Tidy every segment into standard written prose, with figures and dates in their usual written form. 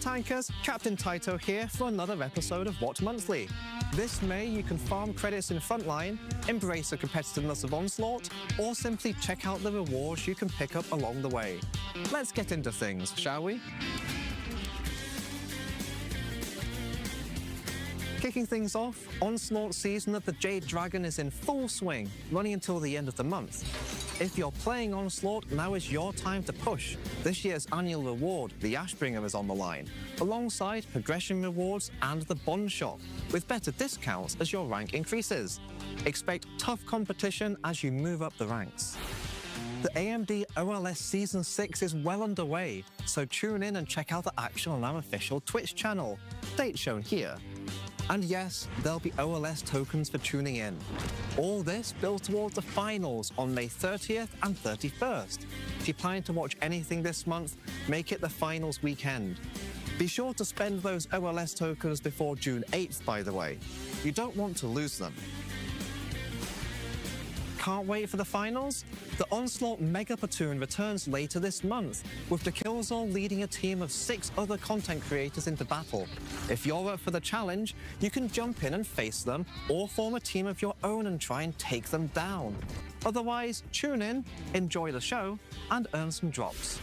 Tankers, Captain Taito here for another episode of Wot Monthly. This May you can farm credits in Frontline, embrace the competitiveness of Onslaught, or simply check out the rewards you can pick up along the way. Let's get into things, shall we? Kicking things off, Onslaught season of the Jade Dragon is in full swing, running until the end of the month. If you're playing Onslaught, now is your time to push. This year's annual reward, the Ashbringer, is on the line, alongside progression rewards and the Bond Shop, with better discounts as your rank increases. Expect tough competition as you move up the ranks. The AMD OLS Season 6 is well underway, so tune in and check out the action on our official Twitch channel. Date shown here. And yes, there'll be OLS tokens for tuning in. All this builds towards the finals on May 30th and 31st. If you plan to watch anything this month, make it the finals weekend. Be sure to spend those OLS tokens before June 8th, by the way. You don't want to lose them. Can't wait for the finals? The Onslaught Mega Platoon returns later this month, with the Killzone leading a team of 6 other content creators into battle. If you're up for the challenge, you can jump in and face them, or form a team of your own and try and take them down. Otherwise, tune in, enjoy the show, and earn some drops.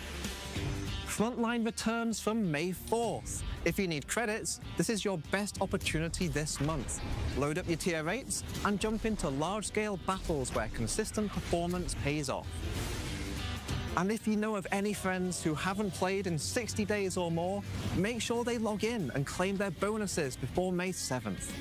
Frontline returns from May 4th. If you need credits, this is your best opportunity this month. Load up your tier 8s and jump into large-scale battles where consistent performance pays off. And if you know of any friends who haven't played in 60 days or more, make sure they log in and claim their bonuses before May 7th.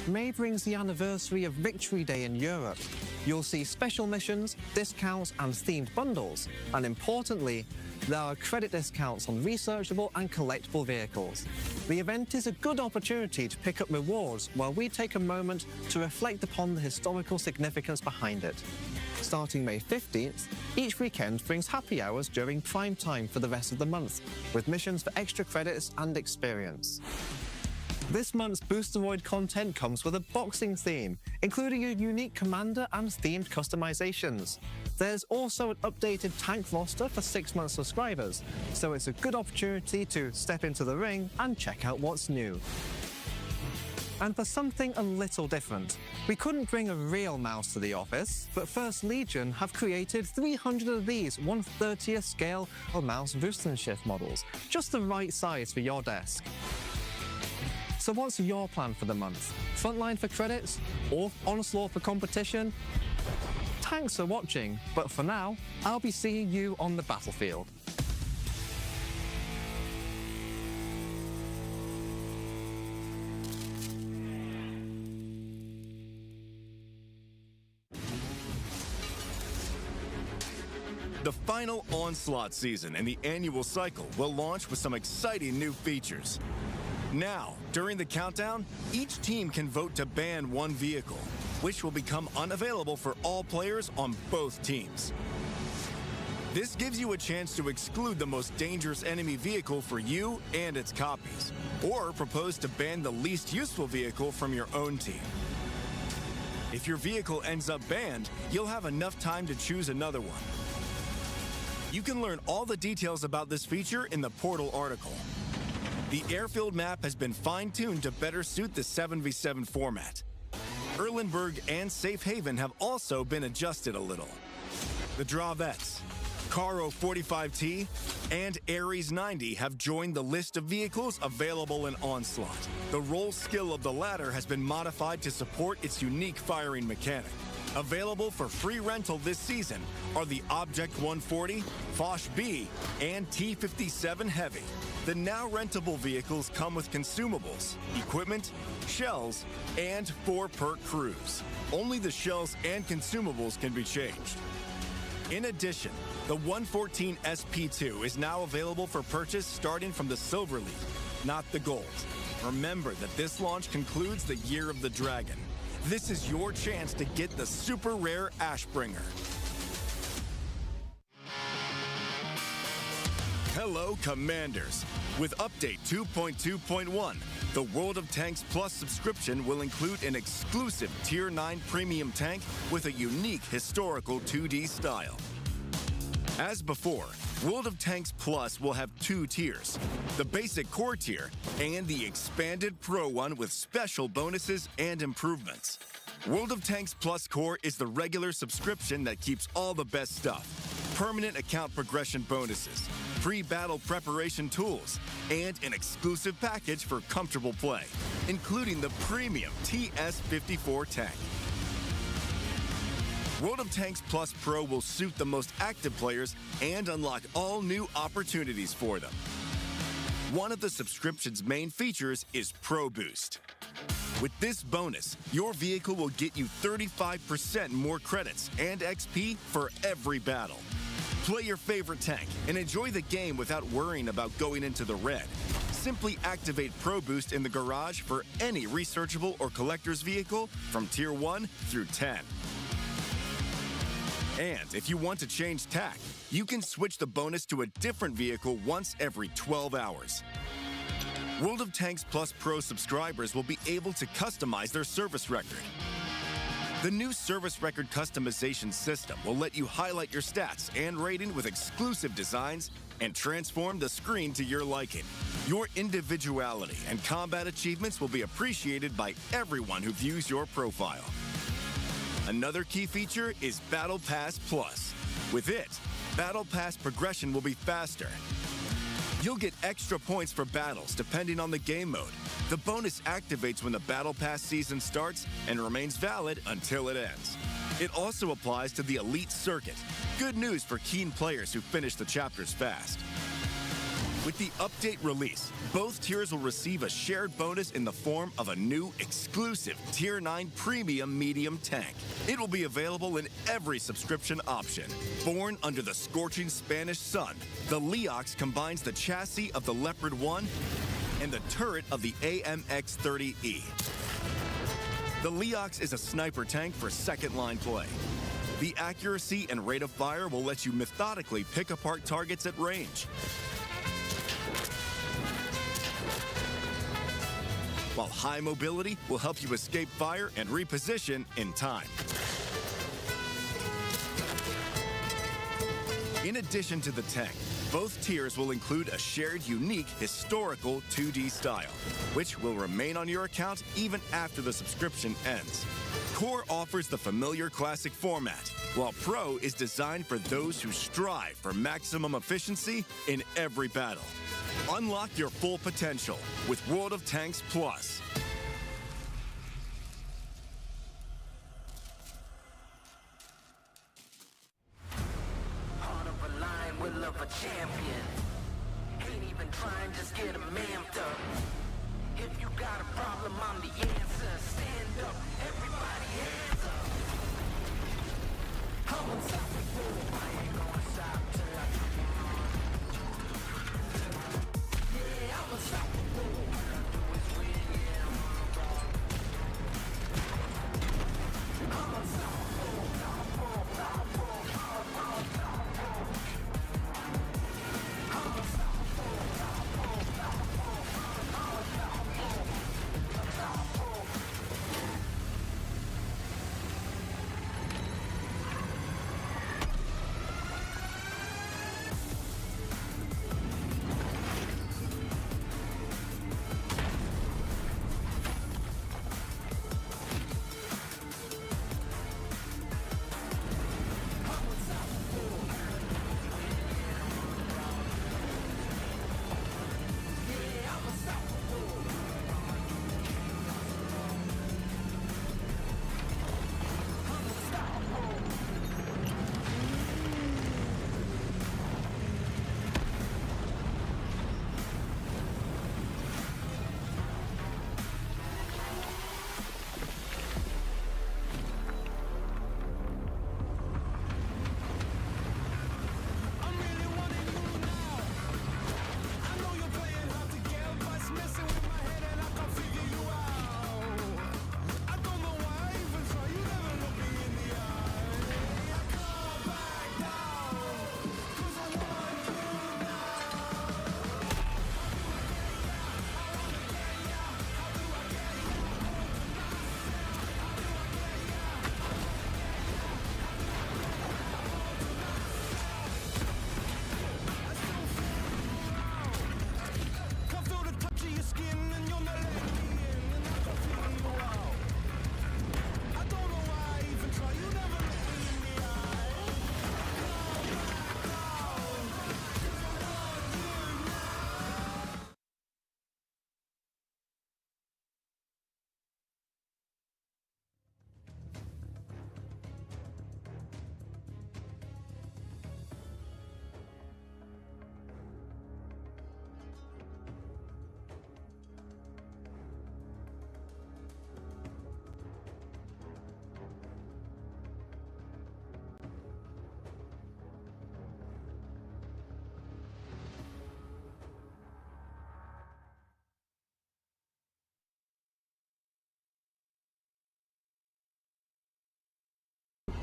May brings the anniversary of Victory Day in Europe. You'll see special missions, discounts, and themed bundles. And importantly, there are credit discounts on researchable and collectible vehicles. The event is a good opportunity to pick up rewards while we take a moment to reflect upon the historical significance behind it. Starting May 15th, each weekend brings happy hours during prime time for the rest of the month, with missions for extra credits and experience. This month's Boosteroid content comes with a boxing theme, including a unique commander and themed customizations. There's also an updated tank roster for 6-month subscribers, so it's a good opportunity to step into the ring and check out what's new. And for something a little different, we couldn't bring a real mouse to the office, but First Legion have created 300 of these 1/30th scale of mouse Wüstenschiff models, just the right size for your desk. So what's your plan for the month? Frontline for credits? Or Onslaught for competition? Thanks for watching, but for now, I'll be seeing you on the battlefield. The final Onslaught season in the annual cycle will launch with some exciting new features. Now, during the countdown, each team can vote to ban one vehicle, which will become unavailable for all players on both teams. This gives you a chance to exclude the most dangerous enemy vehicle for you and its copies, or propose to ban the least useful vehicle from your own team. If your vehicle ends up banned, you'll have enough time to choose another one. You can learn all the details about this feature in the Portal article. The airfield map has been fine-tuned to better suit the 7v7 format. Erlenberg and Safe Haven have also been adjusted a little. The Dravettes, Caro 45T, and Ares 90 have joined the list of vehicles available in Onslaught. The roll skill of the latter has been modified to support its unique firing mechanic. Available for free rental this season are the Object 140, Foch B, and T57 Heavy. The now rentable vehicles come with consumables, equipment, shells, and 4 perk crews. Only the shells and consumables can be changed. In addition, the 114 SP2 is now available for purchase starting from the Silver League, not the Gold. Remember that this launch concludes the Year of the Dragon. This is your chance to get the super rare Ashbringer. Hello, Commanders! With Update 2.2.1, the World of Tanks Plus subscription will include an exclusive Tier 9 premium tank with a unique historical 2D style. As before, World of Tanks Plus will have 2 tiers, the basic core tier and the expanded Pro one with special bonuses and improvements. World of Tanks Plus Core is the regular subscription that keeps all the best stuff, permanent account progression bonuses, pre-battle preparation tools, and an exclusive package for comfortable play, including the premium TS-54 tank. World of Tanks Plus Pro will suit the most active players and unlock all new opportunities for them. One of the subscription's main features is Pro Boost. With this bonus, your vehicle will get you 35% more credits and XP for every battle. Play your favorite tank and enjoy the game without worrying about going into the red. Simply activate Pro Boost in the garage for any researchable or collector's vehicle from Tier 1 through 10. And if you want to change tack, you can switch the bonus to a different vehicle once every 12 hours. World of Tanks Plus Pro subscribers will be able to customize their service record. The new service record customization system will let you highlight your stats and rating with exclusive designs and transform the screen to your liking. Your individuality and combat achievements will be appreciated by everyone who views your profile. Another key feature is Battle Pass Plus. With it, Battle Pass progression will be faster. You'll get extra points for battles depending on the game mode. The bonus activates when the Battle Pass season starts and remains valid until it ends. It also applies to the Elite Circuit. Good news for keen players who finish the chapters fast. With the update release, both tiers will receive a shared bonus in the form of a new exclusive Tier 9 Premium Medium tank. It will be available in every subscription option. Born under the scorching Spanish sun, the Leox combines the chassis of the Leopard 1 and the turret of the AMX-30E. The Leox is a sniper tank for second-line play. The accuracy and rate of fire will let you methodically pick apart targets at range. While high mobility will help you escape fire and reposition in time. In addition to the tank, both tiers will include a shared unique historical 2D style, which will remain on your account even after the subscription ends. Core offers the familiar classic format, while Pro is designed for those who strive for maximum efficiency in every battle. Unlock your full potential with World of Tanks Plus. Heart of a lion, will of a champion. Ain't even trying, just get them amped up. If you got a problem, I'm the answer. Stand up, everybody hands up. I'm unstoppable, I ain't gonna stop till I I'm unstoppable. All I do is win, yeah, I'm unstoppable.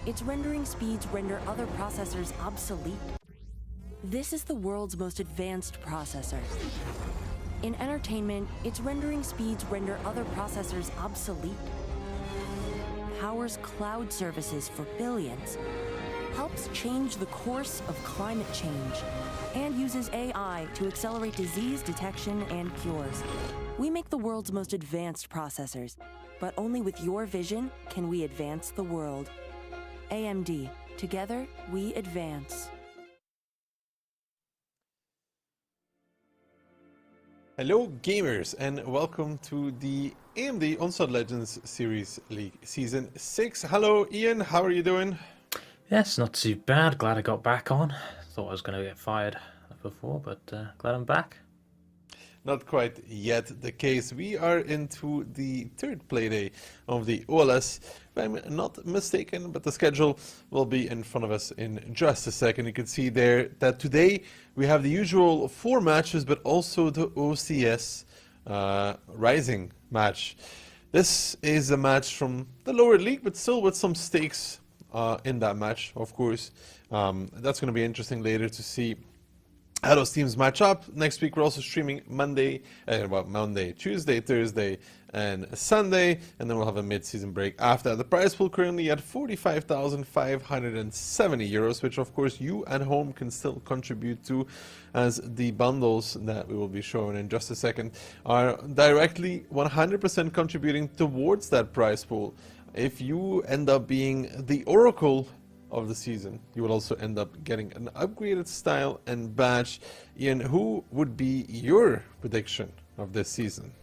its rendering speeds render other processors obsolete. This is the world's most advanced processor. In entertainment, its rendering speeds render other processors obsolete. Powers cloud services for billions. Helps change the course of climate change. And uses AI to accelerate disease detection and cures. We make the world's most advanced processors, but only with your vision can we advance the world. AMD. Together, we advance. Hello gamers and welcome to the AMD Onslaught Legends Series League Season 6. Hello Ian, how are you doing? Yes, not too bad. Glad I got back on. Thought I was going to get fired before, but glad I'm back. Not quite yet the case. We are into the third playday of the OLS, if I'm not mistaken, but the schedule will be in front of us in just a second. You can see there that today we have the usual 4 matches, but also the OCS Rising match. This is a match from the lower league, but still with some stakes in that match, of course. That's going to be interesting later to see how those teams match up. Next week we're also streaming Monday, Tuesday, Thursday, and Sunday, and then we'll have a mid-season break after that. The prize pool currently at 45,570 euros, which of course you at home can still contribute to, as the bundles that we will be showing in just a second are directly 100% contributing towards that prize pool. If you end up being the Oracle of the season, you will also end up getting an upgraded style and badge. Ian, who would be your prediction of this season?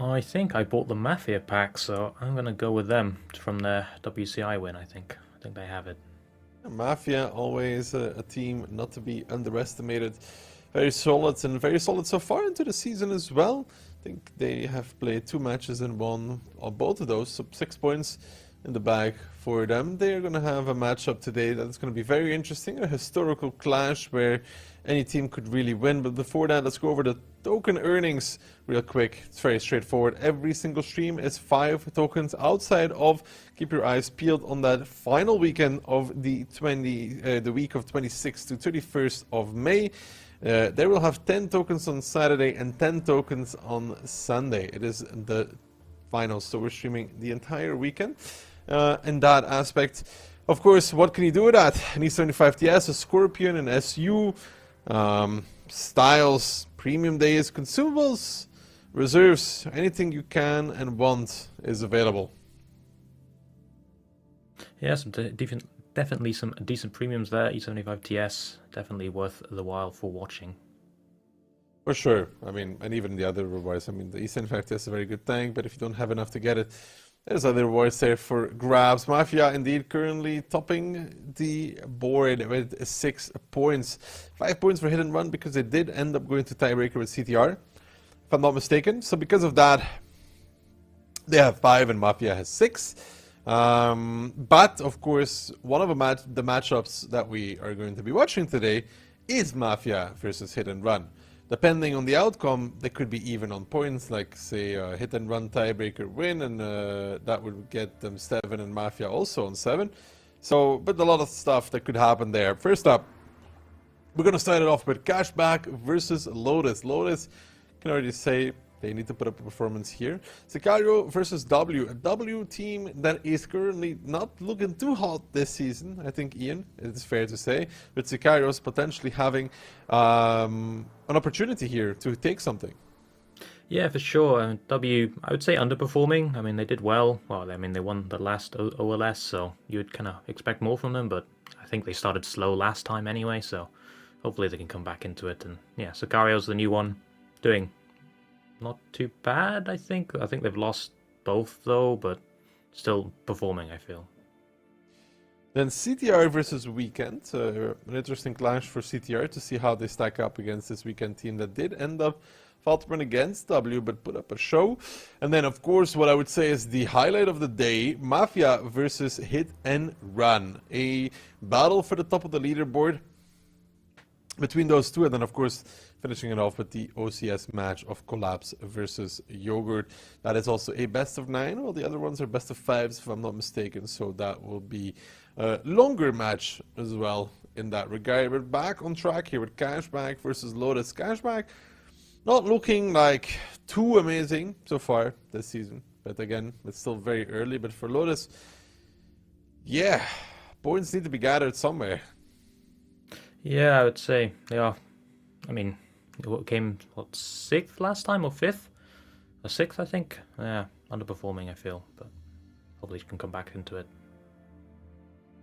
I think I bought the Mafia pack, so I'm going to go with them from their WCI win, I think. I think they have it. Mafia, always a team not to be underestimated. Very solid and very solid so far into the season as well. I think they have played 2 matches and won on both of those, so 6 points in the bag for them. They're going to have a matchup today that's going to be very interesting, a historical clash where any team could really win. But before that, let's go over the token earnings real quick. It's very straightforward. Every single stream is 5 tokens outside of, keep your eyes peeled on that final weekend of the week of 26th to 31st of May. They will have 10 tokens on Saturday and 10 tokens on Sunday. It is the finals, so we're streaming the entire weekend. In that aspect, of course, what can you do with that? An E75TS, a Scorpion, an SU, styles, premium days, consumables, reserves, anything you can and want is available. Yeah, definitely some decent premiums there. E75TS, definitely worth the while for watching. For sure. I mean, and even the other rewards. I mean, the E75TS is a very good tank, but if you don't have enough to get it, there's other rewards there for grabs. Mafia, indeed, currently topping the board with 6 points. 5 points for hit and run because they did end up going to tiebreaker with CTR, if I'm not mistaken. So because of that, they have 5 and Mafia has 6. But, of course, one of the matchups that we are going to be watching today is Mafia versus hit and run. Depending on the outcome, they could be even on points, like say a hit and run tiebreaker win, and that would get them 7 and Mafia also on 7. So, but a lot of stuff that could happen there. First up, we're going to start it off with Cashback versus Lotus. Lotus, can already say they need to put up a performance here. Sicario versus W, a W team that is currently not looking too hot this season, I think, Ian, it's fair to say, with Sicarios potentially having an opportunity here to take something. Yeah, for sure. W, I would say underperforming. I mean, they did well. Well, I mean, they won the last OLS, so you would kind of expect more from them, but I think they started slow last time anyway, so hopefully they can come back into it. And yeah, Sicarios, the new one, doing not too bad, I think. I think they've lost both, though, but still performing, I feel. Then CTR versus Weekend. An interesting clash for CTR to see how they stack up against this Weekend team that did end up faltering against W, but put up a show. And then, of course, what I would say is the highlight of the day, Mafia versus Hit and Run. A battle for the top of the leaderboard between those two. And then, of course, finishing it off with the OCS match of Collapse versus Yogurt. That is also a best of 9, while the other ones are best of 5s, if I'm not mistaken, so that will be a longer match as well in that regard. We're back on track here with Cashback versus Lotus. Cashback not looking like too amazing so far this season, but again, it's still very early. But for Lotus, yeah, points need to be gathered somewhere. Yeah, I would say they are. I mean, it came, what, 6th last time, or 5th? Or 6th, I think? Yeah, underperforming, I feel, but probably can come back into it.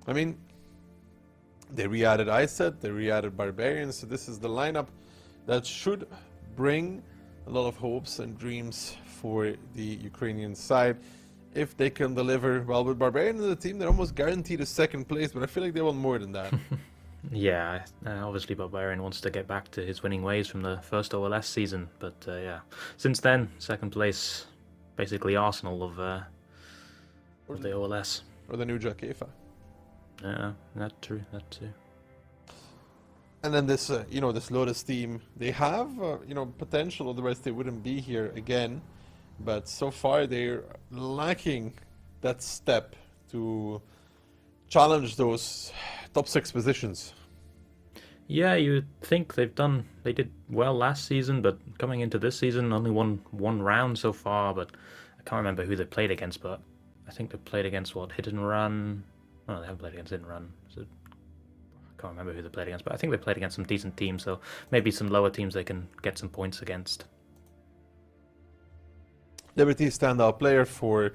I mean, they re-added Iset, they re-added Barbarians, so this is the lineup that should bring a lot of hopes and dreams for the Ukrainian side if they can deliver. Well, with Barbarian in the team, they're almost guaranteed a 2nd place, but I feel like they want more than that. Yeah, obviously Barbarian wants to get back to his winning ways from the first OLS season, but yeah, since then, 2nd place, basically Arsenal of the OLS. Or the new Jakefa. Yeah, that too. And then this, this Lotus team, they have, potential, otherwise they wouldn't be here again. But so far they're lacking that step to challenge those top 6 positions. Yeah, you'd think they did well last season, but coming into this season, only won 1 round so far. But I can't remember who they played against, but I think they played against, Hit and Run? No, they haven't played against Hit and Run. I can't remember who they played against, but I think they played against some decent teams, so maybe some lower teams they can get some points against. Liberty standout player for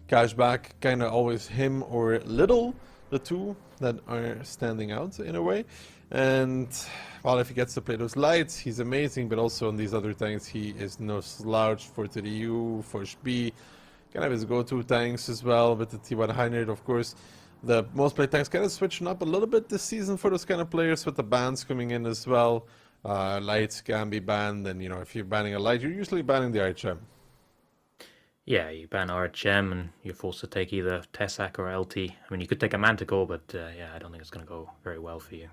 Cashback, kind of always him or Little, the two that are standing out in a way. And well, if he gets to play those lights, he's amazing, but also on these other tanks, he is no slouch. For TDU, for SB, kind of his go-to tanks as well, with the T100, of course. The most played tanks kind of switching up a little bit this season for those kind of players, with the bans coming in as well. Lights can be banned, and if you're banning a light, you're usually banning the RHM. Yeah, you ban RHM and you're forced to take either Tessac or LT. I mean, you could take a Manticore, but yeah, I don't think it's going to go very well for you.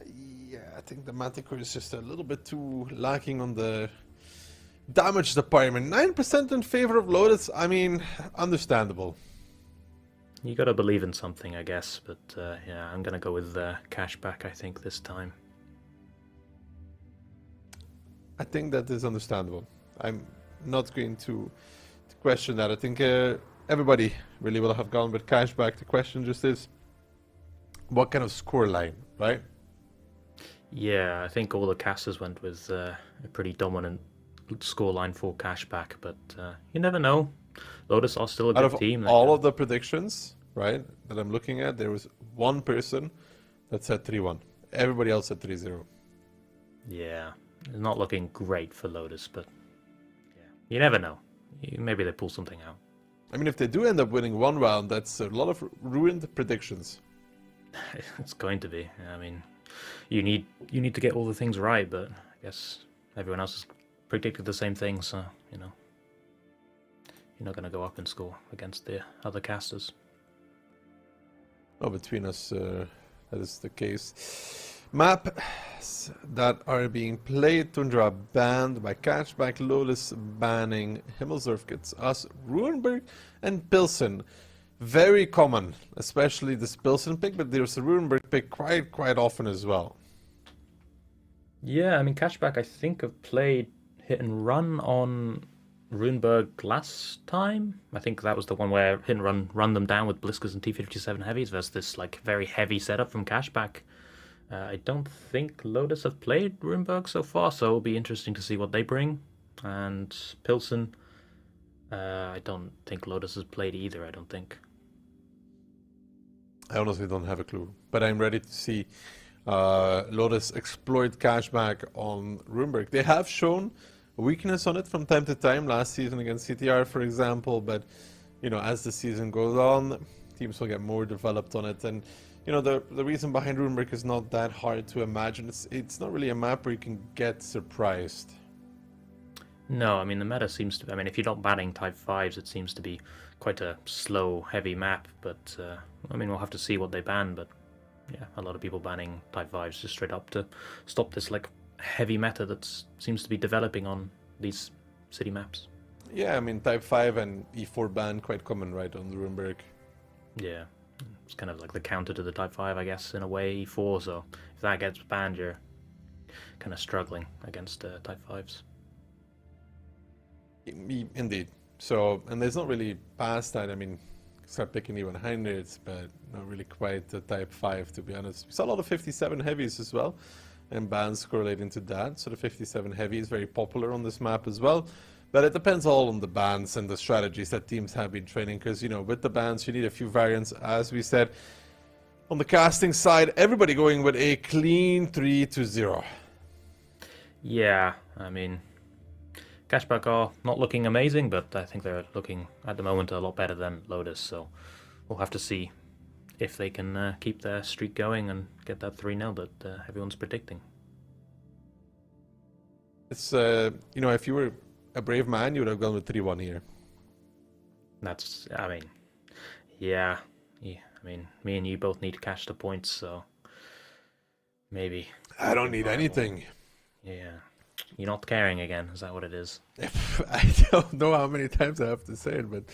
Yeah, I think the Manticore is just a little bit too lacking on the damage department. 9% in favor of Lotus, I mean, understandable. You got to believe in something, I guess, but yeah, I'm going to go with Cashback, I think, this time. I think that is understandable. I'm not going to question that. I think everybody really will have gone with Cashback. The question just is, what kind of score line, right? Yeah, I think all the casters went with a pretty dominant scoreline for Cashback, but you never know. Lotus are still a good team. Out of all of the predictions, right, that I'm looking at, there was one person that said 3-1. Everybody else said 3-0. Yeah, it's not looking great for Lotus, but yeah, you never know. Maybe they pull something out. I mean, if they do end up winning one round, that's a lot of ruined predictions. It's going to be. I mean, you need to get all the things right, but I guess everyone else has predicted the same thing, so you're not going to go up in score against the other casters. No, between us, that is the case. Maps that are being played: Tundra banned by Cashback, Lotus banning, Himmelsdorf gets us, Rurenberg and Pilsen. Very common, especially this Pilsen pick, but there's a Rurenberg pick quite often as well. Yeah, I mean, Cashback, I think, have played Hit and Run on Runeberg last time. I think that was the one where Hit and run them down with Bliskers and T57 heavies versus this like very heavy setup from Cashback. I don't think Lotus have played Runeberg so far, so it'll be interesting to see what they bring. And Pilsen, I don't think Lotus has played either, I don't think. I honestly don't have a clue, but I'm ready to see Lotus exploit Cashback on Runeberg. They have shown a weakness on it from time to time, last season against CTR, for example, but as the season goes on, teams will get more developed on it. And the reason behind Runeberg is not that hard to imagine. It's not really a map where you can get surprised. No, I mean, the meta seems to be... I mean, if you're not banning Type 5s, it seems to be quite a slow, heavy map. But, I mean, we'll have to see what they ban. But, yeah, a lot of people banning Type 5s just straight up to stop this, like, heavy meta that seems to be developing on these city maps. Yeah, I mean, Type 5 and E4 ban quite common, right, on Nuremberg. Yeah, it's kind of like the counter to the Type 5, I guess, in a way, E4, so if that gets banned, you're kind of struggling against Type 5s. Indeed. So, and there's not really past that, I mean, start picking E100s, but not really quite the Type 5, to be honest. We saw a lot of 57 heavies as well, and bans correlating to that. So the 57 heavy is very popular on this map as well. But it depends all on the bans and the strategies that teams have been training, because, you know, with the bans, you need a few variants, as we said. On the casting side, everybody going with a clean 3-0. Yeah, I mean, Cashback are not looking amazing, but I think they're looking, at the moment, a lot better than Lotus, so we'll have to see if they can keep their streak going and get that 3-0 that everyone's predicting. It's, you know, if you were a brave man, you would have gone with 3-1 here. That's, I mean, yeah, I mean, me and you both need to cash the points, so maybe. I don't need anything. Yeah. You're not caring again, is that what it is? I don't know how many times I have to say it, but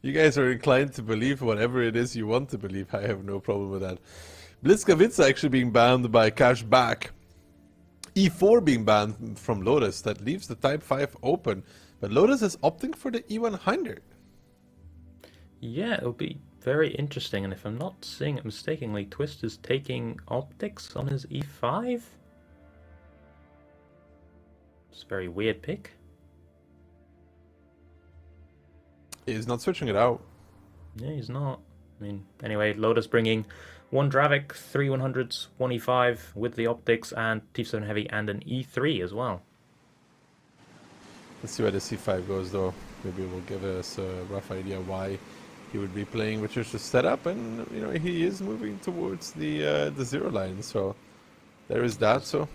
you guys are inclined to believe whatever it is you want to believe. I have no problem with that. Blitzkavitz actually being banned by Cashback. E4 being banned from Lotus. That leaves the Type 5 open. But Lotus is opting for the E100. Yeah, it'll be very interesting. And if I'm not seeing it mistakenly, Twist is taking optics on his E5. It's a very weird pick. He's not switching it out. Yeah, he's not. I mean, anyway, Lotus bringing one Dravik, 3 100s, one E5 with the optics, and T7 Heavy, and an E3 as well. Let's see where the C5 goes, though. Maybe it will give us a rough idea why he would be playing with just a setup, and you know he is moving towards the 0 line, so there is that. So,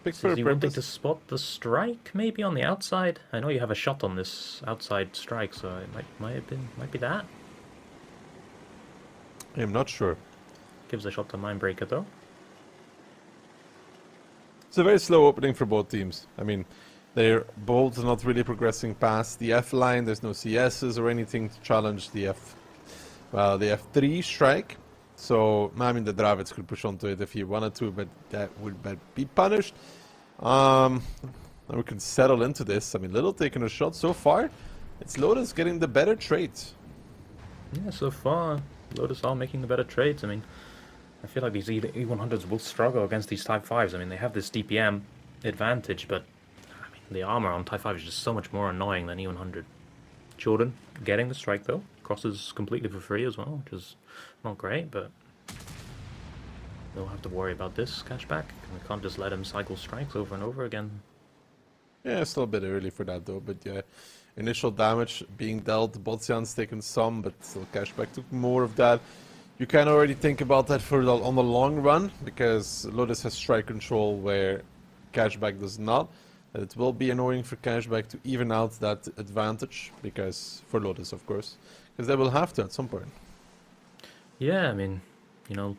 pick for a Is he wanting to spot the strike, maybe on the outside? I know you have a shot on this outside strike, so it might be that. I'm not sure. Gives a shot to Mindbreaker though. It's a very slow opening for both teams. I mean, they're both not really progressing past the F line. There's no CSs or anything to challenge the the F3 strike. So, I mean, the Dravits could push onto it if he wanted to, but that would be punished. Now we can settle into this. I mean, Little taking a shot so far. It's Lotus getting the better trades. Yeah, so far, Lotus are making the better trades. I mean, I feel like these E100s will struggle against these Type 5s. I mean, they have this DPM advantage, but I mean, the armor on Type 5 is just so much more annoying than E100. Jordan getting the strike, though. Crosses completely for free as well, which is not great, but we'll have to worry about this Cashback. We can't just let him cycle strikes over and over again. Yeah, still a bit early for that, though, but yeah. Initial damage being dealt, Botsian's taken some, but still Cashback took more of that. You can already think about that for on the long run, because Lotus has strike control where Cashback does not. And it will be annoying for Cashback to even out that advantage, because for Lotus, of course, because they will have to at some point. Yeah, I mean, you know,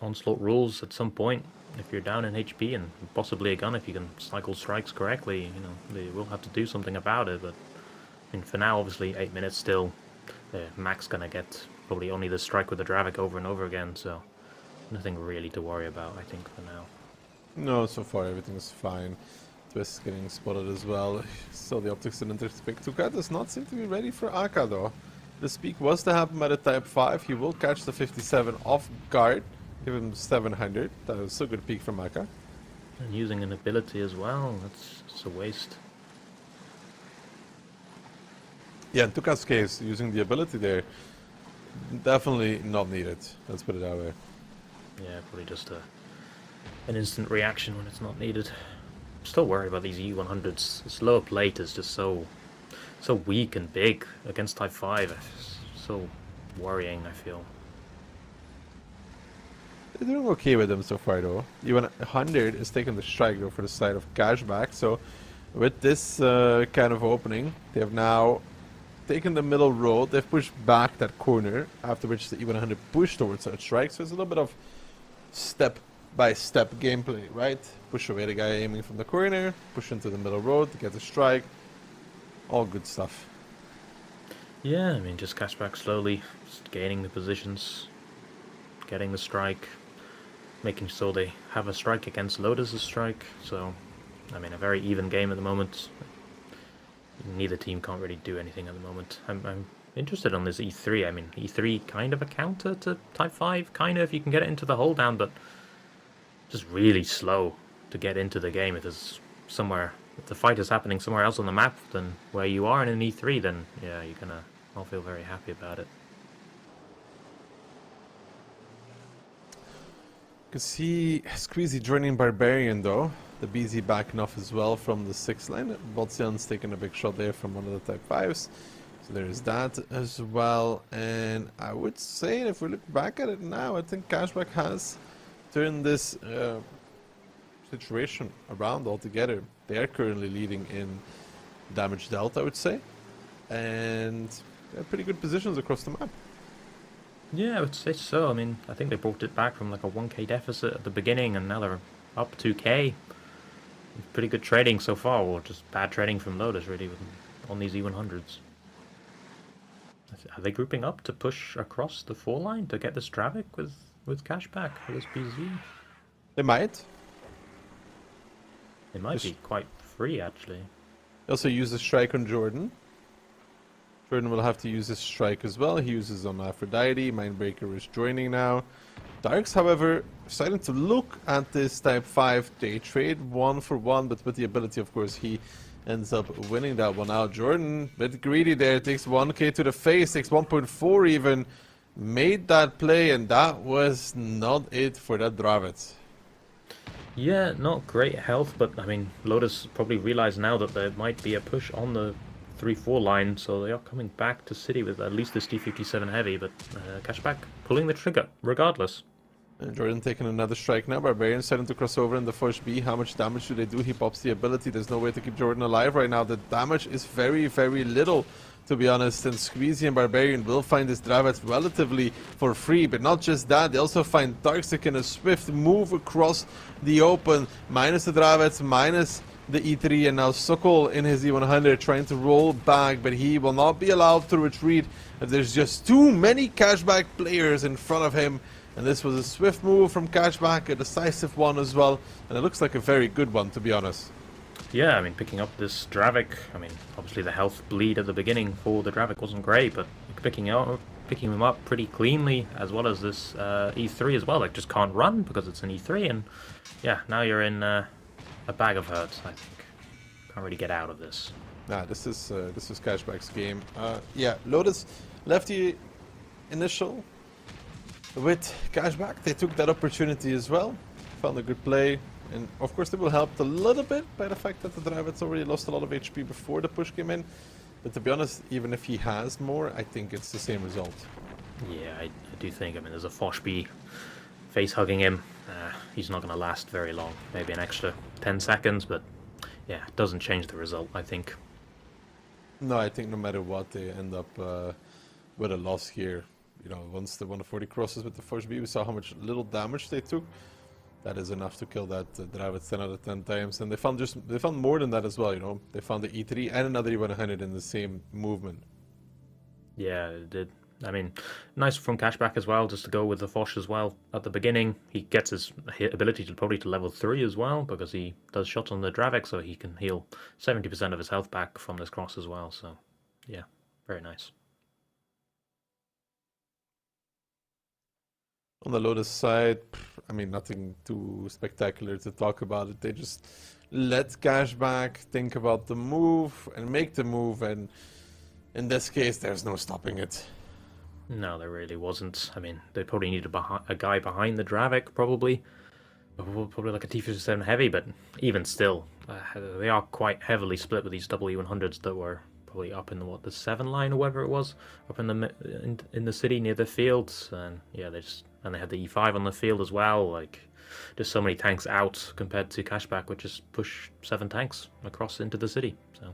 Onslaught rules at some point. If you're down in HP and possibly a gun, if you can cycle strikes correctly, you know, they will have to do something about it. But I mean, for now, obviously, 8 minutes still. Mac's gonna get probably only the strike with the Dravik over and over again, so nothing really to worry about, I think, for now. No, so far everything's fine. Twist getting spotted as well. So the optics and interspec. Tuka does not seem to be ready for Aka, though. The speak was to happen by the Type 5. He will catch the 57 off guard. Give him 700. That was a good peak from Aka. And using an ability as well, that's a waste. Yeah, in Tuka's case, using the ability there, definitely not needed. Let's put it that way. Yeah, probably just an instant reaction when it's not needed. I'm still worried about these E100s. This lower plate is just so weak and big against Type 5. It's so worrying, I feel. They're doing okay with them so far, though. Even 100 is taking the strike, though, for the side of Cashback. So with this kind of opening, they have now taken the middle road. They've pushed back that corner, after which the E100 pushed towards that strike. So it's a little bit of step by step gameplay, right? Push away the guy aiming from the corner, push into the middle road to get the strike. All good stuff. Yeah, I mean, just Cashback slowly, just gaining the positions, getting the strike, making sure they have a strike against Lotus' strike. So, I mean, a very even game at the moment. Neither team can't really do anything at the moment. I'm interested on this E3. I mean, E3 kind of a counter to Type 5, kind of, if you can get it into the hold down, but just really slow to get into the game. If there's somewhere, if the fight is happening somewhere else on the map than where you are in an E3, then yeah, you're gonna not feel very happy about it. You can see Squeezy joining Barbarian though. The BZ backing off as well from the 6th line. Boltzian's taking a big shot there from one of the Type 5s. So there is that as well. And I would say if we look back at it now, I think Cashback has turned this situation around altogether. They are currently leading in damage dealt, I would say. And they have pretty good positions across the map. Yeah, I would say so. I mean, I think they brought it back from like a 1k deficit at the beginning, and now they're up 2k. Pretty good trading so far, or just bad trading from Lotus, really, on these E100s. Are they grouping up to push across the 4 line to get this Dravik with Cashback for this BZ? They might. It might be quite free, actually. They also use the strike on Jordan. Jordan will have to use his strike as well. He uses on Aphrodite. Mindbreaker is joining now. Darks, however, starting to look at this Type 5. They trade 1 for 1, but with the ability, of course, he ends up winning that one out. Jordan, a bit greedy there, takes 1k to the face, takes 1.4 even. Made that play, and that was not it for that Dravid. Yeah, not great health, but I mean, Lotus probably realize now that there might be a push on the 3-4 line, so they are coming back to City with at least this T57 heavy, but Cashback pulling the trigger regardless. And Jordan taking another strike now. Barbarian starting to cross over in the first B. How much damage do they do? He pops the ability. There's no way to keep Jordan alive right now. The damage is very, very little, to be honest. And Squeezy and Barbarian will find this Dravid relatively for free. But not just that, they also find Darkstic in a swift move across the open. Minus the Dravid, minus the E3, and now Sokol in his E100 trying to roll back, but he will not be allowed to retreat if there's just too many Cashback players in front of him. And this was a swift move from Cashback, a decisive one as well, and it looks like a very good one, to be honest. Yeah, I mean, picking up this Dravik, I mean, obviously the health bleed at the beginning for the Dravik wasn't great, but picking him up pretty cleanly, as well as this E3 as well. Like, just can't run because it's an E3, and yeah, now you're in a bag of hurts, I think. Can't really get out of this. Nah, this is Cashback's game. Yeah, Lotus left the initial with Cashback. They took that opportunity as well, found a good play, and of course they will helped a little bit by the fact that the Dravid's already lost a lot of HP before the push came in. But to be honest, even if he has more, I think it's the same result. Yeah, I do think. I mean, there's a Foshby face hugging him. He's not going to last very long. Maybe an extra 10 seconds, but yeah, it doesn't change the result, I think. No, I think no matter what, they end up with a loss here. You know, once the 140 crosses with the first B, we saw how much little damage they took. That is enough to kill that Dravid 10 out of 10 times. And they found more than that as well, you know. They found the E3 and another E100 in the same movement. Yeah, it did. I mean, nice from Cashback as well, just to go with the Fosh as well. At the beginning, he gets his ability to probably to level 3 as well, because he does shots on the Dravik, so he can heal 70% of his health back from this cross as well. So, yeah, very nice. On the Lotus side, I mean, nothing too spectacular to talk about it. They just let Cashback think about the move and make the move, and in this case, there's no stopping it. No, there really wasn't. I mean, they probably needed a guy behind the Dravik, probably like a T57 heavy, but even still, they are quite heavily split with these double E100s that were probably up in the 7 line or whatever it was, up in the city near the fields, and yeah, they had the E5 on the field as well. Like, just so many tanks out compared to Cashback, which just push 7 tanks across into the city. So.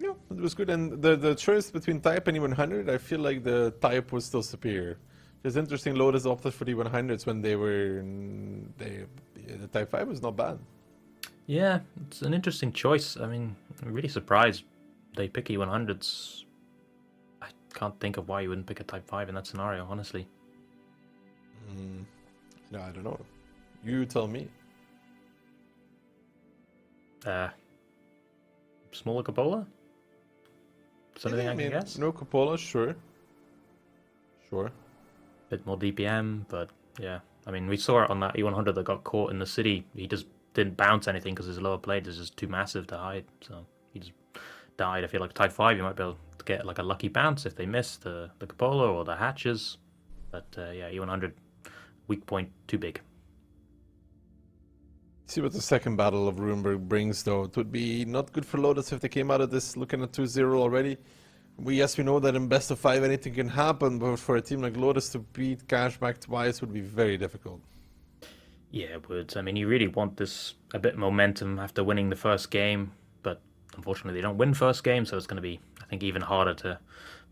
Yeah, it was good, and the choice between Type and E100, I feel like the Type was still superior. It's interesting. Lotus opted for the 100s when they were the Type 5 was not bad. Yeah, it's an interesting choice. I mean, I'm really surprised they pick E100s. I can't think of why you wouldn't pick a Type 5 in that scenario, honestly. No, I don't know. You tell me. Smaller cupola? Something I can guess? No cupola, sure. Sure. Bit more DPM, but yeah. I mean, we saw it on that E100 that got caught in the city. He just didn't bounce anything because his lower plate is just too massive to hide. So he just died. I feel like Type 5, you might be able to get like a lucky bounce if they miss the cupola or the hatches. But yeah, E100, weak point, too big. See what the second battle of Rurenberg brings, though. It would be not good for Lotus if they came out of this looking at 2-0 already. We know that in best of 5 anything can happen, but for a team like Lotus to beat Cashback twice would be very difficult. Yeah, it would. I mean, you really want this a bit of momentum after winning the first game, but unfortunately they don't win first game, so it's going to be, I think, even harder to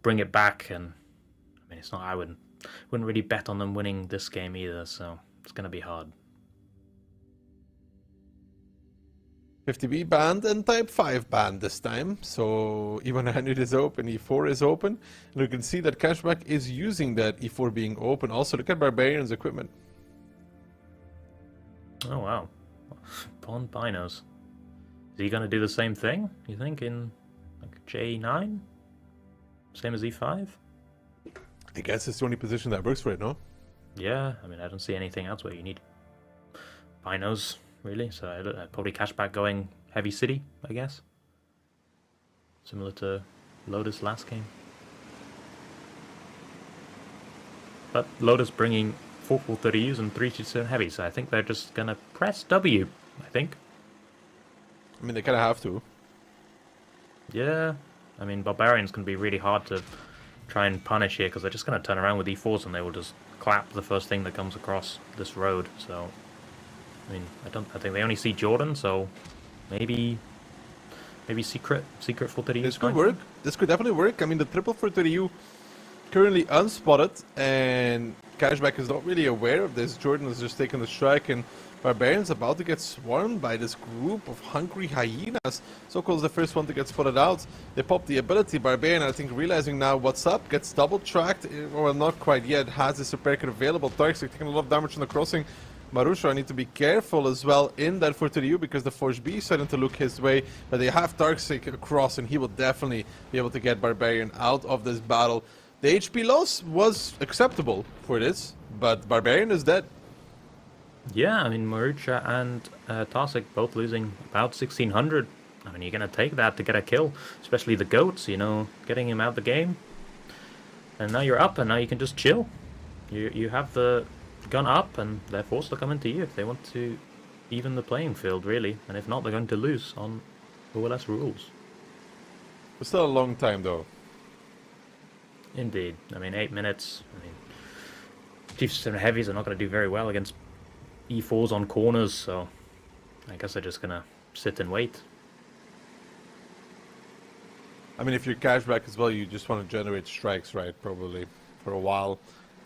bring it back. And I mean, it's not. I wouldn't really bet on them winning this game either, so it's going to be hard. 50B banned and Type 5 banned this time, so E100 is open, E4 is open, and you can see that Cashback is using that E4 being open. Also, look at Barbarian's equipment. Oh wow, Pawn Binos. Is he going to do the same thing, you think, in like J9? Same as E5? I guess it's the only position that works for it, no? Yeah, I mean, I don't see anything else where you need Binos, really, so probably Cashback going heavy city, I guess. Similar to Lotus last game. But Lotus bringing 4 full 30Us and 3 2 heavy, so I think they're just gonna press W, I think. I mean, they kind of have to. Yeah, I mean, Barbarian's gonna be really hard to try and punish here, because they're just gonna turn around with E4s and they will just clap the first thing that comes across this road, so... I mean, I think they only see Jordan, so maybe secret full 30U. This could work. This could definitely work. I mean, the triple for 30U currently unspotted, and Cashback is not really aware of this. Jordan is just taking the strike, and Barbarian's about to get swarmed by this group of hungry hyenas. Sokol's the first one to get spotted out. They pop the ability. Barbarian, I think, realizing now what's up, gets double tracked. Well, not quite yet. Has this repair kit available. Tarks are taking a lot of damage on the crossing. Marusha need to be careful as well in that 4-2 because the Forge B is starting to look his way, but they have Darkseid across and he will definitely be able to get Barbarian out of this battle. The HP loss was acceptable for this, but Barbarian is dead. Yeah, I mean, Marusha and Tarsik both losing about 1600. I mean, you're going to take that to get a kill, especially the goats, you know, getting him out the game. And now you're up and now you can just chill. You have the gun up and they're forced to come into you if they want to even the playing field, really, and if not, they're going to lose on OLS rules. It's still a long time though. Indeed. I mean, 8 minutes. I mean, Chiefs and heavies are not going to do very well against E4s on corners, so I guess they're just going to sit and wait. I mean, if you're Cashback as well, you just want to generate strikes, right, probably for a while.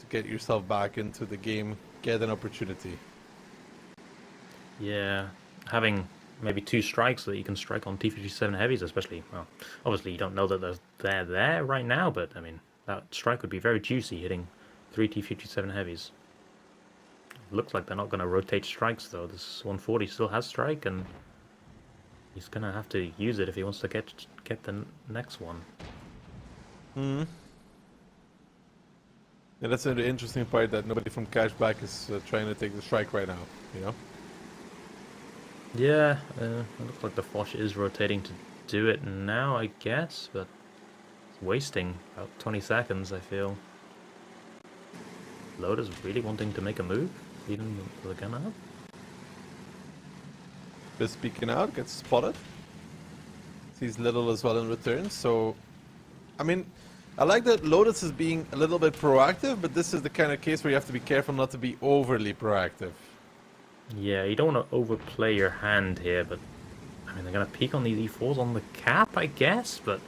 Get yourself back into the game, get an opportunity. Yeah, having maybe 2 strikes that you can strike on T57 heavies, especially, well, obviously you don't know that they're there right now, but I mean, that strike would be very juicy, hitting 3 T57 heavies. Looks like they're not going to rotate strikes though. This 140 still has strike, and he's going to have to use it if he wants to get the next one. Yeah, that's an interesting part that nobody from Cashback is trying to take the strike right now, you know? Yeah, it looks like the Foch is rotating to do it now, I guess, but it's wasting about 20 seconds, I feel. Lotus really wanting to make a move, even with the gun up. Just speaking out, gets spotted. Sees little as well in return, so... I mean... I like that Lotus is being a little bit proactive, but this is the kind of case where you have to be careful not to be overly proactive. Yeah, you don't want to overplay your hand here, but I mean, they're going to peek on these E4s on the cap, I guess, but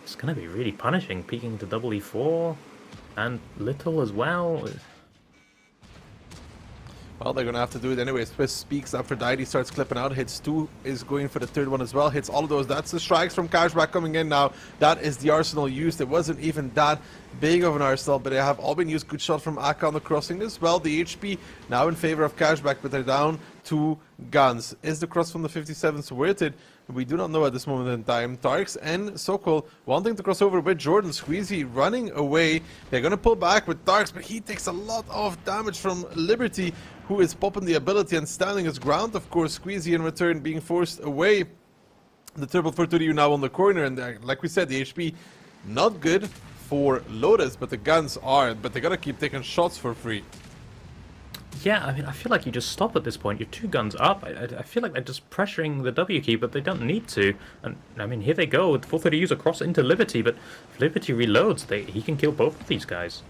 it's going to be really punishing, peeking to double E4. And little as well. Well, they're going to have to do it anyway. Swiss speaks. Aphrodite starts clipping out. Hits 2, is going for the third one as well. Hits all of those. That's the strikes from Cashback coming in now. That is the arsenal used. It wasn't even that big of an arsenal, but they have all been used. Good shot from Akka on the crossing as well. The HP now in favor of Cashback, but they're down 2 guns. Is the cross from the 57s worth it? We do not know at this moment in time. Tarks and Sokol wanting to cross over with Jordan. Squeezy running away. They're going to pull back with Tarks, but he takes a lot of damage from Liberty, who is popping the ability and standing his ground. Of course, Squeezy in return being forced away. The triple for 30 now on the corner, and like we said, the HP not good for Lotus, but the guns are. But they got to keep taking shots for free. Yeah, I mean, I feel like you just stop at this point. You're 2 guns up. I feel like they're just pressuring the W key, but they don't need to. And, I mean, here they go with 430 across into Liberty, but if Liberty reloads, he can kill both of these guys.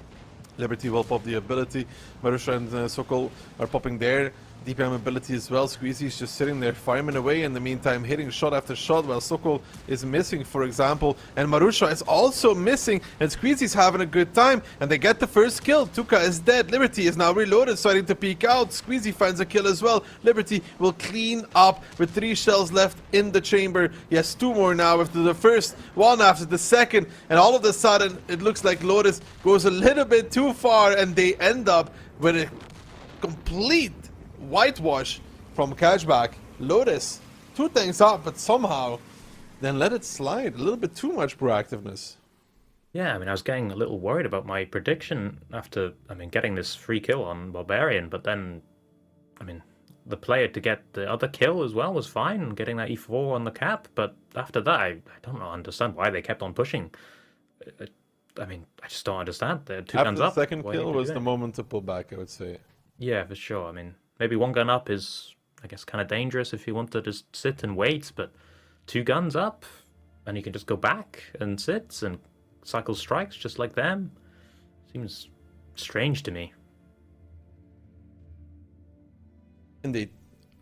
Liberty will pop the ability. Marusha and Sokol are popping their DPM ability as well. Squeezy is just sitting there farming away in the meantime, hitting shot after shot while Sokol is missing, for example. And Marusha is also missing, and Squeezy's having a good time, and they get the first kill. Tuka is dead. Liberty is now reloaded, starting to peek out. Squeezy finds a kill as well. Liberty will clean up with 3 shells left in the chamber. He has 2 more now after the first, 1 after the second, and all of a sudden it looks like Lotus goes a little bit too far, and they end up with a complete whitewash from Cashback. Lotus 2 things up, but somehow then let it slide. A little bit too much proactiveness. Yeah, I mean, I was getting a little worried about my prediction after, I mean, getting this free kill on Barbarian, but then, I mean, the player to get the other kill as well was fine, getting that E4 on the cap, but after that, I don't understand why they kept on pushing. I mean, I just don't understand. They're 2 guns up. After the second kill was the moment to pull back, I would say. Yeah, for sure. I mean, maybe 1 gun up is, I guess, kind of dangerous if you want to just sit and wait, but 2 guns up, and you can just go back and sit and cycle strikes just like them. Seems strange to me. Indeed.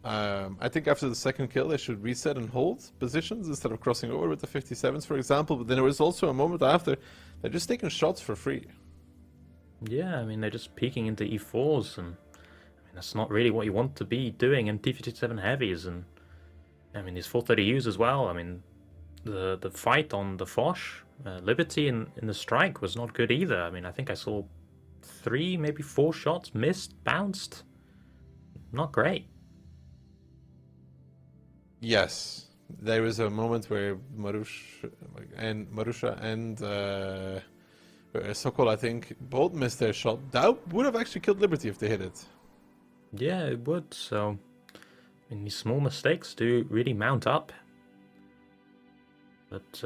I think after the second kill, they should reset and hold positions instead of crossing over with the 57s, for example. But then there was also a moment after they're just taking shots for free. Yeah, I mean, they're just peeking into E4s, and I mean, that's not really what you want to be doing in T57 heavies. And I mean, these 430Us as well. I mean, the fight on the Foch, Liberty in the strike was not good either. I mean, I think I saw 3, maybe 4 shots missed, bounced. Not great. Yes, there was a moment where Marusha and Sokol, I think, both missed their shot. That would have actually killed Liberty if they hit it. Yeah, it would. So, I mean, these small mistakes do really mount up. But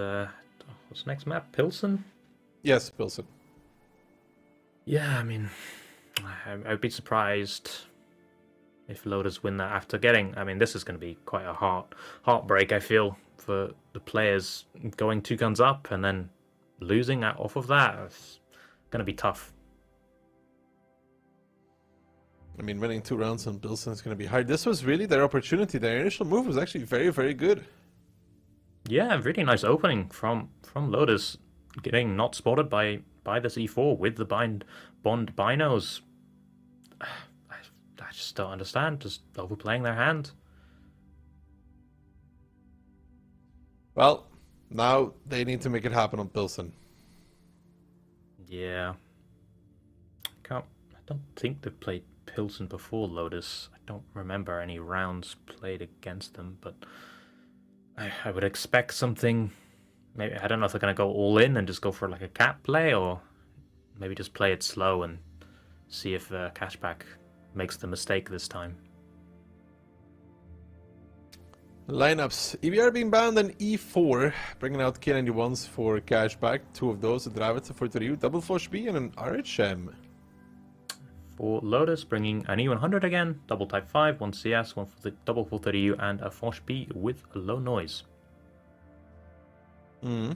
what's next map? Pilsen? Yes, Pilsen. Yeah, I mean, I'd be surprised if Lotus win that after getting... I mean, this is going to be quite a heartbreak, I feel, for the players going 2 guns up and then losing off of that. It's going to be tough. I mean, winning 2 rounds on Pilsen is going to be hard. This was really their opportunity. Their initial move was actually very, very good. Yeah, really nice opening from Lotus, getting not spotted by this E4 with the Bond binos. I just don't understand, just overplaying their hand. Well, now they need to make it happen on Pilsen. Yeah. I don't think they've played Pilsen before Lotus. I don't remember any rounds played against them, but I would expect something. Maybe, I don't know if they're going to go all in and just go for like a cap play, or maybe just play it slow and see if Cashback makes the mistake this time. Lineups. EVR being banned and E4, bringing out K91s for Cashback. 2 of those, a Dravica for Ryu, double Foch B and an RHM. For Lotus, bringing an E100 again, double Type 5, 1 CS, 1 for the double 430U, and a Foch B with low noise. And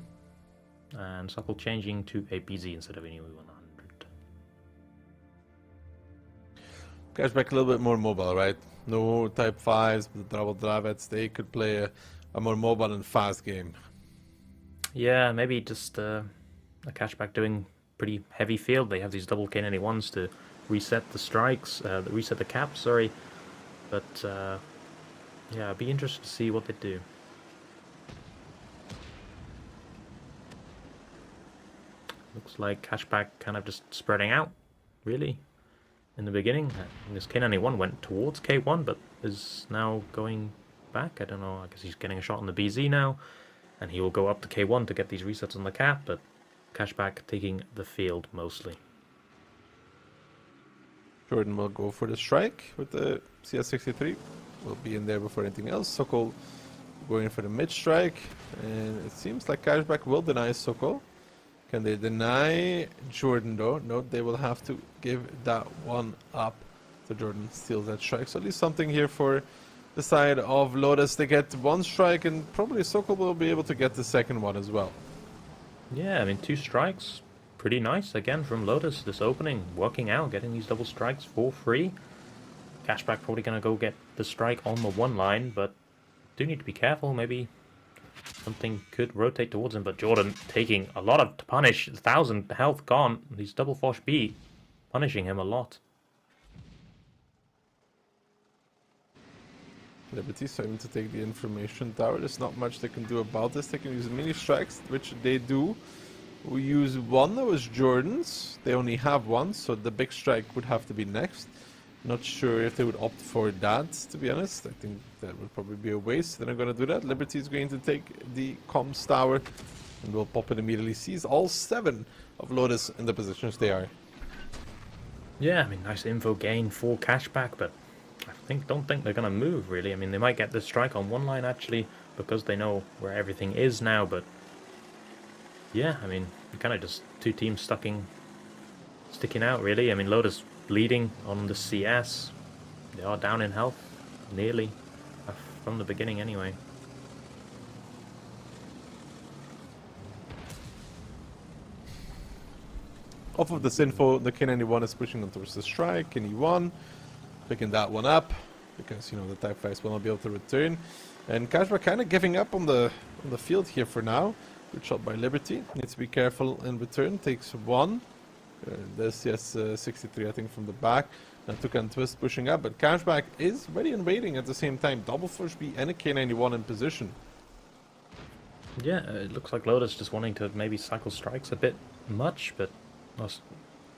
Suckle changing to a BZ instead of an E100. Cashback a little bit more mobile, right? No Type 5s, but the double Dravets, they could play a more mobile and fast game. Yeah, maybe just a Cashback doing pretty heavy field. They have these double K91s to reset the strikes, reset the cap, sorry. But yeah, I'd be interested to see what they do. Looks like Cashback kind of just spreading out, really, in the beginning. This K91 went towards K1, but is now going back. I don't know, I guess he's getting a shot on the BZ now, and he will go up to K1 to get these resets on the cap, but Cashback taking the field mostly. Jordan will go for the strike with the CS63. Will be in there before anything else. Sokol going for the mid strike, and it seems like Cashback will deny Sokol. Can they deny Jordan though? No, they will have to give that one up. So Jordan steals that strike. So at least something here for the side of Lotus. They get one strike, and probably Sokol will be able to get the second one as well. Yeah, I mean, 2 strikes. Pretty nice again from Lotus this opening. Working out, getting these double strikes for free. Cashback probably going to go get the strike on the 1 line, but do need to be careful. Maybe something could rotate towards him, but Jordan taking a lot of to punish. 1,000 health gone. These double Fosh B punishing him a lot. Liberty starting to take the information tower. There's not much they can do about this. They can use mini strikes, which they do. We use one that was Jordan's. They only have one, so the big strike would have to be next. Not sure if they would opt for that, to be honest. I think that would probably be a waste. They're not going to do that. Liberty is going to take the comms tower and will pop it immediately. Sees all 7 of Lotus in the positions they are. Yeah, I mean, nice info gain for Cashback, but I don't think they're going to move, really. I mean, they might get the strike on 1 line, actually, because they know where everything is now, but yeah, I mean, kind of just 2 teams sticking out, really. I mean, Lotus leading on the CS. They are down in health, nearly, from the beginning anyway. Off of this info, the K91 is pushing on towards the strike, and E1 picking that one up, because, you know, the Type 5s will not be able to return. And Cashback kind of giving up on the field here for now. Good shot by Liberty. Needs to be careful in return. Takes 1. There's yes, 63, I think, from the back. Now Tuka and Twist pushing up, but Cashback is ready and waiting at the same time. Double Flush B and a K91 in position. Yeah, it looks like Lotus just wanting to maybe cycle strikes a bit much, but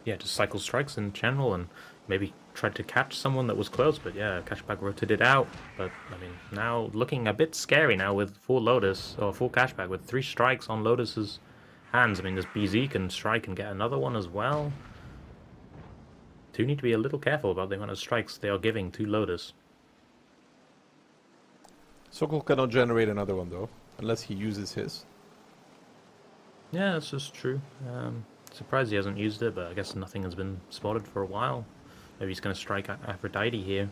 yeah, just cycle strikes in general and maybe tried to catch someone that was close, but yeah, Cashback rotated out. But I mean, now looking a bit scary now with full Lotus, or full Cashback with 3 strikes on Lotus's hands. I mean, this BZ can strike and get another one as well. Do need to be a little careful about the amount of strikes they are giving to Lotus. Sokol cannot generate another one though, unless he uses his. Yeah, that's just true. Surprised he hasn't used it, but I guess nothing has been spotted for a while. Maybe he's going to strike Aphrodite here.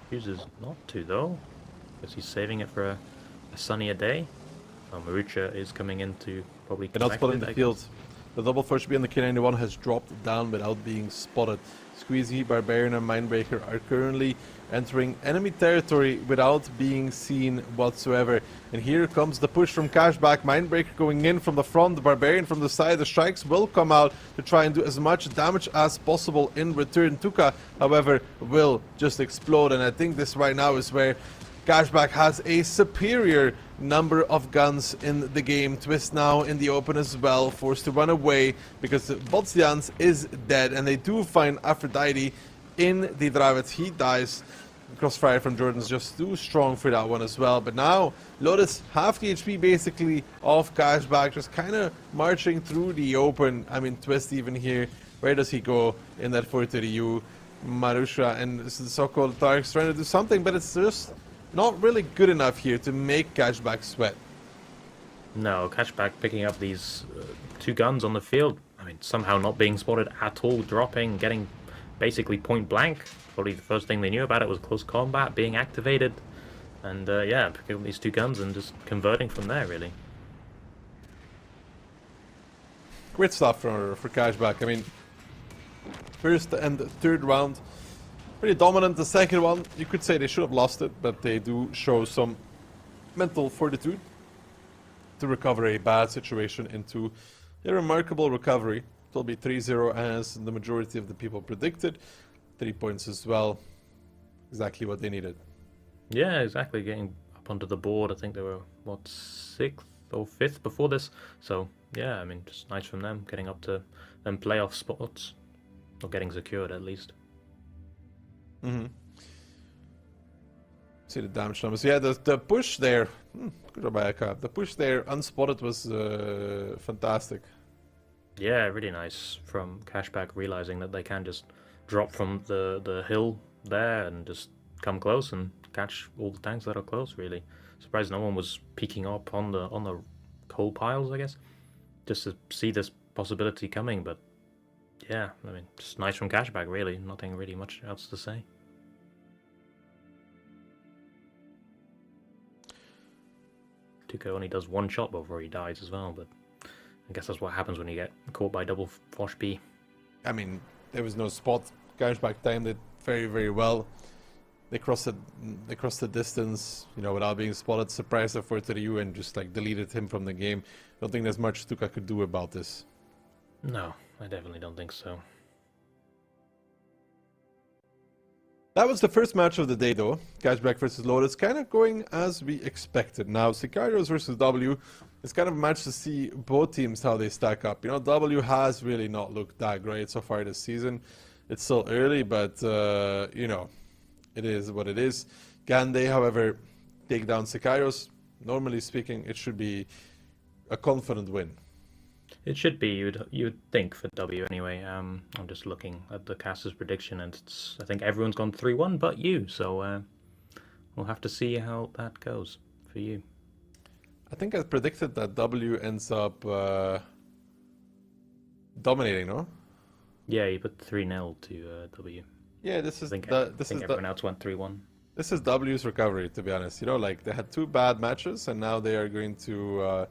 Chooses not to though, because he's saving it for a sunnier day. Marucha is coming in to probably They're not spotting the field. The double first B on the K91 has dropped down without being spotted. Squeezy, Barbarian and Mindbreaker are currently entering enemy territory without being seen whatsoever. And here comes the push from Cashback. Mindbreaker going in from the front, the Barbarian from the side. The strikes will come out to try and do as much damage as possible in return. Tuka, however, will just explode. And I think this right now is where Cashback has a superior number of guns in the game. Twist now in the open as well, forced to run away because Botsians is dead, and they do find Aphrodite in the Dravet. He dies. Crossfire from Jordan's just too strong for that one as well. But now Lotus half the HP basically off Cashback, just kind of marching through the open. I mean, Twist even here, where does he go in that 430U? Marusha and Sokol Tarks trying to do something, but it's just not really good enough here to make Cashback sweat. No, Cashback picking up these 2 guns on the field. I mean, somehow not being spotted at all, dropping, getting basically point blank. Probably the first thing they knew about it was close combat being activated. And yeah, picking up these 2 guns and just converting from there, really. Great stuff for Cashback. I mean, first and third round, pretty dominant. The second one, you could say they should have lost it, but they do show some mental fortitude. to recover a bad situation into a remarkable recovery. It will be 3-0 as the majority of the people predicted. 3 points as well. Exactly what they needed. Yeah, exactly. Getting up onto the board. I think they were, what, 6th or 5th before this. So, yeah, I mean, just nice from them. Getting up to them playoff spots. Or getting secured, at least. Mm-hmm. See the damage numbers. Yeah, the push there. Good job, Ayaka. The push there, unspotted, was fantastic. Yeah, really nice from Cashback, realizing that they can just drop from the hill there and just come close and catch all the tanks that are close. Really surprised no one was peeking up on the coal piles, I guess, just to see this possibility coming. But yeah, I mean, just nice from Cashback. Really, nothing really much else to say. Tuco only does one shot before he dies as well, but I guess that's what happens when you get caught by double Fosh B. I mean, there was no spot. Cashback timed it very, very well. They crossed the distance, you know, without being spotted. Surprised the 4-3U and just like deleted him from the game. Don't think there's much Tuca could do about this. No, I definitely don't think so. That was the first match of the day, though. Cashback versus Lotus, kind of going as we expected. Now, Sicarios versus W is kind of a match to see both teams, how they stack up. You know, W has really not looked that great so far this season. It's still early, but, you know, it is what it is. Gande, however, take down Sicarios. Normally speaking, it should be a confident win. It should be, you'd think, for W anyway. I'm just looking at the caster's prediction, and I think everyone's gone 3-1 but you, so we'll have to see how that goes for you. I think I predicted that W ends up dominating, no? Yeah, you put 3-0 to W. Yeah, this is everyone else went 3-1. This is W's recovery, to be honest. You know, like, they had 2 bad matches, and now they are going to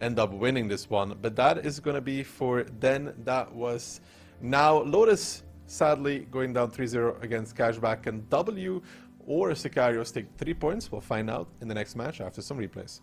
end up winning this one. But that is going to be for then. That was now Lotus, sadly, going down 3-0 against Cashback, and W or Sicarios take 3 points. We'll find out in the next match after some replays.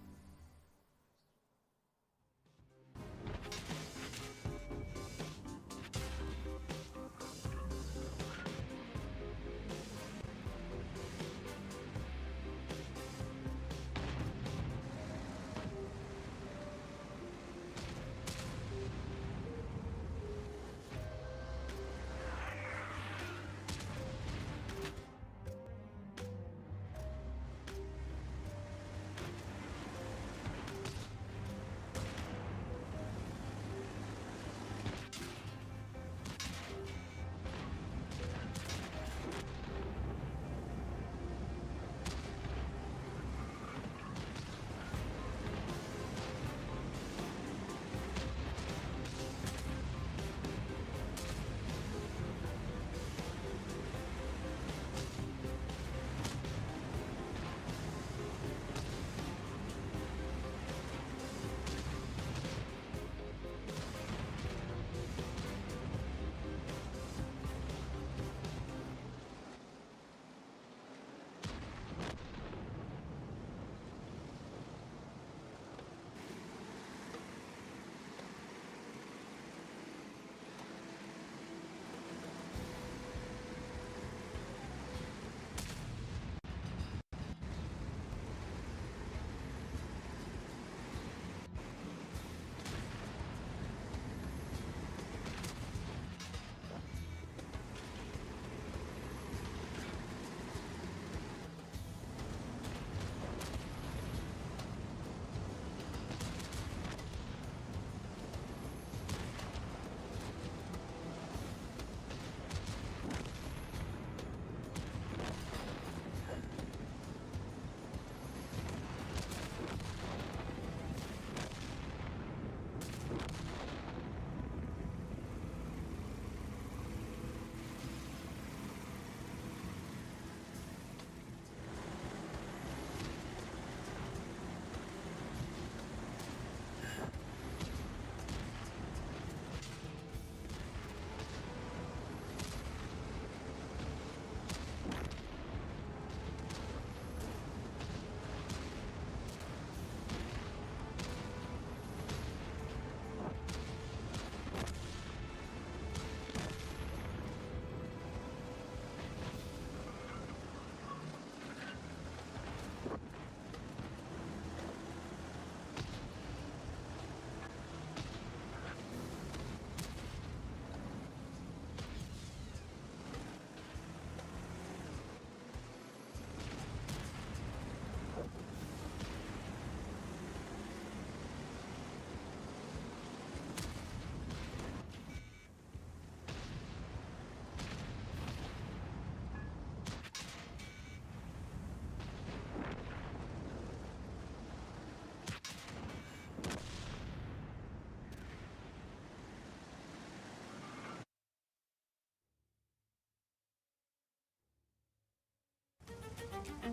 W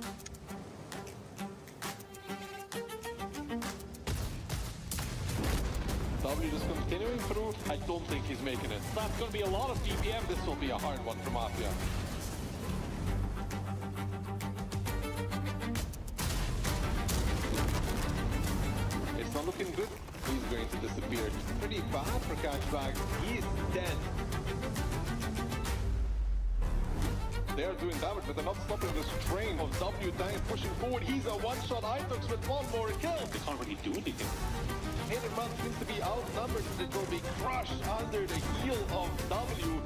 just continuing through. I don't think he's making it. That's going to be a lot of DPM. This will be a hard one for Mafia. It's not looking good. He's going to disappear. Pretty bad for Cashback. He's dead. They are doing damage, but they're not stopping this train of W tank pushing forward. He's a one-shot Itox with one more kill. They can't really do anything. Hit and run seems to be outnumbered. It will be crushed under the heel of W.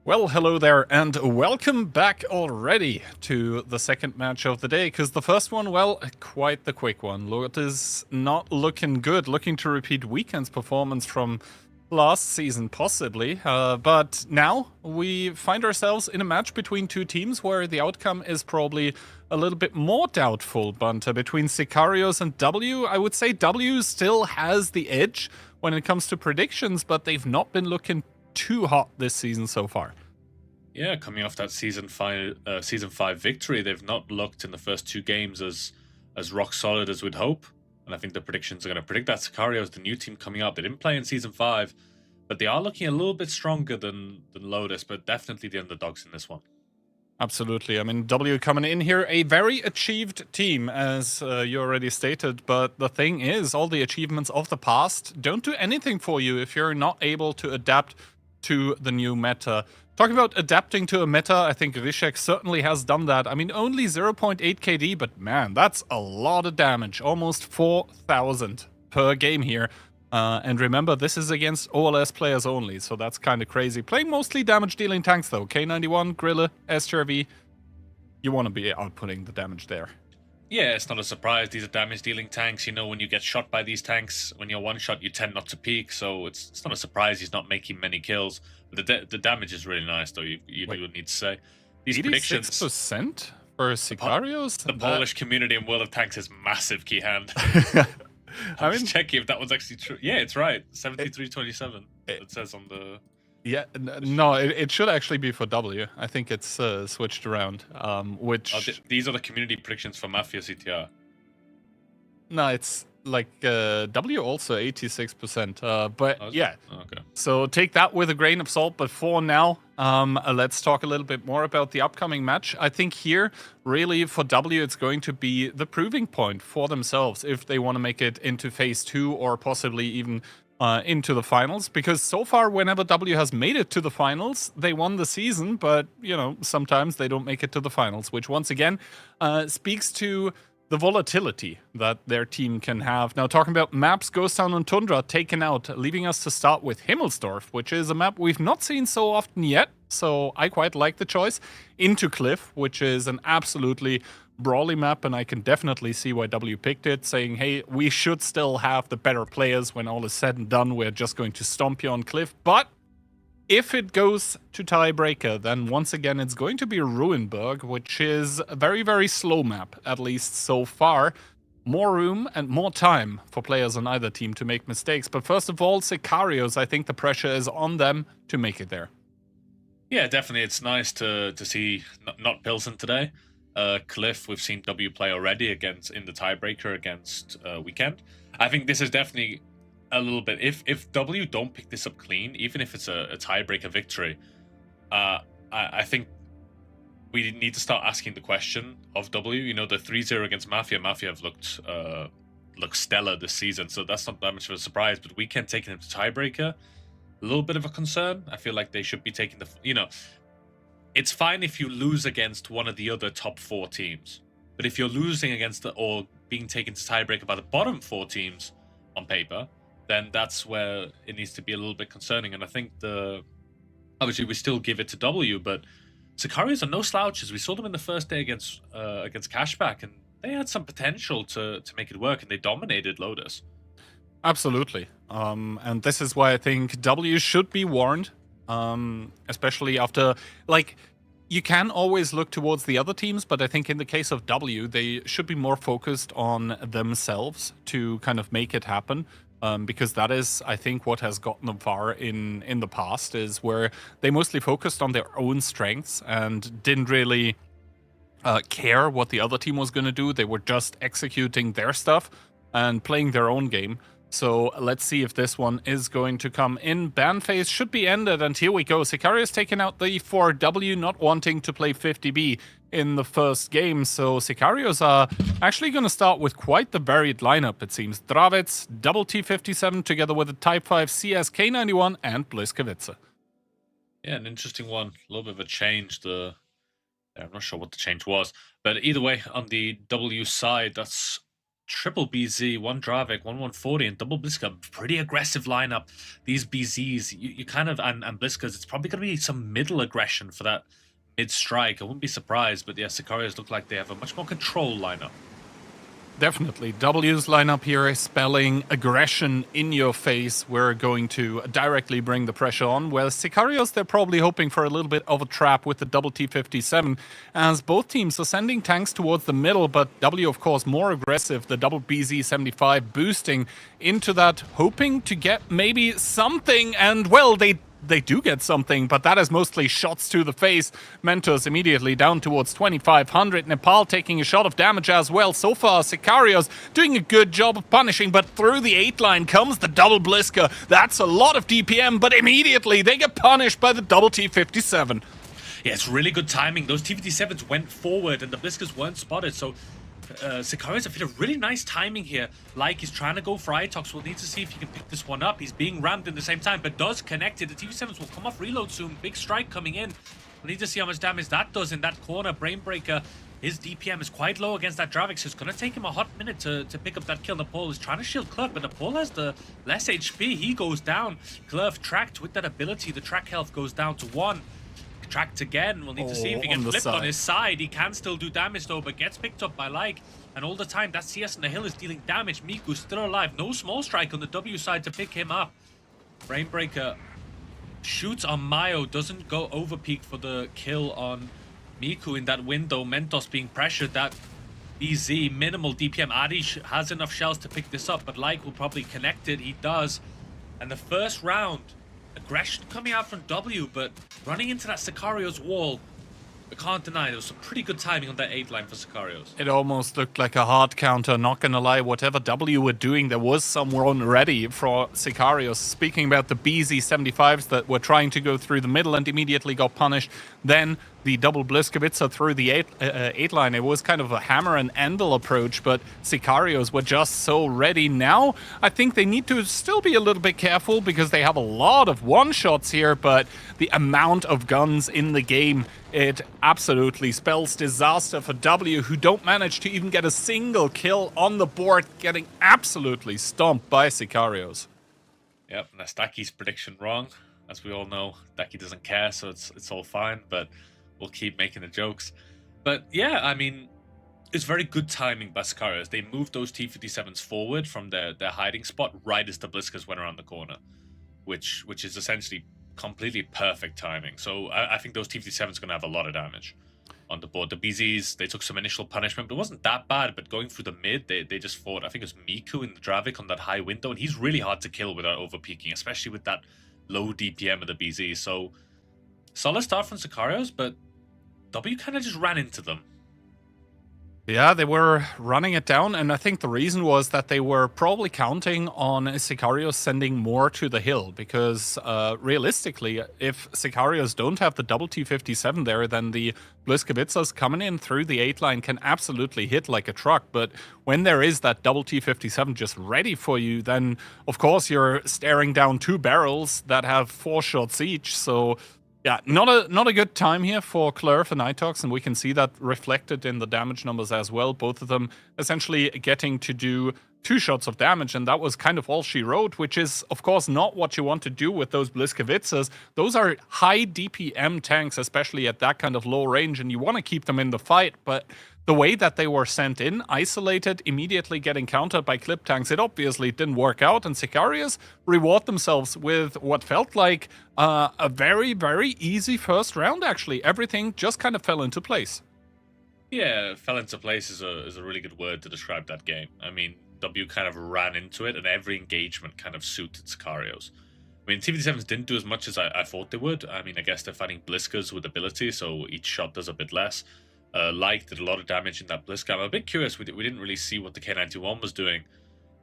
Well, hello there, and welcome back already to the second match of the day, because the first one, well, quite the quick one. Lotus not looking good, looking to repeat Weekend's performance from last season, possibly. But now we find ourselves in a match between two teams where the outcome is probably a little bit more doubtful. But between Sicarios and W, I would say W still has the edge when it comes to predictions, but they've not been looking too hot this season so far. Yeah, coming off that season 5 victory, they've not looked in the first two games as rock solid as we'd hope. And I think the predictions are going to predict that. Sicarios, the new team coming up, they didn't play in season 5, but they are looking a little bit stronger than Lotus, but definitely the underdogs in this one. Absolutely. I mean, W coming in here, a very achieved team, as you already stated. But the thing is, all the achievements of the past don't do anything for you if you're not able to adapt to the new meta. Talking about adapting to a meta, I think Rishek certainly has done that. I mean, only 0.8 KD, but man, that's a lot of damage. Almost 4,000 per game here. And remember, this is against OLS players only, so that's kind of crazy. Playing mostly damage-dealing tanks, though. K91, Grilla, STRV. You want to be outputting the damage there. Yeah, it's not a surprise. These are damage-dealing tanks. You know, when you get shot by these tanks, when you're one-shot, you tend not to peek, so it's not a surprise he's not making many kills. But the damage is really nice, though, you do need to say. These predictions... 86% for Sicarios? The Polish community in World of Tanks is massive, Keyhand. I'm just checking if that one's actually true. Yeah, it's right. 73-27, it says on the... Yeah, no, it should actually be for W. I think it's switched around, which... these are the community predictions for Mafia CTR. No, it's like W also 86%, but yeah. Okay. So take that with a grain of salt, but for now, let's talk a little bit more about the upcoming match. I think here, really, for W, it's going to be the proving point for themselves if they want to make it into Phase 2 or possibly even into the finals, because so far whenever W has made it to the finals, they won the season, but you know, sometimes they don't make it to the finals, which once again speaks to the volatility that their team can have. Now, talking about maps, Ghost Town and Tundra taken out, leaving us to start with Himmelsdorf, which is a map we've not seen so often yet, so I quite like the choice. Into Cliff, which is an absolutely brawly map, and I can definitely see why W picked it, saying, hey, we should still have the better players when all is said and done. We're just going to stomp you on Cliff. But if it goes to tiebreaker, then once again it's going to be Ruinberg, which is a very, very slow map, at least so far. More room and more time for players on either team to make mistakes. But first of all, Sicarios, I think the pressure is on them to make it there. Yeah, definitely. It's nice to see not Pilsen today. Cliff, we've seen W play already in the tiebreaker against Weekend. I think this is definitely a little bit... If W don't pick this up clean, even if it's a tiebreaker victory, I think we need to start asking the question of W. You know, the 3-0 against Mafia. Mafia have looked stellar this season, so that's not that much of a surprise. But Weekend taking him to tiebreaker, a little bit of a concern. I feel like they should be taking the... You know, it's fine if you lose against one of the other top 4 teams. But if you're losing against or being taken to tiebreaker by the bottom 4 teams on paper, then that's where it needs to be a little bit concerning. And I think obviously we still give it to W, but Sicarios are no slouches. We saw them in the first day against Cashback, and they had some potential to make it work, and they dominated Lotus. Absolutely. And this is why I think W should be warned. especially after, like, you can always look towards the other teams, but I think in the case of W, they should be more focused on themselves to kind of make it happen. Because that is, I think, what has gotten them far in the past, is where they mostly focused on their own strengths and didn't really care what the other team was going to do. They were just executing their stuff and playing their own game. So let's see if this one is going to come in. Ban phase should be ended, and here we go. Sicarios taking out the 4W, not wanting to play 50B in the first game. So Sicarios are actually going to start with quite the varied lineup, it seems. Dravitz, double T57 together with a Type 5 CS K91 and Bliskovice. Yeah, an interesting one. A little bit of a change. I'm not sure what the change was. But either way, on the W side, that's triple BZ, one Dravik, 140, and double Bliska. Pretty aggressive lineup. These BZs, you kind of, and Bliskas, it's probably going to be some middle aggression for that mid-strike. I wouldn't be surprised, but yeah, Sicarios look like they have a much more controlled lineup. Definitely. W's lineup here is spelling aggression in your face. We're going to directly bring the pressure on. Whereas Sicarios, they're probably hoping for a little bit of a trap with the double T57, as both teams are sending tanks towards the middle, but W, of course, more aggressive. The double BZ75 boosting into that, hoping to get maybe something, and well, they do get something, but that is mostly shots to the face. Mentos immediately down towards 2,500. Nepal taking a shot of damage as well. So far, Sicarios doing a good job of punishing, but through the 8 line comes the double Bliska. That's a lot of DPM, but immediately they get punished by the double T57. Yeah, it's really good timing. Those T57s went forward and the Bliskas weren't spotted, so Sicarios have hit a really nice timing here. Like, he's trying to go for Itox. We'll need to see if he can pick this one up. He's being rammed in the same time, but does connect it. The T7s will come off reload soon. Big strike coming in. We'll need to see how much damage that does in that corner. Brainbreaker, his DPM is quite low against that Dravik, so it's going to take him a hot minute to pick up that kill. Nepal is trying to shield Club, but Nepal has the less HP. He goes down. Club tracked with that ability. The track health goes down to 1. Tracked again. We'll need to see if he can flip on his side. He can still do damage though, but gets picked up by Like. And all the time, that CS on the hill is dealing damage. Miku still alive. No small strike on the W side to pick him up. Brainbreaker shoots on Mayo. Doesn't go over peak for the kill on Miku in that window. Mentos being pressured. That BZ, minimal DPM. Adi has enough shells to pick this up, but Like will probably connect it. He does. And the first round, aggression coming out from W, but running into that Sicarios wall. I can't deny there was some pretty good timing on that 8 line for Sicarios. It almost looked like a hard counter, not gonna lie. Whatever W were doing, there was someone ready for Sicarios. Speaking about the BZ75s that were trying to go through the middle and immediately got punished, then the double Bliskovice through the 8 line. It was kind of a hammer and anvil approach, but Sicarios were just so ready. Now, I think they need to still be a little bit careful because they have a lot of one-shots here, but the amount of guns in the game, it absolutely spells disaster for W, who don't manage to even get a single kill on the board, getting absolutely stomped by Sicarios. Yep, and that's Daki's prediction wrong. As we all know, Daki doesn't care, so it's all fine, but we'll keep making the jokes. But yeah, I mean, it's very good timing by Sicarios. They moved those T57s forward from their hiding spot right as the Bliskas went around the corner, which is essentially completely perfect timing. So I think those T57s are going to have a lot of damage on the board. The BZs, they took some initial punishment, but it wasn't that bad. But going through the mid, they just fought, I think it was Miku and Dravik on that high window, and he's really hard to kill without overpeaking, especially with that low DPM of the BZ. So solid start from Sicarios, but W kind of just ran into them. Yeah, they were running it down, and I think the reason was that they were probably counting on Sicarios sending more to the hill, because realistically, if Sicarios don't have the double T57 there, then the Bliskovicas coming in through the 8 line can absolutely hit like a truck. But when there is that double T57 just ready for you, then of course you're staring down 2 barrels that have 4 shots each, so yeah, not a good time here for Clerf and Itox, and we can see that reflected in the damage numbers as well. Both of them essentially getting to do 2 shots of damage, and that was kind of all she wrote, which is, of course, not what you want to do with those Bliskovicas. Those are high DPM tanks, especially at that kind of low range, and you want to keep them in the fight, but the way that they were sent in, isolated, immediately getting countered by clip tanks, it obviously didn't work out, and Sicarios reward themselves with what felt like a very, very easy first round, actually. Everything just kind of fell into place. Yeah, fell into place is a really good word to describe that game. I mean, W kind of ran into it, and every engagement kind of suited Sicarios. I mean, TVD7s didn't do as much as I thought they would. I mean, I guess they're fighting Bliskers with ability, so each shot does a bit less. Like did a lot of damage in that Blisker. I'm a bit curious. We didn't really see what the K91 was doing.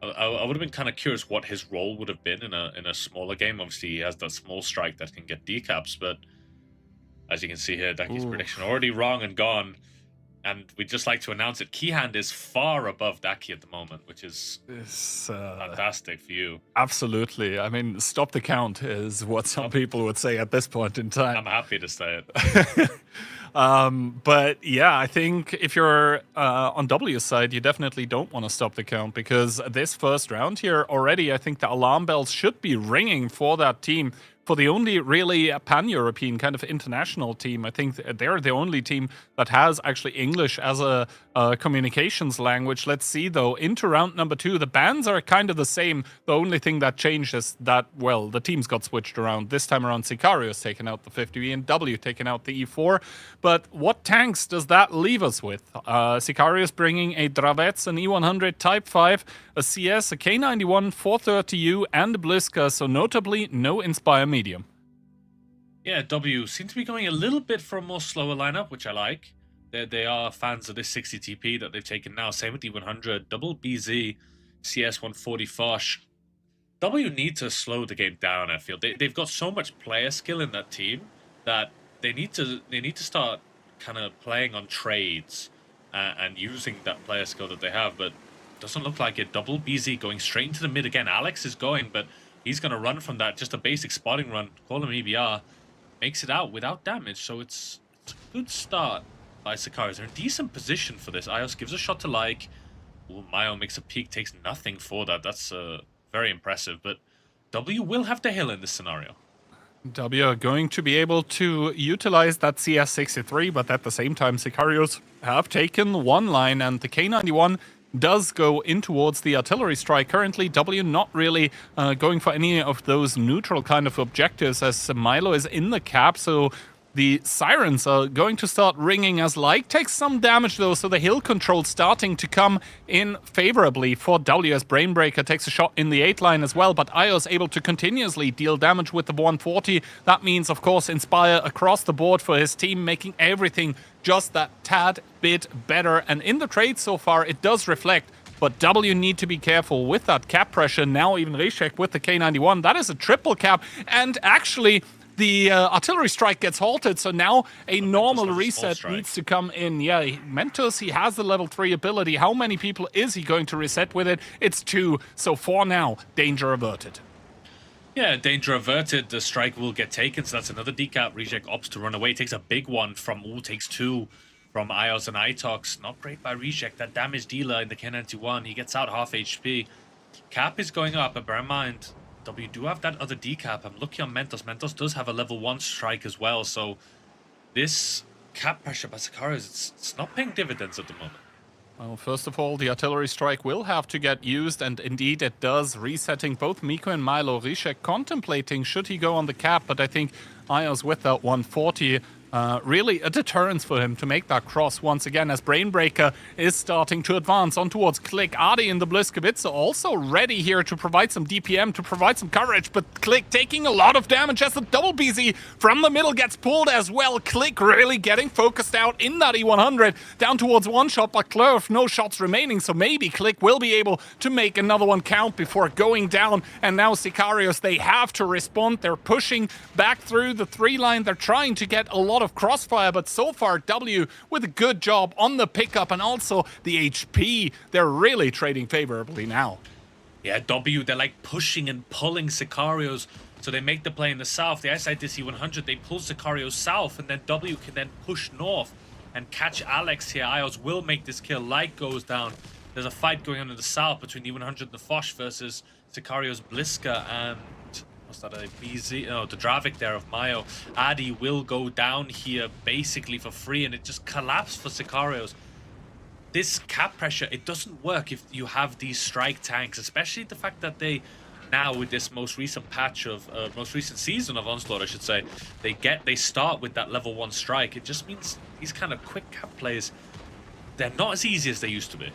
I would have been kind of curious what his role would have been in a smaller game. Obviously, he has that small strike that can get decaps, but as you can see here, Daki's prediction already wrong and gone. And we'd just like to announce it. Keyhand is far above Daki at the moment, which is fantastic for you. Absolutely. I mean, stop the count is what some people would say at this point in time. I'm happy to say it. But yeah, I think if you're on W's side, you definitely don't want to stop the count, because this first round here already, I think the alarm bells should be ringing for that team. For the only really pan-European kind of international team, I think they're the only team that has actually English as a communications language. Let's see, though, into round number 2, the bans are kind of the same. The only thing that changed is that, well, the teams got switched around. This time around, Sicarios taking out the 50B and W taking out the E4. But what tanks does that leave us with? Sicarios bringing a Dravets, an E100 Type 5, a CS, a K91, 430U, and a Bliska, so notably no Inspire medium. Yeah, W seem to be going a little bit for a more slower lineup, which I like. They are fans of this 60 TP that they've taken now. Same with E100, double BZ, CS 140 Fosh. W need to slow the game down, I feel. They've got so much player skill in that team that they need to start kind of playing on trades and using that player skill that they have, but doesn't look like it. Double BZ going straight into the mid again. Alex is going, but he's going to run from that. Just a basic spotting run. Call him EBR. Makes it out without damage, so it's a good start by Sicarios. They're in decent position for this. Ios gives a shot to like. Ooh, Mayo makes a peek, takes nothing for that. That's very impressive, but W will have to heal in this scenario. W are going to be able to utilize that CS63, but at the same time, Sicarios have taken one line, and the K91 does go in towards the artillery strike. Currently, W not really going for any of those neutral kind of objectives, as Milo is in the cap, so the sirens are going to start ringing as Like takes some damage, though, so the hill control starting to come in favorably for W, as Brainbreaker takes a shot in the 8 line as well, but Ios able to continuously deal damage with the 140. That means, of course, Inspire across the board for his team, making everything just that tad bit better. And in the trade so far, it does reflect, but W need to be careful with that cap pressure. Now even Rishek with the K91. That is a triple cap, and actually the artillery strike gets halted, so now a normal reset needs to come in. Yeah, Mentos, he has the level 3 ability. How many people is he going to reset with it? It's 2, so for now, danger averted. Yeah, danger averted. The strike will get taken, so that's another decap. Reject opts to run away. Takes a big one from takes 2 from Ios and Itox. Not great by Reject. That damage dealer in the K91. He gets out half HP. Cap is going up, but bear in mind, W do have that other decap. I'm looking on Mentos. Mentos does have a level 1 strike as well, so this cap pressure by Sicarios, it's not paying dividends at the moment. Well, first of all, the artillery strike will have to get used, and indeed it does, resetting both Miko and Milo. Rishek contemplating should he go on the cap, but I think Ios with that 140, really a deterrence for him to make that cross once again, as Brainbreaker is starting to advance on towards Click. Adi in the Bliskavitsa also ready here to provide some DPM, to provide some coverage, but Click taking a lot of damage as the double BZ from the middle gets pulled as well. Click really getting focused out in that E100, down towards one shot, but Clerf, no shots remaining, so maybe Click will be able to make another one count before going down. And now Sicarios, they have to respond. They're pushing back through the 3 line. They're trying to get a lot of crossfire, but so far W with a good job on the pickup, and also the HP. They're really trading favorably now. Yeah, W, they're like pushing and pulling Sicarios, so they make the play in the south. They outside this E100, they pull Sicarios south, and then W can then push north and catch Alex here. Ios will make this kill. Light goes down. There's a fight going on in the south between E100 and the Foch versus Sicarios, Bliska, and what's that, a BZ? No, the Dravik there of Mayo. Adi will go down here basically for free, and it just collapsed for Sicarios. this cap pressure, it doesn't work if you have these strike tanks, especially the fact that they now with this most recent patch of most recent season of Onslaught, I should say, they start with that level 1 strike. It just means these kind of quick cap plays, they're not as easy as they used to be.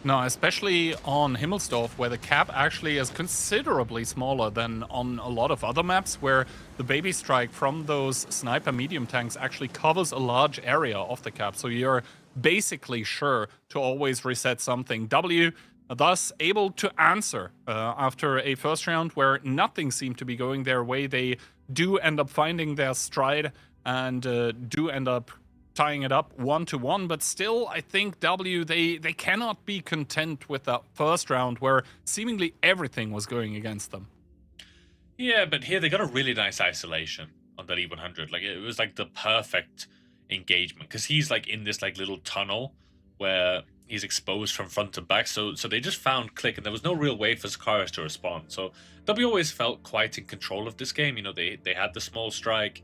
No, especially on Himmelsdorf, where the cap actually is considerably smaller than on a lot of other maps, where the baby strike from those sniper medium tanks actually covers a large area of the cap. So you're basically sure to always reset something. W thus able to answer after a first round where nothing seemed to be going their way. They do end up finding their stride and do end up tying it up 1-1, but still I think W, they cannot be content with that first round where seemingly everything was going against them. Yeah, but here they got a really nice isolation on that E100. Like, it was like the perfect engagement because he's like in this like little tunnel where he's exposed from front to back, so they just found Click, and there was no real way for Sicarios to respond. So W always felt quite in control of this game. You know, they had the small strike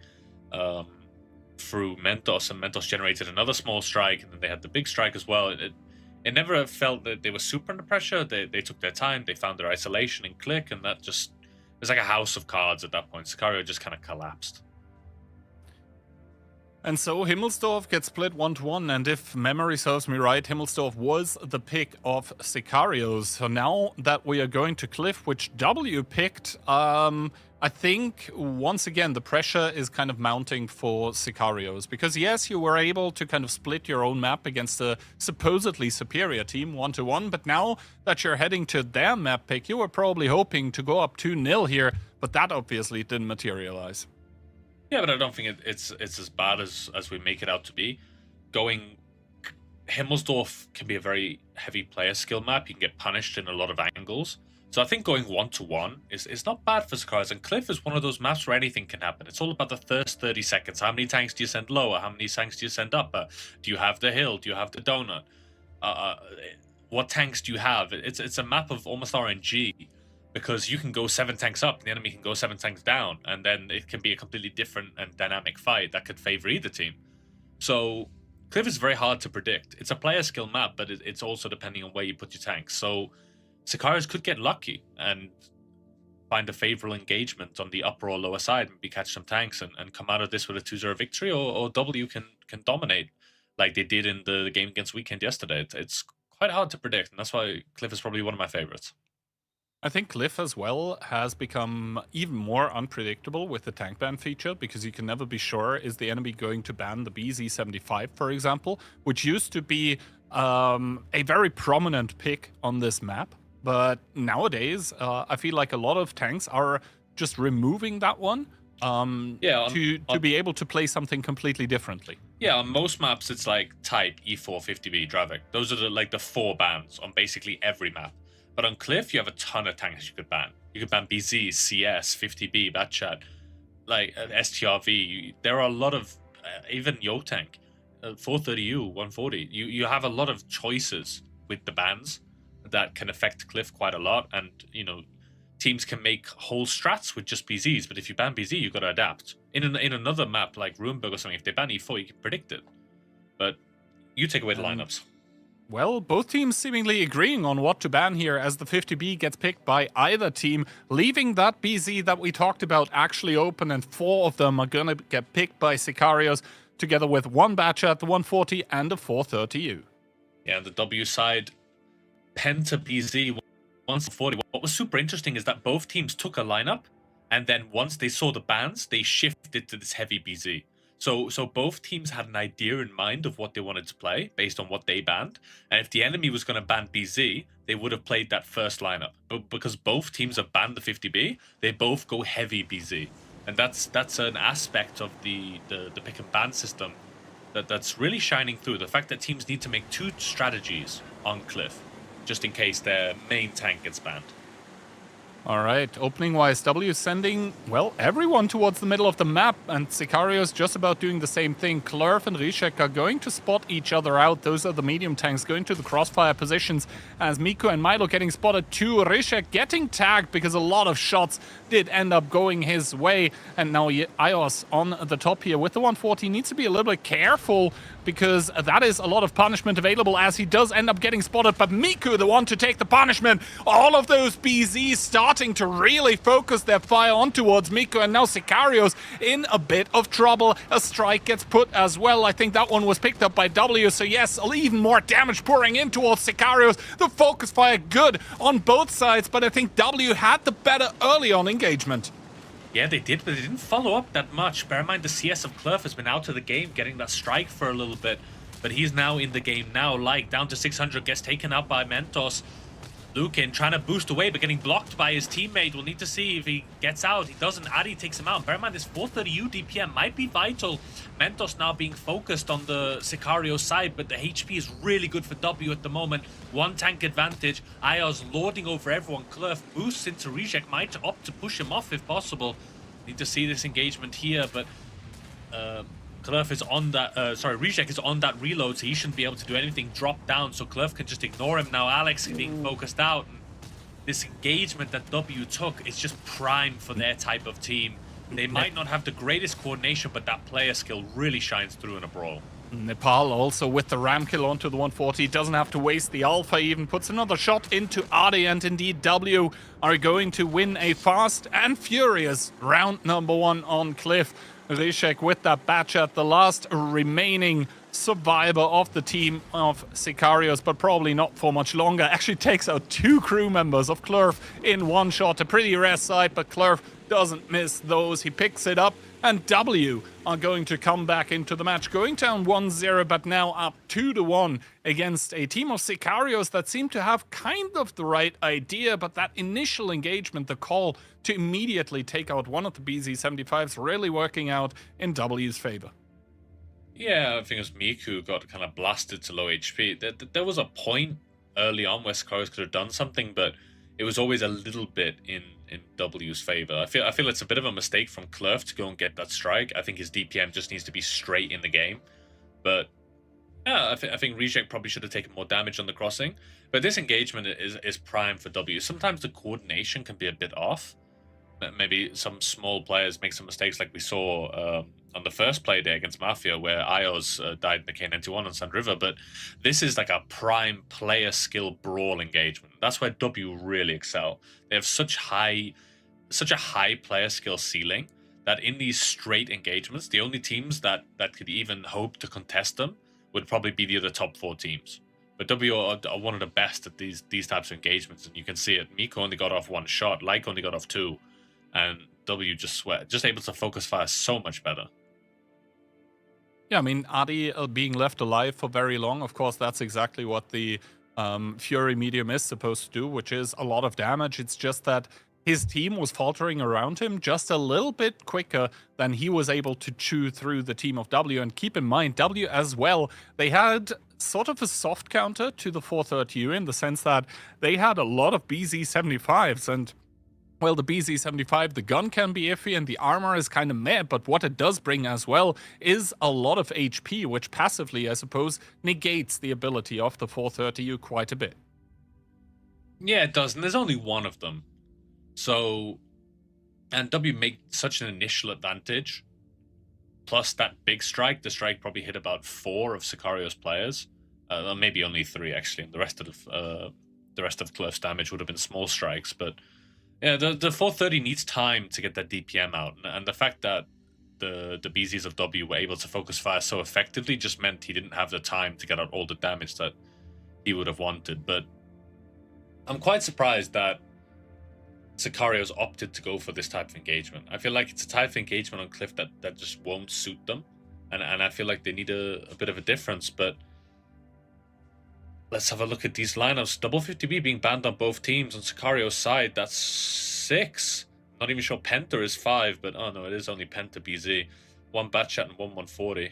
through Mentos, and Mentos generated another small strike, and then they had the big strike as well. It never felt that they were super under pressure. They took their time, they found their isolation in Click, and that just, it was like a house of cards at that point. Sicario just kind of collapsed. And so Himmelsdorf gets split 1-1, and if memory serves me right, Himmelsdorf was the pick of Sicarios. So now that we are going to Cliff, which W picked, I think once again the pressure is kind of mounting for Sicarios. Because yes, you were able to kind of split your own map against a supposedly superior team 1-1, but now that you're heading to their map pick, you were probably hoping to go up 2-0 here, but that obviously didn't materialize. Yeah, but I don't think it's as bad as we make it out to be. Going Himmelsdorf can be a very heavy player skill map. You can get punished in a lot of angles. So I think going 1-1 is not bad for Sicarios. And Cliff is one of those maps where anything can happen. It's all about the first 30 seconds. How many tanks do you send lower? How many tanks do you send upper? Do you have the hill? Do you have the donut? What tanks do you have? It's a map of almost RNG. Because you can go 7 tanks up, and the enemy can go 7 tanks down, and then it can be a completely different and dynamic fight that could favor either team. So Cliff is very hard to predict. It's a player skill map, but it's also depending on where you put your tanks. So Sicarios could get lucky and find a favorable engagement on the upper or lower side, maybe catch some tanks and come out of this with a 2-0 victory, or W can dominate like they did in the game against Weekend yesterday. It's quite hard to predict, and that's why Cliff is probably one of my favorites. I think Cliff as well has become even more unpredictable with the tank ban feature, because you can never be sure, is the enemy going to ban the BZ75, for example, which used to be a very prominent pick on this map. But nowadays, I feel like a lot of tanks are just removing that one to be able to play something completely differently. Yeah, on most maps, it's like Type, E4, 50B, Dravik. Those are the 4 bans on basically every map. But on Cliff, you have a ton of tanks you could ban. You could ban BZ, CS, 50B, Batchat, like STRV. There are a lot of, even Yo Tank, 430U, 140. You have a lot of choices with the bans that can affect Cliff quite a lot. And, you know, teams can make whole strats with just BZs. But if you ban BZ, you've got to adapt. In another map like Runeberg or something, if they ban E4, you can predict it. But you take away the lineups. Well, both teams seemingly agreeing on what to ban here, as the 50B gets picked by either team, leaving that BZ that we talked about actually open, and 4 of them are going to get picked by Sicarios, together with 1 Batchat, the 140, and a 430U. Yeah, on the W side, Penta BZ, 140. What was super interesting is that both teams took a lineup, and then once they saw the bans, they shifted to this heavy BZ. So both teams had an idea in mind of what they wanted to play based on what they banned. And if the enemy was going to ban BZ, they would have played that first lineup. But because both teams have banned the 50B, they both go heavy BZ. And that's an aspect of the pick and ban system that's really shining through. The fact that teams need to make 2 strategies on Cliff, just in case their main tank gets banned. All right, opening-wise, W sending, well, everyone towards the middle of the map, and Sicarios just about doing the same thing. Klurf and Rishek are going to spot each other out. Those are the medium tanks going to the crossfire positions, as Miko and Milo getting spotted too. Rishek getting tagged because a lot of shots did end up going his way. And now Ios on the top here with the 140 needs to be a little bit careful because that is a lot of punishment available as he does end up getting spotted. But Miku, the one to take the punishment. All of those BZs starting to really focus their fire on towards Miku, and now Sicarios in a bit of trouble. A strike gets put as well. I think that one was picked up by W, so yes, even more damage pouring in towards Sicarios. The focus fire good on both sides, but I think W had the better early on engagement. Yeah, they did, but they didn't follow up that much. Bear in mind, the CS of Cluff has been out of the game, getting that strike for a little bit. But he's now in the game now, like, down to 600, gets taken out by Mentos. Lukin trying to boost away, but getting blocked by his teammate. We'll need to see if he gets out. He doesn't. Adi takes him out. Bear in mind, this 430U DPM might be vital. Mentos now being focused on the Sicario side, but the HP is really good for W at the moment. One tank advantage. Ayos lording over everyone. Cluff boosts into Reject. Might opt to push him off if possible. Need to see this engagement here, but Cluff is on that, Reject is on that reload, so he shouldn't be able to do anything. Drop down, so Cluff can just ignore him. Now Alex being focused out. And this engagement that W took is just prime for their type of team. They might not have the greatest coordination, but that player skill really shines through in a brawl. Nepal also with the ram kill onto the 140, doesn't have to waste the alpha, even puts another shot into Adi, and indeed W are going to win a fast and furious round number 1 on Cliff. Rishek with that batch at the last remaining survivor of the team of Sicarios, but probably not for much longer. Actually takes out 2 crew members of Clurf in one shot. A pretty rare sight, but Clurf doesn't miss those. He picks it up, and W are going to come back into the match, going down 1-0, but now up 2-1 against a team of Sicarios that seem to have kind of the right idea, but that initial engagement, the call to immediately take out one of the BZ-75s, really working out in W's favor. Yeah, I think it was Miku got kind of blasted to low HP. There was a point early on where Sicarios could have done something, but it was always a little bit in W's favor. I feel it's a bit of a mistake from Clurf to go and get that strike. I think his DPM just needs to be straight in the game. But yeah, I think Reject probably should have taken more damage on the crossing. But this engagement is prime for W. Sometimes the coordination can be a bit off. Maybe some small players make some mistakes, like we saw on the first play day against Mafia, where Ayos died in the K91 on Sand River. But this is like a prime player skill brawl engagement. That's where W really excel. They have such a high player skill ceiling that in these straight engagements, the only teams that could even hope to contest them would probably be the other top 4 teams. But W are one of the best at these types of engagements, and you can see it. Miko only got off 1 shot, Like only got off 2. And W just able to focus fire so much better. Yeah, I mean, Adi being left alive for very long, of course, that's exactly what the Fury medium is supposed to do, which is a lot of damage. It's just that his team was faltering around him just a little bit quicker than he was able to chew through the team of W. And keep in mind, W as well, they had sort of a soft counter to the 430U in the sense that they had a lot of BZ-75s, and well, the BZ-75, the gun can be iffy and the armor is kind of meh, but what it does bring as well is a lot of HP, which passively, I suppose, negates the ability of the 430U quite a bit. Yeah, it does, and there's only one of them. So, and W make such an initial advantage, plus that big strike. The strike probably hit about 4 of Sicarios players, maybe only 3 actually, and the rest of Cluff's damage would have been small strikes, but yeah, the 430 needs time to get that DPM out, and the fact that the BZs of W were able to focus fire so effectively just meant he didn't have the time to get out all the damage that he would have wanted. But I'm quite surprised that Sicarios opted to go for this type of engagement. I feel like it's a type of engagement on Cliff that just won't suit them, and I feel like they need a bit of a difference, but let's have a look at these lineups. Double 50B being banned on both teams. On Sicario's side, that's 6. Not even sure Penta is 5, but oh no, it is only Penta BZ. 1 Batchat and 1 140.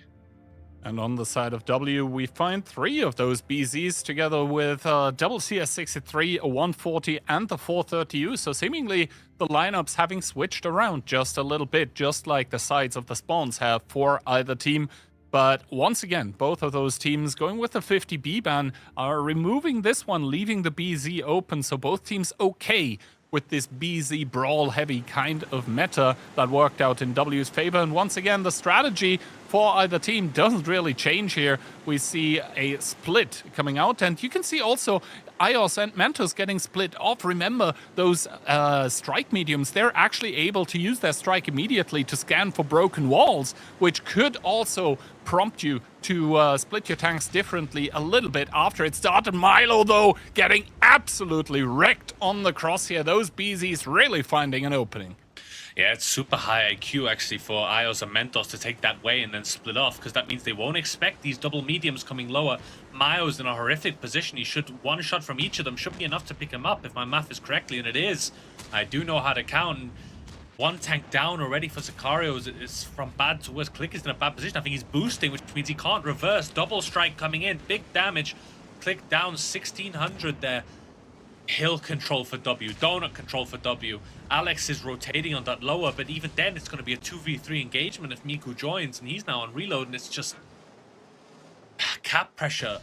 And on the side of W, we find 3 of those BZs together with double CS63, a 140, and the 430U. So seemingly the lineups having switched around just a little bit, just like the sides of the spawns have for either team. But once again, both of those teams going with the 50B ban are removing this one, leaving the BZ open. So both teams okay with this BZ brawl heavy kind of meta that worked out in W's favor. And once again, the strategy for either team doesn't really change here. We see a split coming out, and you can see also Ios and Mentos getting split off. Remember, those strike mediums, they're actually able to use their strike immediately to scan for broken walls, which could also prompt you to split your tanks differently a little bit after it started. Milo, though, getting absolutely wrecked on the cross here. Those BZs really finding an opening. Yeah, it's super high IQ actually for Ios and Mentos to take that way and then split off, because that means they won't expect these double mediums coming lower. Mayo's in a horrific position. He should, one shot from each of them should be enough to pick him up if my math is correctly, and it is. I do know how to count. One tank down already for Sicarios. It's from bad to worse. Click is in a bad position. I think he's boosting, which means he can't reverse. Double strike coming in. Big damage. Click down 1600 there. Hill control for W. Donut control for W. Alex is rotating on that lower, but even then it's going to be a 2v3 engagement if Miku joins, and he's now on reload, and it's just... cap pressure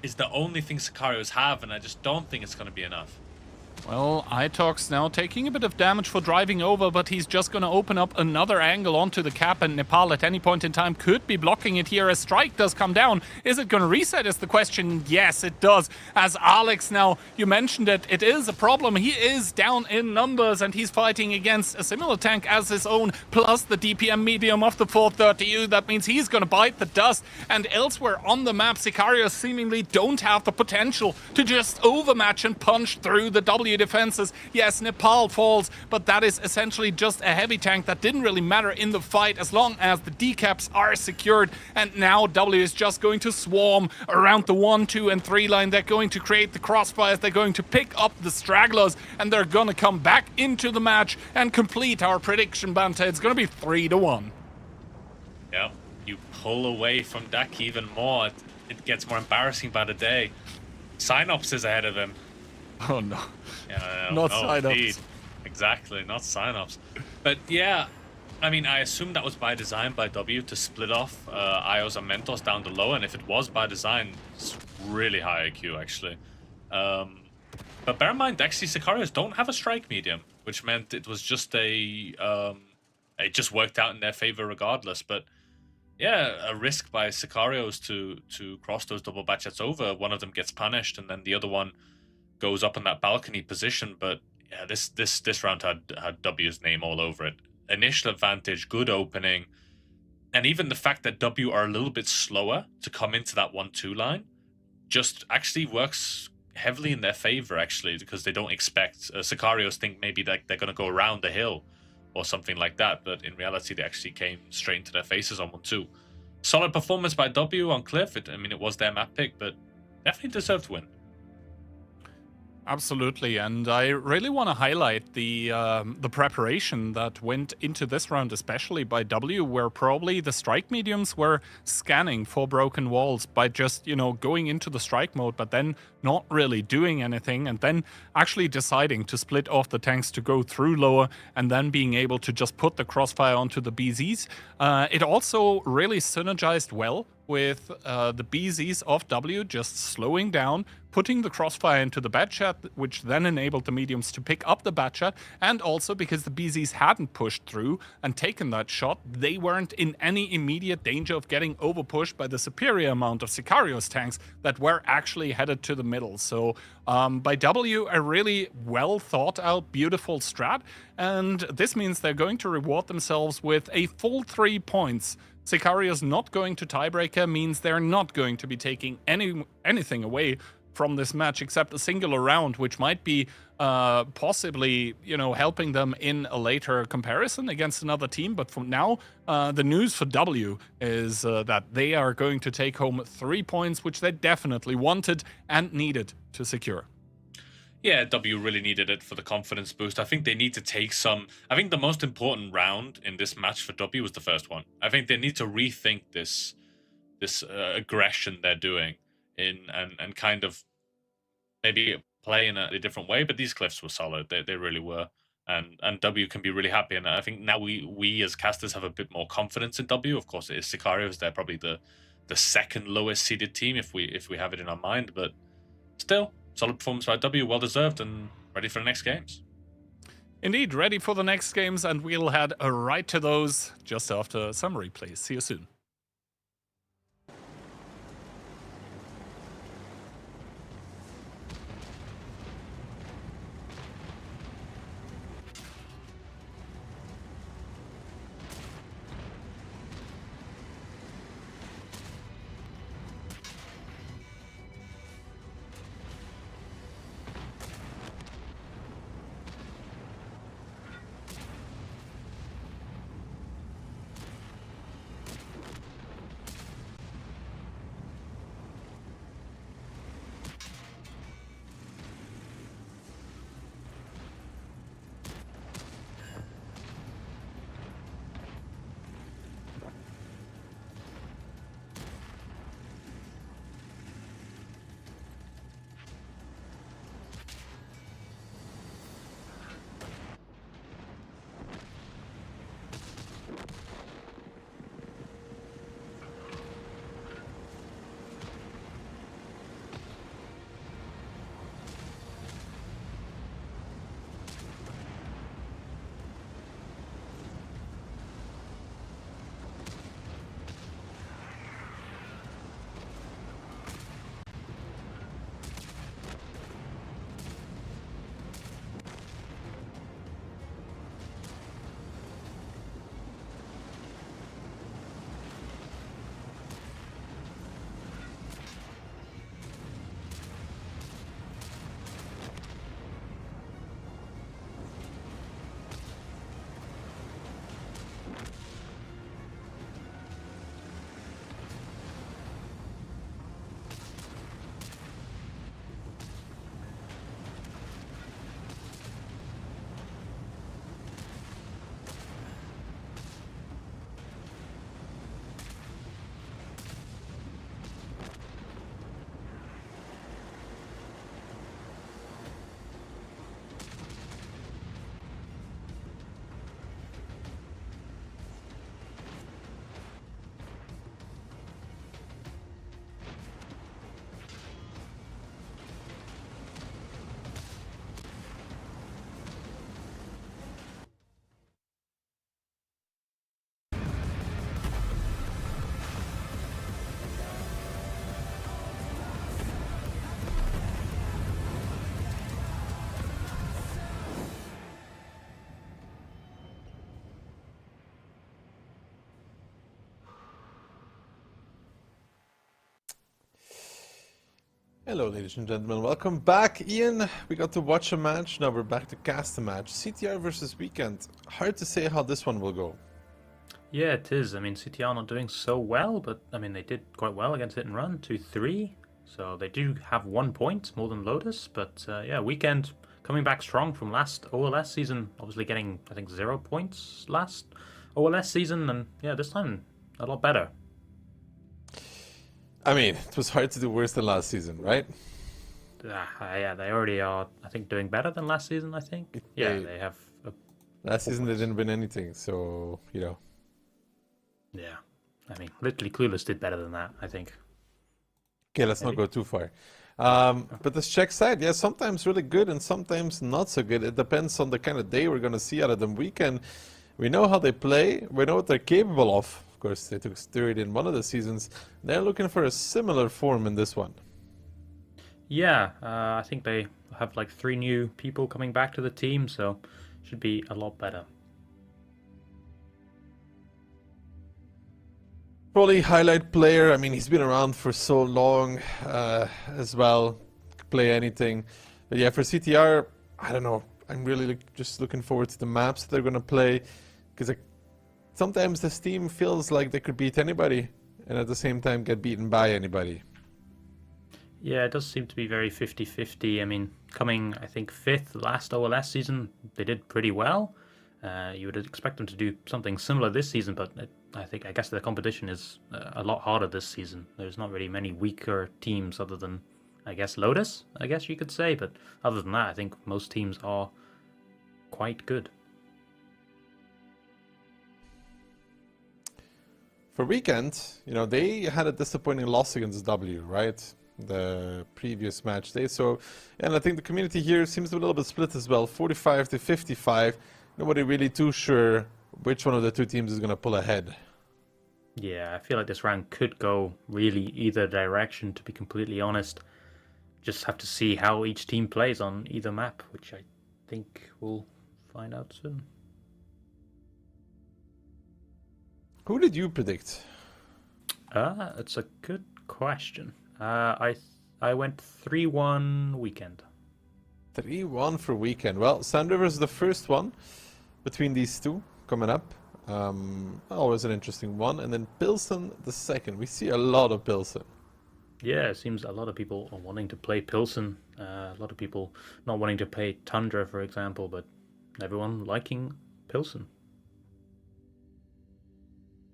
is the only thing Sicarios have, and I just don't think it's going to be enough. Well, Itox now taking a bit of damage for driving over, but he's just going to open up another angle onto the cap, and Nepal at any point in time could be blocking it here as Strike does come down. Is it going to reset is the question. Yes, it does. As Alex now, you mentioned it, it is a problem. He is down in numbers, and he's fighting against a similar tank as his own, plus the DPM medium of the 430U. That means he's going to bite the dust, and elsewhere on the map, Sicarios seemingly don't have the potential to just overmatch and punch through the W defenses. Yes, Nepal falls, but that is essentially just a heavy tank that didn't really matter in the fight as long as the decaps are secured. And now W is just going to swarm around the 1, 2, and 3 line. They're going to create the crossfires. They're going to pick up the stragglers, and they're going to come back into the match and complete our prediction, Banta. It's going to be 3-1. Yeah, you pull away from Dak even more. It gets more embarrassing by the day. Synops is ahead of him. Oh no. Yeah, not no, Synops. Exactly, not Synops. But yeah, I mean, I assume that was by design by W to split off Ios and Mentos down the low, and if it was by design, it's really high IQ actually. But bear in mind, actually, Sicarios don't have a strike medium, which meant it was just a it just worked out in their favor regardless. But yeah, a risk by Sicarios to cross those double batchets over. One of them gets punished, and then the other one goes up in that balcony position. But yeah, this round had W's name all over it. Initial advantage, good opening, and even the fact that W are a little bit slower to come into that 1-2 line just actually works heavily in their favor, actually, because they don't expect Sicarios think maybe that they're going to go around the hill or something like that, but in reality they actually came straight into their faces on 1-2. Solid performance by W on Cliff. I mean, it was their map pick, but definitely deserved win. Absolutely, and I really want to highlight the preparation that went into this round, especially by W, where probably the strike mediums were scanning for broken walls by just, you know, going into the strike mode, but then not really doing anything, and then actually deciding to split off the tanks to go through lower, and then being able to just put the crossfire onto the BZs. It also really synergized well with the BZs of W just slowing down, putting the crossfire into the batchat, which then enabled the mediums to pick up the batchat, and also because the BZs hadn't pushed through and taken that shot, they weren't in any immediate danger of getting overpushed by the superior amount of Sicarios tanks that were actually headed to the middle. So by W, a really well thought out, beautiful strat, and this means they're going to reward themselves with a full 3 points. Sicarios not going to tiebreaker means they're not going to be taking anything away from this match except a singular round, which might be possibly, you know, helping them in a later comparison against another team. But for now, the news for W is that they are going to take home 3 points, which they definitely wanted and needed to secure. Yeah, W really needed it for the confidence boost. I think they need to take some... I think the most important round in this match for W was the first one. I think they need to rethink this aggression they're doing and kind of maybe play in a different way. But these cliffs were solid. They really were. And W can be really happy. And I think now we as casters have a bit more confidence in W. Of course, it is Sicarios. They're probably the second lowest seeded team if we have it in our mind. But still... solid performance by W, well deserved, and ready for the next games. Indeed, ready for the next games, and we'll head right to those just after some replays. See you soon. Hello, ladies and gentlemen. Welcome back. Ian, we got to watch a match. Now we're back to cast a match. CTR versus Weekend. Hard to say how this one will go. Yeah, it is. I mean, CTR not doing so well, but I mean, they did quite well against Hit and Run, 2-3. So they do have 1 point more than Lotus. But yeah, Weekend coming back strong from last OLS season. Obviously getting, I think, 0 points last OLS season. And yeah, this time a lot better. I mean, it was hard to do worse than last season, right? Yeah, they already are, I think, doing better than last season, I think. Yeah, they have... Last season they didn't win anything, so, you know. Yeah, I mean, literally Clueless did better than that, I think. Okay, let's not go too far. But this Czech side, yeah, sometimes really good and sometimes not so good. It depends on the kind of day we're going to see out of them. Weekend, we know how they play, we know what they're capable of. Of course, they took third in one of the seasons. They're looking for a similar form in this one. Yeah, I think they have like 3 new people coming back to the team, so should be a lot better. Probably highlight player. I mean, he's been around for so long as well. Play anything. But yeah, for CTR, I don't know. I'm really just looking forward to the maps that they're going to play. Because sometimes this team feels like they could beat anybody. And at the same time get beaten by anybody. Yeah, it does seem to be very 50-50. I mean, coming, I think, 5th last OLS season, they did pretty well. You would expect them to do something similar this season, but I guess the competition is a lot harder this season. There's not really many weaker teams other than, I guess, Lotus, I guess you could say. But other than that, I think most teams are quite good. For Weekend, you know, they had a disappointing loss against W, right? the previous match day. So, and I think the community here seems to be a little bit split as well, 45 to 55. Nobody really too sure which one of the two teams is going to pull ahead. Yeah, I feel like this round could go really either direction, to be completely honest. Just have to see how each team plays on either map, which I think we'll find out soon. Who did you predict? It's a good question. I went 3-1 Weekend. 3-1 for Weekend. Well, Sand River is the first one between these two coming up. Always an interesting one. And then Pilsen the second. We see a lot of Pilsen. Yeah, it seems a lot of people are wanting to play Pilsen. A lot of people not wanting to play Tundra, for example, but everyone liking Pilsen.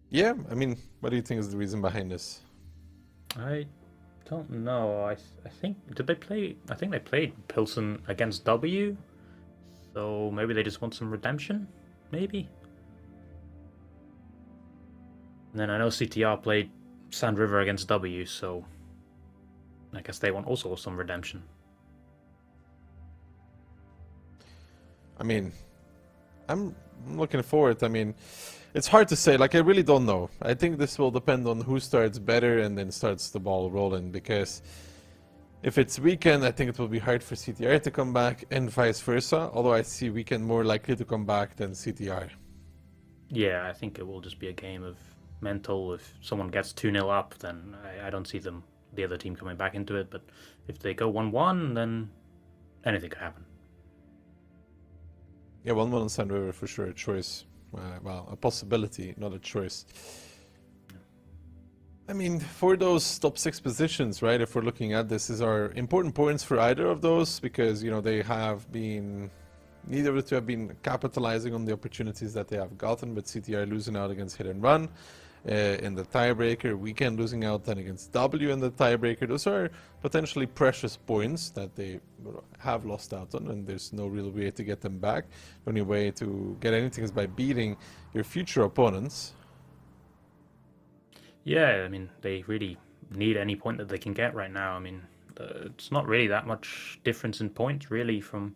Yeah, I mean, what do you think is the reason behind this? I don't know. I think did they play? I think they played Pilsen against W, so maybe they just want some redemption. Maybe. And then I know CTR played Sand River against W, so I guess they want also some redemption. I mean, I'm looking forward. I mean, it's hard to say. Like, I really don't know. I think this will depend on who starts better and then starts the ball rolling. Because if it's Weekend, I think it will be hard for CTR to come back and vice versa. Although I see Weekend more likely to come back than CTR. Yeah, I think it will just be a game of mental. If someone gets 2-0 up, then I don't see the other team coming back into it. But if they go 1-1, then anything could happen. Yeah, 1-1 on Sand River for sure, a choice. Well, a possibility, not a choice. I mean, for those top 6 positions, right, if we're looking at this, these are important points for either of those because, you know, they have been, neither of the two have been capitalizing on the opportunities that they have gotten, but CTR losing out against Hit and Run in the tiebreaker, Weekend losing out then against W in the tiebreaker. Those are potentially precious points that they have lost out on, and there's no real way to get them back. The only way to get anything is by beating your future opponents. Yeah, I mean, they really need any point that they can get right now. I mean, it's not really that much difference in points, really, from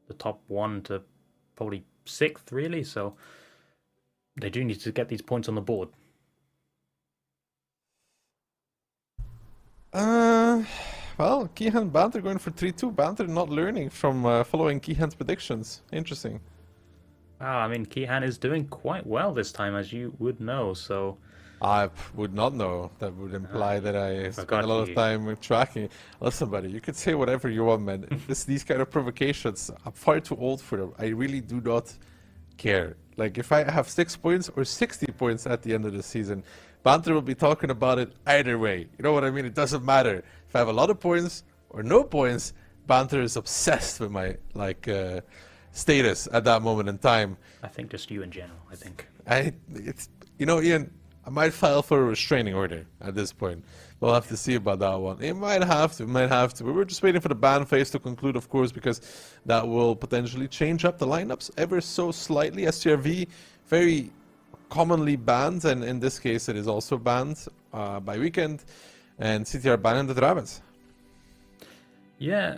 the top 1 to probably 6th, really. So they do need to get these points on the board. Well, Kihan Banter going for 3-2. Banter not learning from following Kihan's predictions. Interesting. I mean, Kihan is doing quite well this time, as you would know, so... I would not know. That would imply that I spent a lot of time tracking. Listen, buddy, you could say whatever you want, man. These kind of provocations, I'm far too old for them. I really do not care. Like, if I have 6 points or 60 points at the end of the season, Banter will be talking about it either way. You know what I mean? It doesn't matter. If I have a lot of points or no points, Banter is obsessed with my, like, status at that moment in time. I think just you in general, I think. You know, Ian, I might file for a restraining order at this point. We'll have to see about that one. It might have to, But we're just waiting for the ban phase to conclude, of course, because that will potentially change up the lineups ever so slightly. STRV, very commonly banned, and in this case it is also banned by Weekend, and CTR banning the Drabans. Yeah,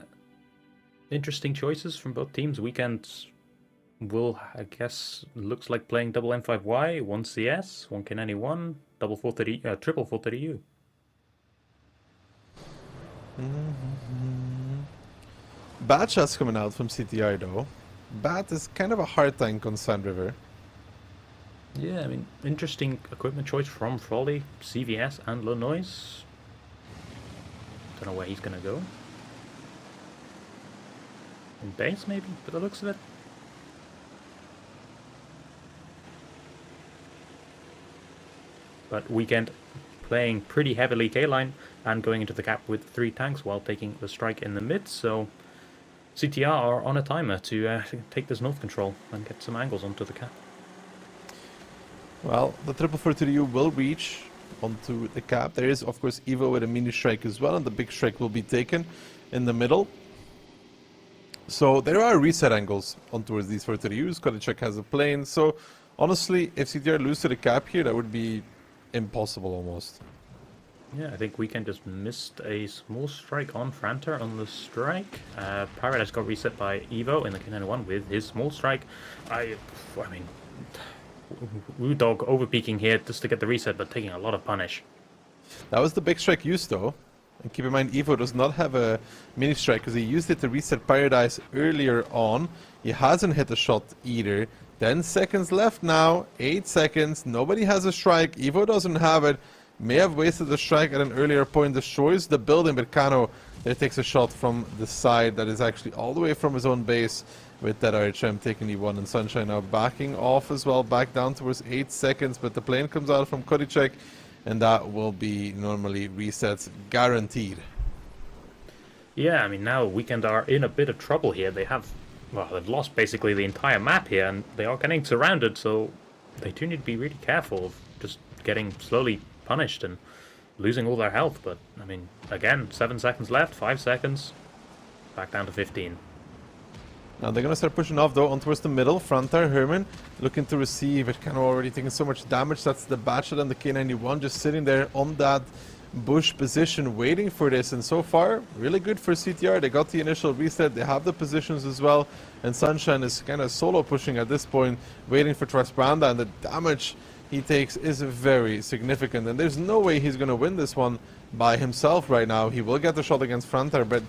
interesting choices from both teams. Weekend will, I guess, looks like playing double M5Y, 1 CS, 1 Kineni 1, double 430, triple 430U. Bad shots coming out from CTR though. Bat is kind of a hard tank on Sand River. Yeah, I mean, interesting equipment choice from Frolly, CVS and low noise. Don't know where he's gonna go. In base maybe, by the looks of it. But Weekend playing pretty heavily K-line and going into the gap with 3 tanks while taking the strike in the mid, so CTR are on a timer to take this north control and get some angles onto the cap. Well, the triple 430U will reach onto the cap. There is, of course, Evo with a mini strike as well, and the big strike will be taken in the middle. So there are reset angles on towards these 430Us. Kotichek has a plane. So honestly, if CTR lose to the cap here, that would be impossible almost. Yeah, I think Weekend just missed a small strike on Franter on the strike. Paradise got reset by Evo in the K91 with his small strike. I mean, Woodog overpeaking here just to get the reset, but taking a lot of punish. That was the big strike used though. And keep in mind, Evo does not have a mini strike because he used it to reset Paradise earlier on. He hasn't hit a shot either. 10 seconds left now, 8 seconds, nobody has a strike, Evo doesn't have it. May have wasted the strike at an earlier point, destroys the building, but Kano there takes a shot from the side that is actually all the way from his own base with that RHM taking E1, and Sunshine now backing off as well, back down towards 8 seconds, but the plane comes out from Kodicek, and that will be normally resets guaranteed. Yeah, I mean, now Weekend are in a bit of trouble here. They have, well, they've lost basically the entire map here, and they are getting surrounded, so they do need to be really careful of just getting slowly punished and losing all their health. But I mean, again, 7 seconds left, 5 seconds, back down to 15. Now they're gonna start pushing off though on towards the middle. Frontar Herman looking to receive it, kind of already taking so much damage. That's the Bachelor and the K91 just sitting there on that bush position waiting for this, and so far really good for CTR. They got the initial reset, they have the positions as well, and Sunshine is kind of solo pushing at this point, waiting for Trasbranda, and the damage he takes is very significant, and there's no way he's going to win this one by himself right now. He will get the shot against Frontar, but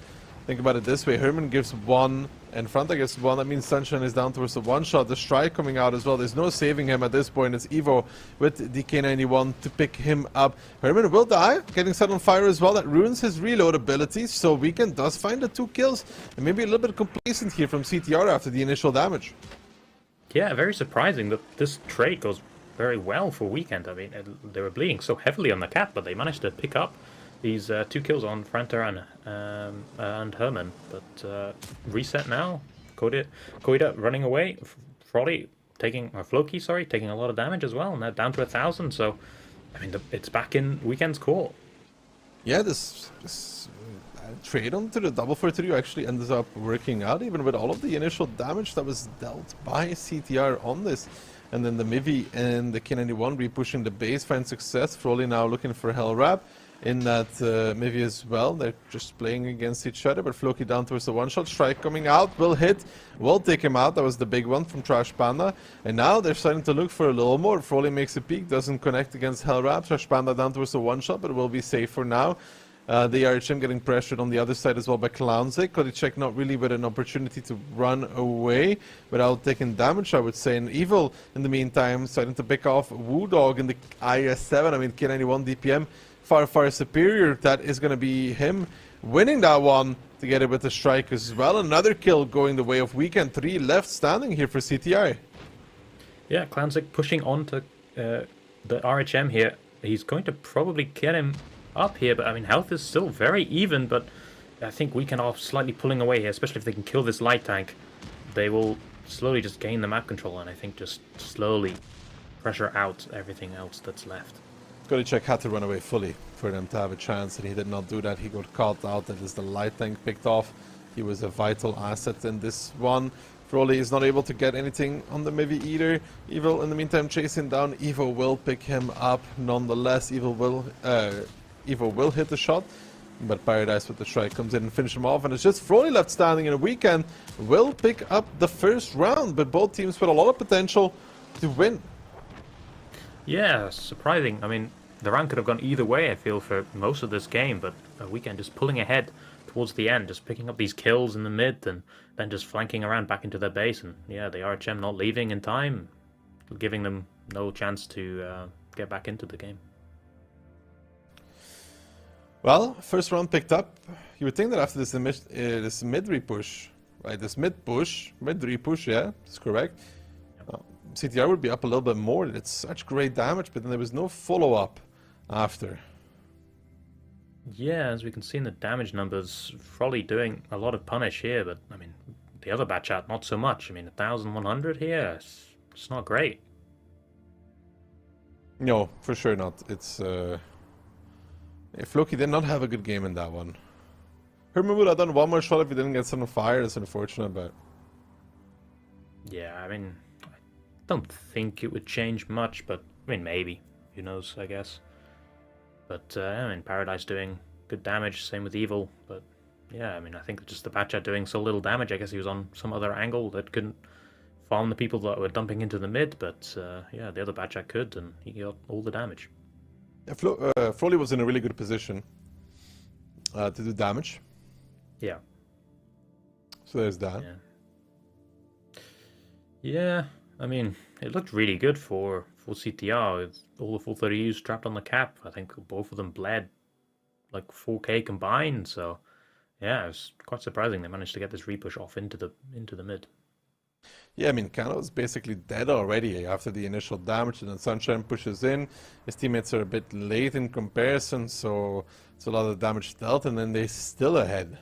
think about it this way, Herman gives one and Frontar gets one. That means Sunshine is down towards the one shot. The strike coming out as well. There's no saving him at this point. It's Evo with the K91 to pick him up. Herman will die, getting set on fire as well. That ruins his reload ability. So Weekend does find the 2 kills, and maybe a little bit complacent here from CTR after the initial damage. Yeah, very surprising that this trade goes very well for Weekend. I mean, they were bleeding so heavily on the cap, but they managed to pick up these 2 kills on Franter and Herman. But reset now. Koida running away. Frotty taking, or Floki, sorry, taking a lot of damage as well. Now down to 1,000. So, I mean, it's back in Weekend's court. Yeah, this trade onto the double for 3 actually ends up working out, even with all of the initial damage that was dealt by CTR on this. And then the Mivi and the K91 re-pushing the base, find success. Froley now looking for Hellrap in that Mivi as well. They're just playing against each other, but Floki down towards the one-shot. Strike coming out, will hit, will take him out. That was the big one from Trash Panda. And now they're starting to look for a little more. Froley makes a peek, doesn't connect against Hellrap. Trash Panda down towards the one-shot, but will be safe for now. The RHM getting pressured on the other side as well by Clownzik. Kodicek not really with an opportunity to run away without taking damage, I would say. And Evil, in the meantime, starting to pick off Woodog in the IS-7. I mean, K91 DPM far, far superior. That is going to be him winning that one together with the strike as well. Another kill going the way of Weekend. 3 left standing here for CTI. Yeah, Clownzik pushing on to the RHM here. He's going to probably get him up here, but I mean, health is still very even, but I think Weekend are slightly pulling away here, especially if they can kill this light tank. They will slowly just gain the map control, and I think just slowly pressure out everything else that's left. Kodicek had to run away fully for them to have a chance, and he did not do that. He got caught out. That is the light tank picked off. He was a vital asset in this one. Froley is not able to get anything on the Mivi either. Evil, in the meantime, chasing down. Evo will pick him up nonetheless. Evil will hit the shot, but Paradise with the strike comes in and finishes him off, and it's just Froley left standing, and a Weekend will pick up the first round, but both teams with a lot of potential to win. Yeah, surprising. I mean, the round could have gone either way, I feel, for most of this game, but Weekend just pulling ahead towards the end, just picking up these kills in the mid, and then just flanking around back into their base, and yeah, the RHM not leaving in time, giving them no chance to get back into the game. Well, first round picked up. You would think that after this mid re-push, right, this mid re-push, yeah, that's correct. CTR would be up a little bit more. It's such great damage, but then there was no follow-up after. Yeah, as we can see in the damage numbers, Froley doing a lot of punish here, but I mean, the other batch out, not so much. I mean, 1,100 here, it's not great. No, for sure not. It's Floki did not have a good game in that one. Herman would have done one more shot if he didn't get set on fire. It's unfortunate, but yeah, I mean, I don't think it would change much, but I mean, maybe. Who knows, I guess. But I mean, Paradise doing good damage, same with Evil. But yeah, I mean, I think just the Batchat doing so little damage. I guess he was on some other angle that couldn't farm the people that were dumping into the mid. But yeah, the other Batchat could, and he got all the damage. Yeah, Froley was in a really good position to do damage. Yeah. So there's that. Yeah, I mean, it looked really good for CTR with all the 430Us trapped on the cap. I think both of them bled like 4k combined. So yeah, it was quite surprising they managed to get this repush off into the mid. Yeah, I mean, Kano's basically dead already after the initial damage, and then Sunshine pushes in. His teammates are a bit late in comparison, so it's a lot of damage dealt, and then they're still ahead.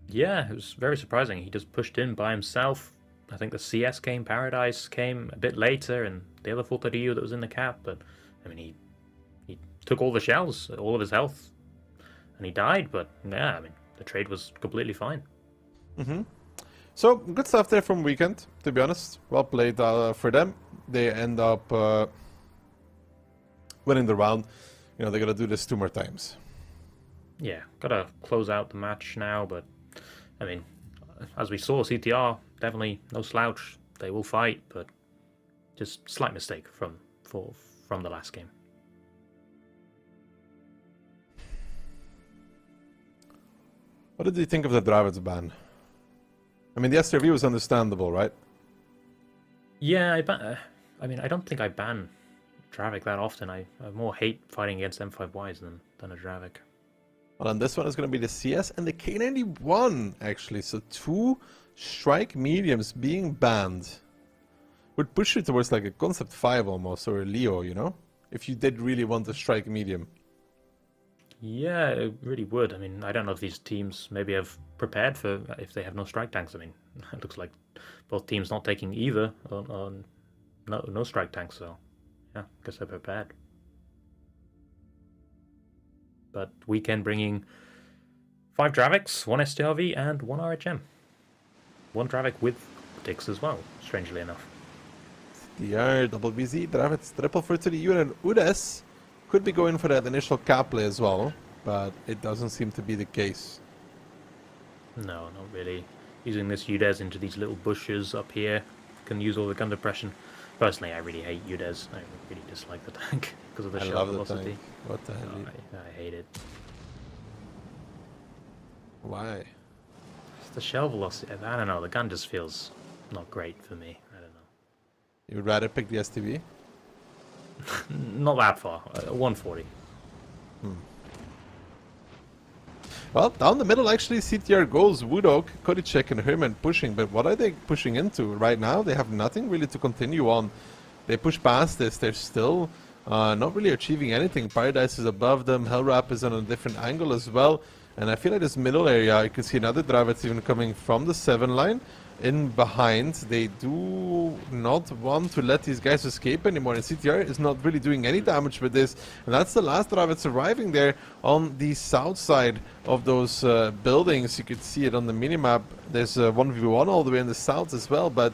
Yeah, it was very surprising. He just pushed in by himself. I think the CS came, Paradise came a bit later, and the other 430U that was in the cap, but I mean, he took all the shells, all of his health, and he died, but yeah, I mean, the trade was completely fine. Mm-hmm. So, good stuff there from Weekend, to be honest. Well played for them. They end up winning the round. You know, they're going to do this 2 more times. Yeah, gotta close out the match now, but I mean, as we saw, CTR, definitely no slouch. They will fight, but just slight mistake from the last game. What did you think of the Dravids ban? I mean, the SRV was understandable, right? Yeah, I mean, I don't think I ban Dravik that often. I more hate fighting against M5Ys than a Dravik. Well, and this one is going to be the CS and the K91, actually. So 2 strike mediums being banned would push you towards like a Concept 5 almost, or a Leo, you know? If you did really want to strike medium. Yeah, it really would. I mean, I don't know if these teams maybe have prepared for if they have no strike tanks. I mean, it looks like both teams not taking either on no strike tanks, so yeah, I guess they're prepared. But Weekend bringing 5 Draviks, 1 STRV, and 1 RHM. 1 Dravik with Dix as well, strangely enough. DR, double BZ, Dravids, triple for to the U, and Udes could be going for that initial cap play as well, but it doesn't seem to be the case. No, not really. Using this Udez into these little bushes up here, can use all the gun depression. Personally, I really hate Udez. I really dislike the tank because of the shell velocity. Tank. What the hell? I hate it. Why? It's the shell velocity. I don't know. The gun just feels not great for me. I don't know. You would rather pick the STV? Not that far. 140. Well, down the middle actually CTR goes, Woodok, Kodicek and Herman pushing, but what are they pushing into? Right now they have nothing really to continue on. They push past this, they're still not really achieving anything. Paradise is above them, Hellrap is on a different angle as well, and I feel like this middle area, you can see another drive that's even coming from the 7 line. In behind, they do not want to let these guys escape anymore, and CTR is not really doing any damage with this, and that's the last drive that's arriving there on the south side of those buildings. You could see it on the minimap. There's 1v1 all the way in the south as well, but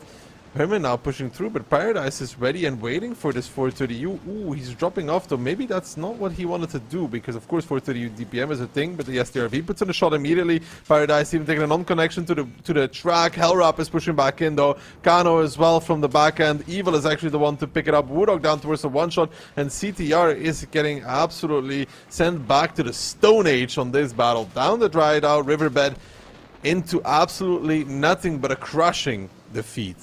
Herman now pushing through, but Paradise is ready and waiting for this 430U. Ooh, he's dropping off though. Maybe that's not what he wanted to do, because of course 430U DPM is a thing, but the STRV puts in a shot immediately. Paradise even taking a non-connection to the track. Hellrap is pushing back in though. Kano as well from the back end. Evil is actually the one to pick it up. Woodok down towards the one-shot, and CTR is getting absolutely sent back to the Stone Age on this battle. Down the dried out riverbed into absolutely nothing but a crushing defeat.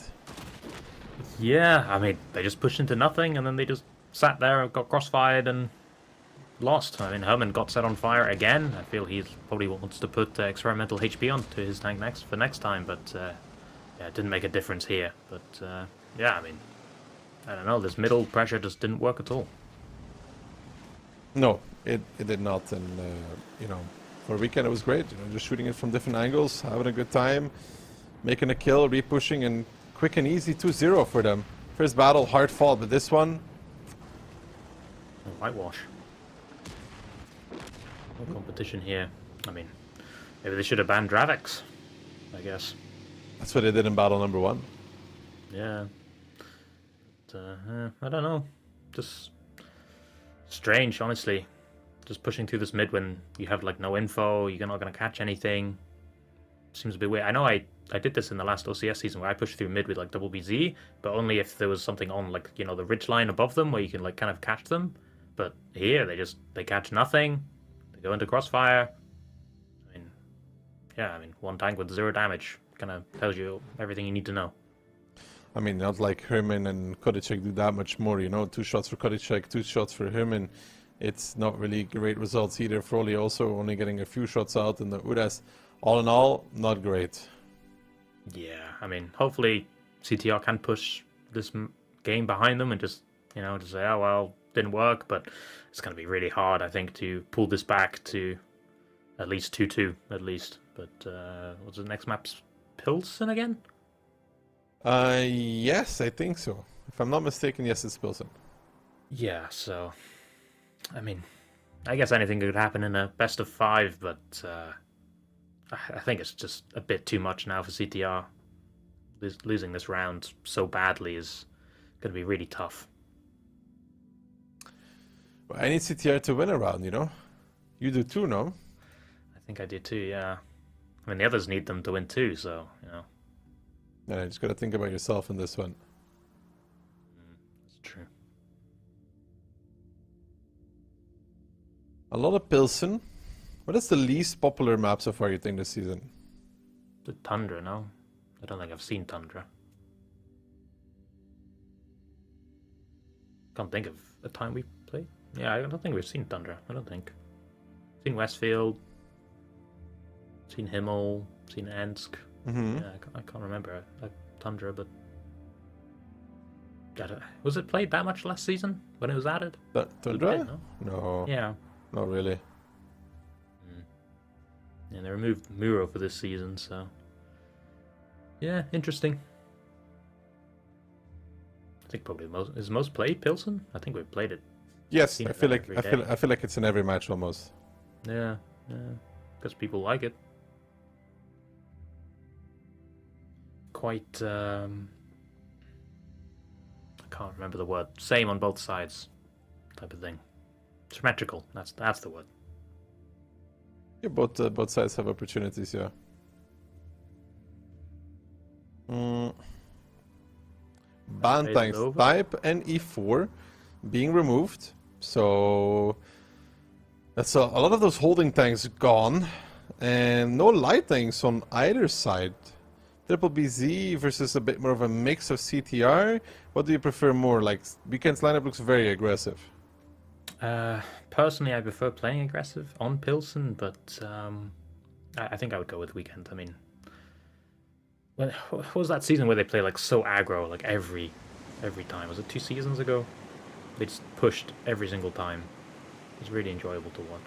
Yeah, I mean, they just pushed into nothing, and then they just sat there and got crossfired and lost. I mean, Herman got set on fire again. I feel he probably wants to put experimental HP onto his tank next time, but yeah, it didn't make a difference here. But yeah, I mean, I don't know, this middle pressure just didn't work at all. No, it did not, and you know, for a weekend it was great. You know, just shooting it from different angles, having a good time, making a kill, repushing, and quick and easy 2-0 for them. First battle, hard fought, but this one... Whitewash. No competition here. I mean, maybe they should have banned Draviks, I guess. That's what they did in battle number 1. Yeah. But, I don't know. Just Strange, honestly. Just pushing through this mid when you have like no info, you're not going to catch anything. Seems a bit weird. I know I did this in the last OCS season where I pushed through mid with like double BZ, but only if there was something on like, you know, the ridge line above them where you can like kind of catch them. But here they catch nothing. They go into crossfire. I mean, one tank with 0 damage kind of tells you everything you need to know. I mean, not like Herman and Kodicek do that much more, you know, 2 shots for Kodicek, 2 shots for Herman. It's not really great results either. Froley also only getting a few shots out, and the Uras, all in all, not great. Yeah, I mean, hopefully CTR can push this game behind them and just, you know, just say, oh, well, didn't work, but it's going to be really hard, I think, to pull this back to at least 2-2, at least. But what's the next map's Pilsen again? Yes, I think so. If I'm not mistaken, yes, it's Pilsen. Yeah, so... I mean, I guess anything could happen in a best of 5, but I think it's just a bit too much now for CTR. Losing this round so badly is going to be really tough. Well, I need CTR to win a round, you know? You do too, no? I think I do too, yeah. I mean, the others need them to win too, so, you know. Yeah, you just got to think about yourself in this one. That's true. A lot of Pilsen. What is the least popular map so far, you think, this season? The Tundra, no? I don't think I've seen Tundra. Can't think of a time we played. Yeah, I don't think we've seen Tundra. I don't think. Seen Westfield. Seen Himmel. Seen Ensk. Mm-hmm. Yeah, I can't remember a Tundra, but... Was it played that much last season when it was added? Tundra? Did, no? No. Yeah. Not really. And they removed Muro for this season, so... Yeah, interesting. I think probably is most played Pilsen? I think we've played it. Yes, I feel like it's in every match almost. Yeah, because people like it. Quite I can't remember the word. Same on both sides, type of thing. Symmetrical. That's the word. Yeah, both sides have opportunities. Yeah. Ban tanks type and E4 being removed, so that's a lot of those holding tanks gone, and no light tanks on either side. Triple BZ versus a bit more of a mix of CTR. What do you prefer more? Like, Weekend's lineup looks very aggressive. Personally, I prefer playing aggressive on Pilsen, but I think I would go with Weekend. I mean, what was that season where they play like so aggro, like every time? Was it 2 seasons ago? They just pushed every single time. It was really enjoyable to watch.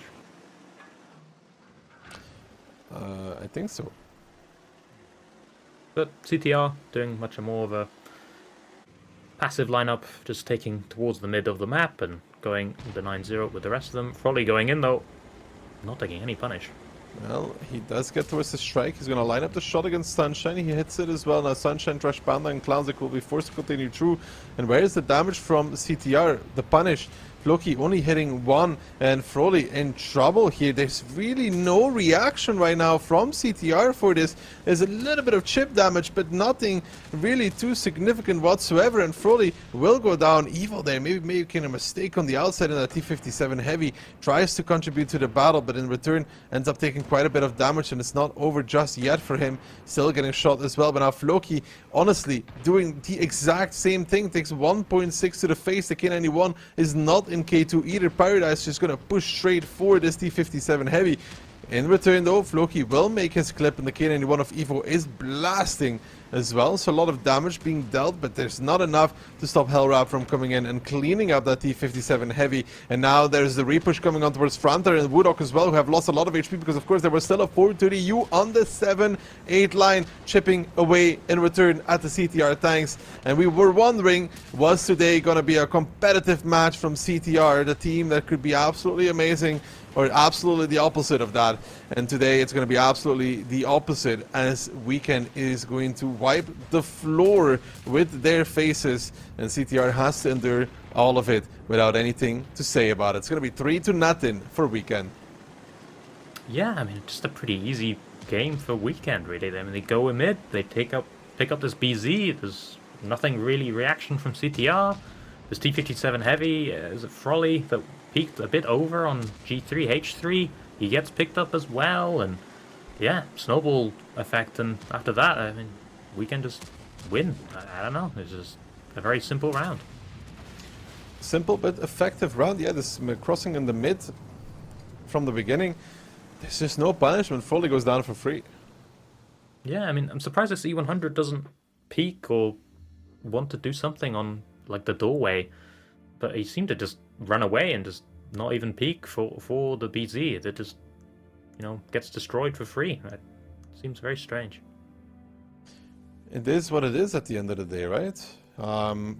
I think so. But CTR doing much more of a passive lineup, just taking towards the mid of the map and going the 9-0 with the rest of them. Froley going in though, not taking any punish. Well, he does get towards the strike. He's going to line up the shot against Sunshine. He hits it as well. Now Sunshine, Trash Panda, and Clownzik will be forced to continue through. And where is the damage from CTR? The punish. Floki only hitting 1, and Froley in trouble here. There's really no reaction right now from CTR for this. There's a little bit of chip damage, but nothing really too significant whatsoever, and Froley will go down. Evil there, maybe making a mistake on the outside, and that T57 Heavy tries to contribute to the battle, but in return ends up taking quite a bit of damage, and it's not over just yet for him. Still getting shot as well, but now Floki, honestly, doing the exact same thing. Takes 1.6 to the face. The K91 is not in K2 either. Paradise just gonna push straight for this T57 Heavy. In return though, Floki will make his clip, and the K91 of Evo is blasting as well. So a lot of damage being dealt, but there's not enough to stop Hellrap from coming in and cleaning up that T57 Heavy. And now there's the repush coming on towards Fronter and Woodhawk as well, who have lost a lot of HP because of course there was still a 430U on the 7-8 line, chipping away in return at the CTR tanks. And we were wondering, was today gonna be a competitive match from CTR, the team that could be absolutely amazing or absolutely the opposite of that. And today it's going to be absolutely the opposite, as Weekend is going to wipe the floor with their faces, and CTR has to endure all of it without anything to say about it. It's going to be 3-0 for Weekend. Yeah, I mean, just a pretty easy game for Weekend, really. I mean, they go in mid, they pick up this BZ. There's nothing really reaction from CTR. There's T57 Heavy, is it Frolly that peaked a bit over on G3, H3. He gets picked up as well, and yeah, snowball effect. And after that, I mean, Weekend just win. I don't know. It's just a very simple round. Simple but effective round. Yeah, this crossing in the mid from the beginning. There's just no punishment. Frolly goes down for free. Yeah, I mean, I'm surprised this E100 doesn't peek or want to do something on like the doorway, but he seemed to just run away and just not even peek for the BZ. That just, you know, gets destroyed for free. It seems very strange. It is what it is at the end of the day, right?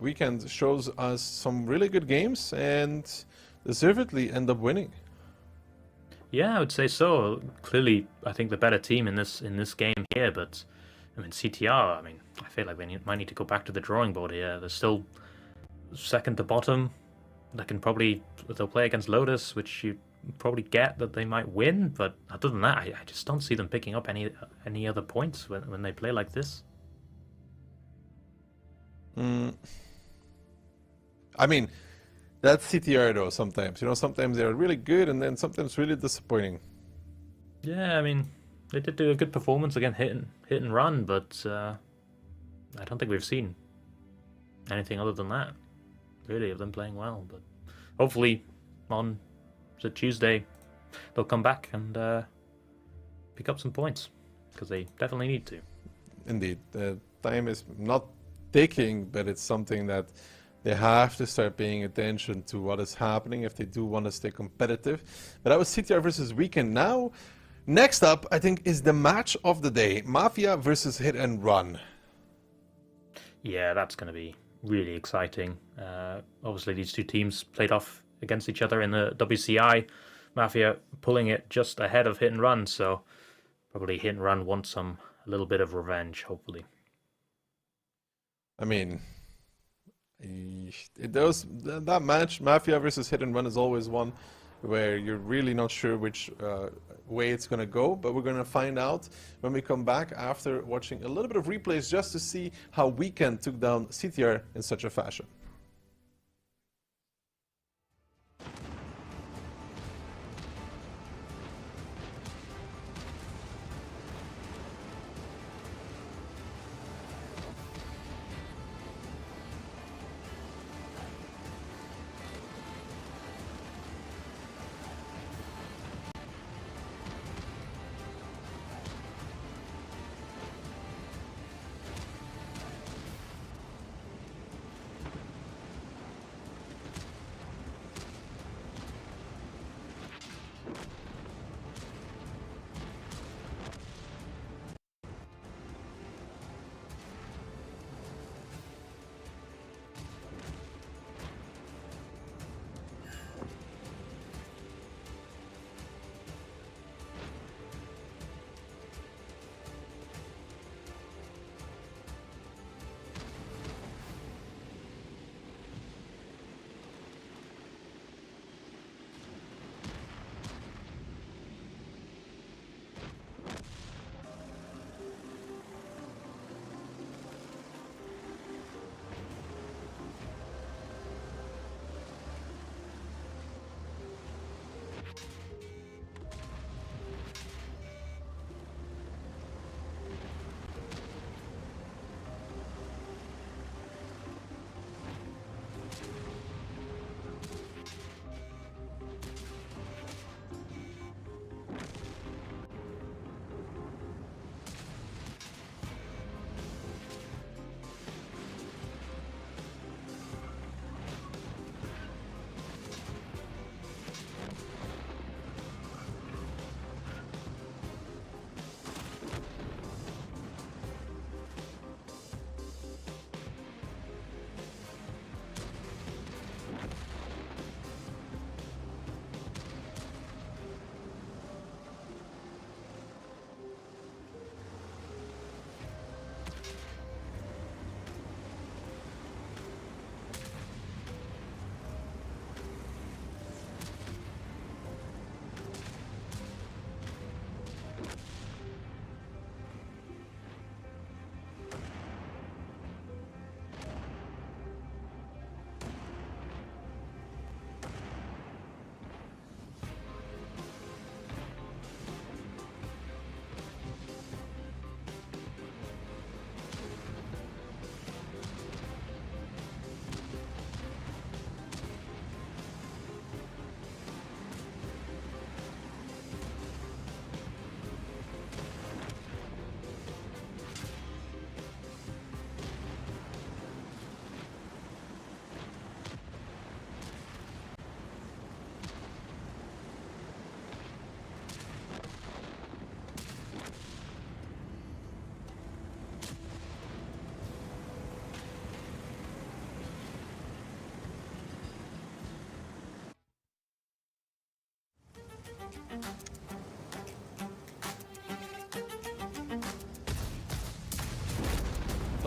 Weekend shows us some really good games and deservedly end up winning. Yeah, I would say so. Clearly, I think the better team in this game here, but I mean CTR. I mean, I feel like they might need to go back to the drawing board here. They're still second to bottom. They'll play against Lotus, which you probably get that they might win. But other than that, I just don't see them picking up any other points when they play like this. I mean, that's CTR though. Sometimes, you know, sometimes they're really good and then sometimes really disappointing. Yeah, I mean, they did do a good performance again, hit and run, but I don't think we've seen anything other than that, really, of them playing well. But hopefully on Tuesday they'll come back and pick up some points, because they definitely need to. Indeed, the time is not ticking, but it's something that they have to start paying attention to what is happening if they do want to stay competitive. But that was CTR versus Weekend. Now, next up, I think, is the match of the day. Mafia versus Hit and Run. Yeah, that's going to be really exciting. Obviously, these two teams played off against each other in the WCI. Mafia pulling it just ahead of Hit and Run, so probably Hit and Run wants a little bit of revenge, hopefully. I mean, that match, Mafia versus Hit and Run, is always one where you're really not sure which way it's going to go, but we're going to find out when we come back after watching a little bit of replays just to see how Weekend took down CTR in such a fashion.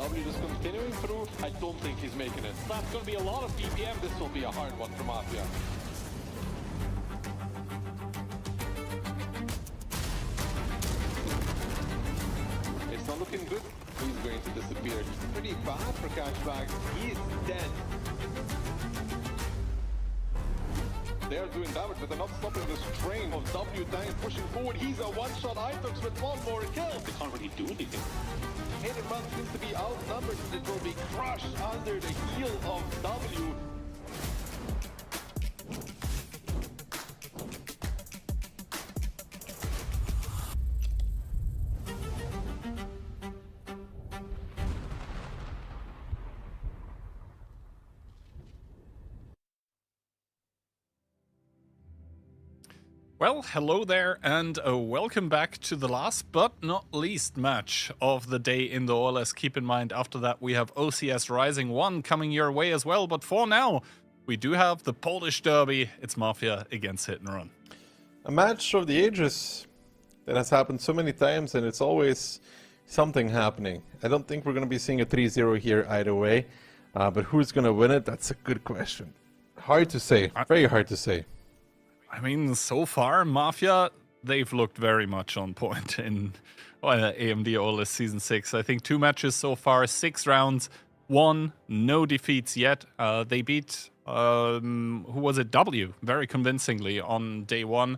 W just continuing through. I don't think he's making it. That's going to be a lot of BPM. This will be a hard one for Mafia. It's not looking good. He's going to disappear. Pretty bad for Cashback. He's dead. They are doing damage, but they're not stopping this train of W tank pushing forward. He's a one-shot Itox with one more kill. They can't really do anything. Hit and run seems to be outnumbered. It will be crushed under the heel of W. Well, hello there, and welcome back to the last but not least match of the day in the OLS. Keep in mind, after that we have OCS Rising 1 coming your way as well, but for now, we do have the Polish derby. It's Mafia against Hit and Run. A match of the ages that has happened so many times, and it's always something happening. I don't think we're going to be seeing a 3-0 here either way, but who's going to win it? That's a good question. Hard to say, very hard to say. I mean, so far, Mafia, they've looked very much on point in AMD OLS Season 6. I think 2 matches so far, 6 rounds, 1, no defeats yet. They beat, who was it, W, very convincingly on day 1.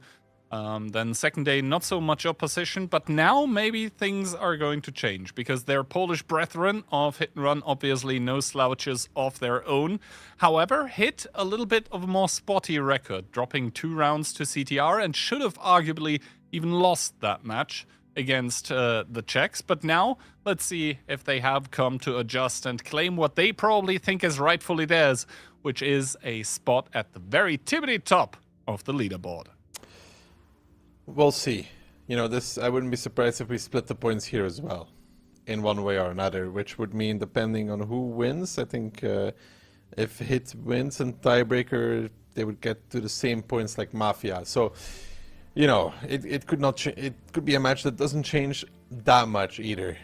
Then second day, not so much opposition, but now maybe things are going to change because their Polish brethren of Hit and Run, obviously no slouches of their own. However, Hit a little bit of a more spotty record, dropping 2 rounds to CTR and should have arguably even lost that match against the Czechs. But now, let's see if they have come to adjust and claim what they probably think is rightfully theirs, which is a spot at the very tippity top of the leaderboard. We'll see. You know, this, I wouldn't be surprised if we split the points here as well, in one way or another, which would mean, depending on who wins, I think if Hit wins and tiebreaker, they would get to the same points like Mafia. So, you know, it could not. It could be a match that doesn't change that much either.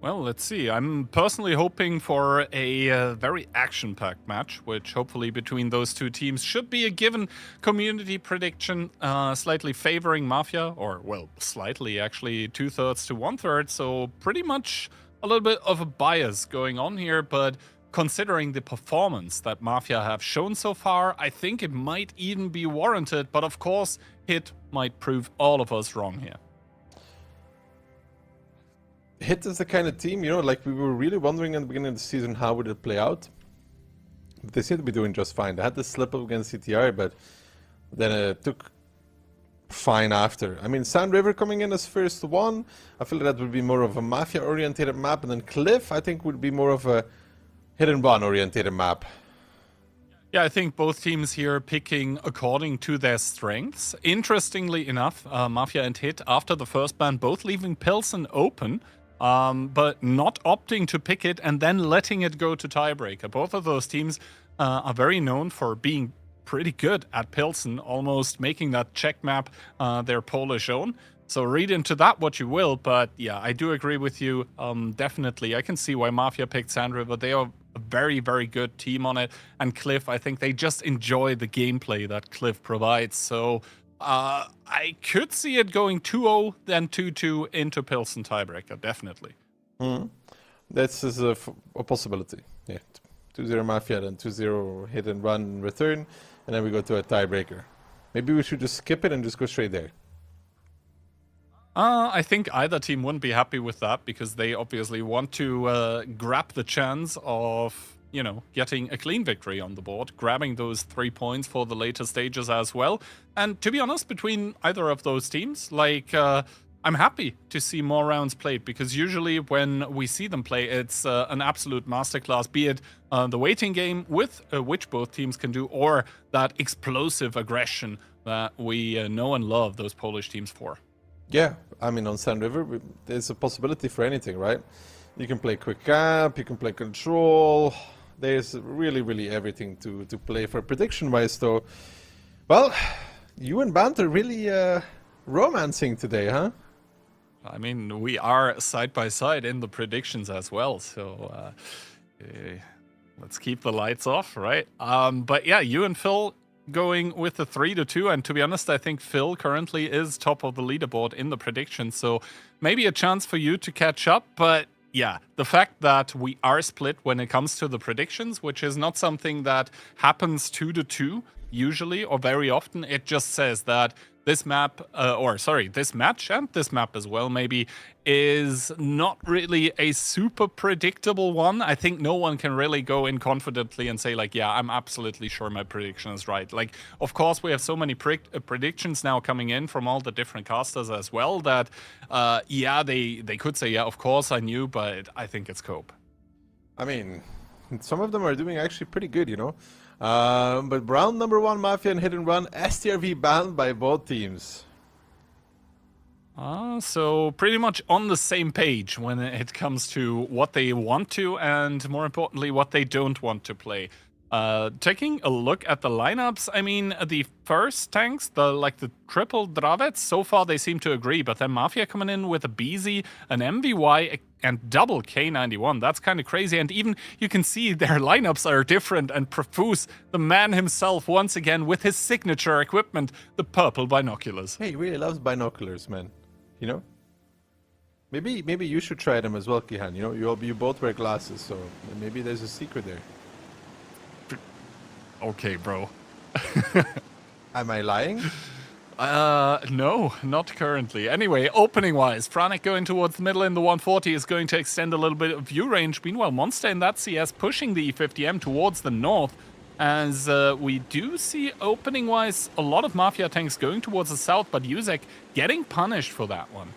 Well, let's see. I'm personally hoping for a very action-packed match, which hopefully between those two teams should be a given community prediction, slightly favoring Mafia, or, well, slightly, actually, 2/3 to 1/3, so pretty much a little bit of a bias going on here, but considering the performance that Mafia have shown so far, I think it might even be warranted, but of course, Hit might prove all of us wrong here. Hit is the kind of team, you know, like we were really wondering in the beginning of the season how would it play out. But they seem to be doing just fine. They had this slip up against CTR, but then it took fine after. I mean, Sand River coming in as first one, I feel that would be more of a Mafia-oriented map, and then Cliff, I think, would be more of a Hit and Run-oriented map. Yeah, I think both teams here picking according to their strengths. Interestingly enough, Mafia and Hit, after the first ban, both leaving Pilsen open, but not opting to pick it and then letting it go to tiebreaker. Both of those teams are very known for being pretty good at Pilsen, almost making that Czech map their Polish own. So read into that what you will, but yeah, I do agree with you. Definitely, I can see why Mafia picked Sand River. They are a very, very good team on it. And Cliff, I think they just enjoy the gameplay that Cliff provides. So I could see it going 2-0, then 2-2 into Pilsen tiebreaker, definitely. That's a possibility. Yeah, 2-0 Mafia, then 2-0 Hit and Run return, and then we go to a tiebreaker. Maybe we should just skip it and just go straight there. I think either team wouldn't be happy with that because they obviously want to grab the chance of, you know, getting a clean victory on the board, grabbing those 3 points for the later stages as well. And to be honest, between either of those teams, like, I'm happy to see more rounds played because usually when we see them play, it's an absolute masterclass, be it the waiting game with which both teams can do, or that explosive aggression that we know and love those Polish teams for. Yeah, I mean, on Sand River, there's a possibility for anything, right? You can play quick cap, you can play control. There's really, really everything to play for. Prediction-wise, though, well, you and Banter really romancing today, huh? I mean, we are side by side in the predictions as well, so let's keep the lights off, right? But yeah, you and Phil going with the 3-2, and to be honest, I think Phil currently is top of the leaderboard in the predictions, so maybe a chance for you to catch up, but yeah, the fact that we are split when it comes to the predictions, which is not something that happens 2-2 usually or very often, it just says that this map, this match and this map as well, maybe, is not really a super predictable one. I think no one can really go in confidently and say, like, yeah, I'm absolutely sure my prediction is right. Like, of course, we have so many predictions now coming in from all the different casters as well that, yeah, they could say, yeah, of course I knew, but I think it's Cope. I mean, some of them are doing actually pretty good, you know. But round number 1, Mafia and Hit and Run, STRV banned by both teams. So pretty much on the same page when it comes to what they want to and, more importantly, what they don't want to play. Taking a look at the lineups, I mean, the first tanks, the triple Dravets, so far they seem to agree, but then Mafia coming in with a BZ, an MVY, and double K91. That's kind of crazy, and even you can see their lineups are different, and Profuse, the man himself, once again with his signature equipment, the purple binoculars. Hey, he really loves binoculars, man. You know? Maybe you should try them as well, Kihan. You know, you both wear glasses, so maybe there's a secret there. Okay, bro. Am I lying? No, not currently. Anyway, opening-wise, Franek going towards the middle in the 140 is going to extend a little bit of view range. Meanwhile, Monster in that CS pushing the E50M towards the north. As we do see, opening-wise, a lot of Mafia tanks going towards the south, but Yuzek getting punished for that one.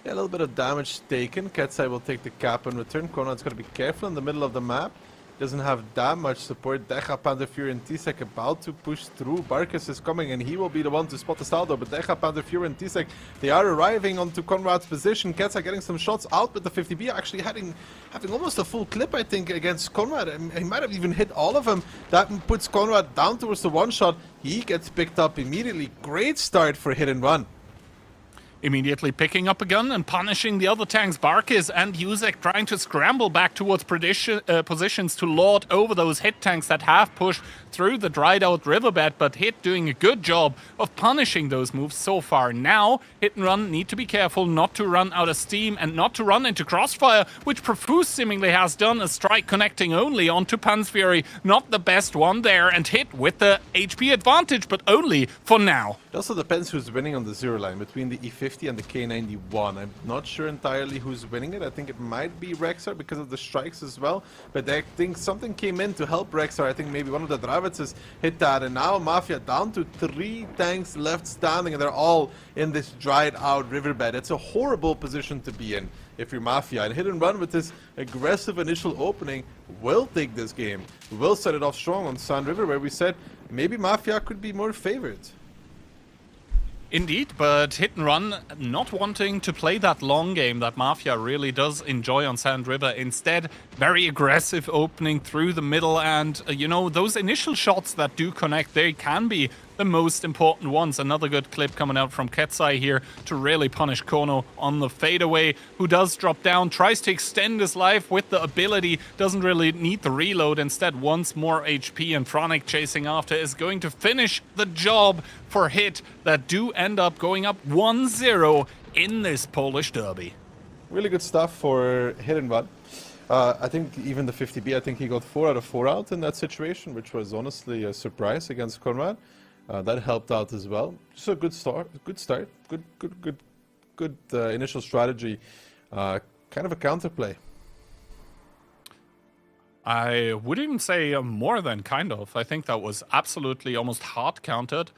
Yeah, a little bit of damage taken. Ketsai will take the cap and return. Konrad's got to be careful in the middle of the map. Doesn't have that much support. Deja, Panther Fury, and T-Sec about to push through. Barkas is coming, and he will be the one to spot the Saldo. But Deja, Panther Fury, and T-Sec, they are arriving onto Conrad's position. Ketsai getting some shots out with the 50B, actually having almost a full clip, I think, against Conrad. He might have even hit all of them. That puts Conrad down towards the one shot. He gets picked up immediately. Great start for Hit and Run. Immediately picking up a gun and punishing the other tanks. Barkis and Yuzek trying to scramble back towards positions to lord over those Hit tanks that have pushed through the dried out riverbed, but Hit doing a good job of punishing those moves so far. Now, Hit and Run need to be careful not to run out of steam and not to run into Crossfire, which Profuse seemingly has done. A strike connecting only onto Pan's Fury. Not the best one there, and Hit with the HP advantage, but only for now. It also depends who's winning on the zero line between the E50 and the K91. I'm not sure entirely who's winning it. I think it might be Rexar because of the strikes as well. But I think something came in to help Rexar. I think maybe one of the Dravets has hit that. And now Mafia down to 3 tanks left standing. And they're all in this dried out riverbed. It's a horrible position to be in if you're Mafia. And Hit and Run with this aggressive initial opening will take this game. Will set it off strong on Sand River, where we said maybe Mafia could be more favored. Indeed, but Hit and Run not wanting to play that long game that Mafia really does enjoy on Sand River. Instead, very aggressive opening through the middle, and you know, those initial shots that do connect, they can be the most important ones. Another good clip coming out from Ketsai here to really punish Kono on the fadeaway, who does drop down, tries to extend his life with the ability, doesn't really need the reload, instead wants more HP, and Franek chasing after is going to finish the job for Hit, that do end up going up 1-0 in this Polish derby. Really good stuff for Hit and Run. I think even the 50B, I think he got 4 out of 4 out in that situation, which was honestly a surprise against Conrad. That helped out as well. Just a good start. Good initial strategy. Kind of a counterplay. I would even say more than kind of. I think that was absolutely almost hard countered.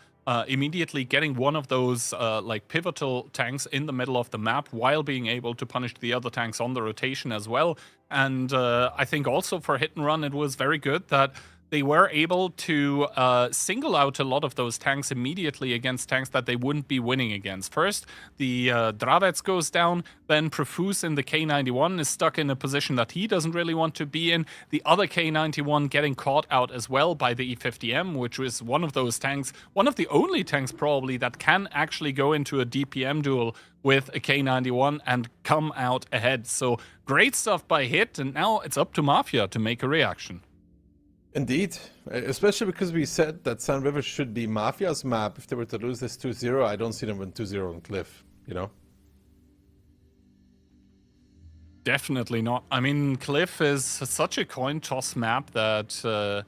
Immediately getting one of those like pivotal tanks in the middle of the map while being able to punish the other tanks on the rotation as well. And I think also for Hit and Run, it was very good that they were able to single out a lot of those tanks immediately against tanks that they wouldn't be winning against. First, the Dravets goes down, then Profuse in the K91 is stuck in a position that he doesn't really want to be in. The other K91 getting caught out as well by the E50M, which was one of those tanks, one of the only tanks probably that can actually go into a DPM duel with a K91 and come out ahead. So great stuff by Hit, and now it's up to Mafia to make a reaction. Indeed, especially because we said that Sun River should be Mafia's map. If they were to lose this 2-0, I don't see them win 2-0 on Cliff, you know? Definitely not. I mean, Cliff is such a coin toss map that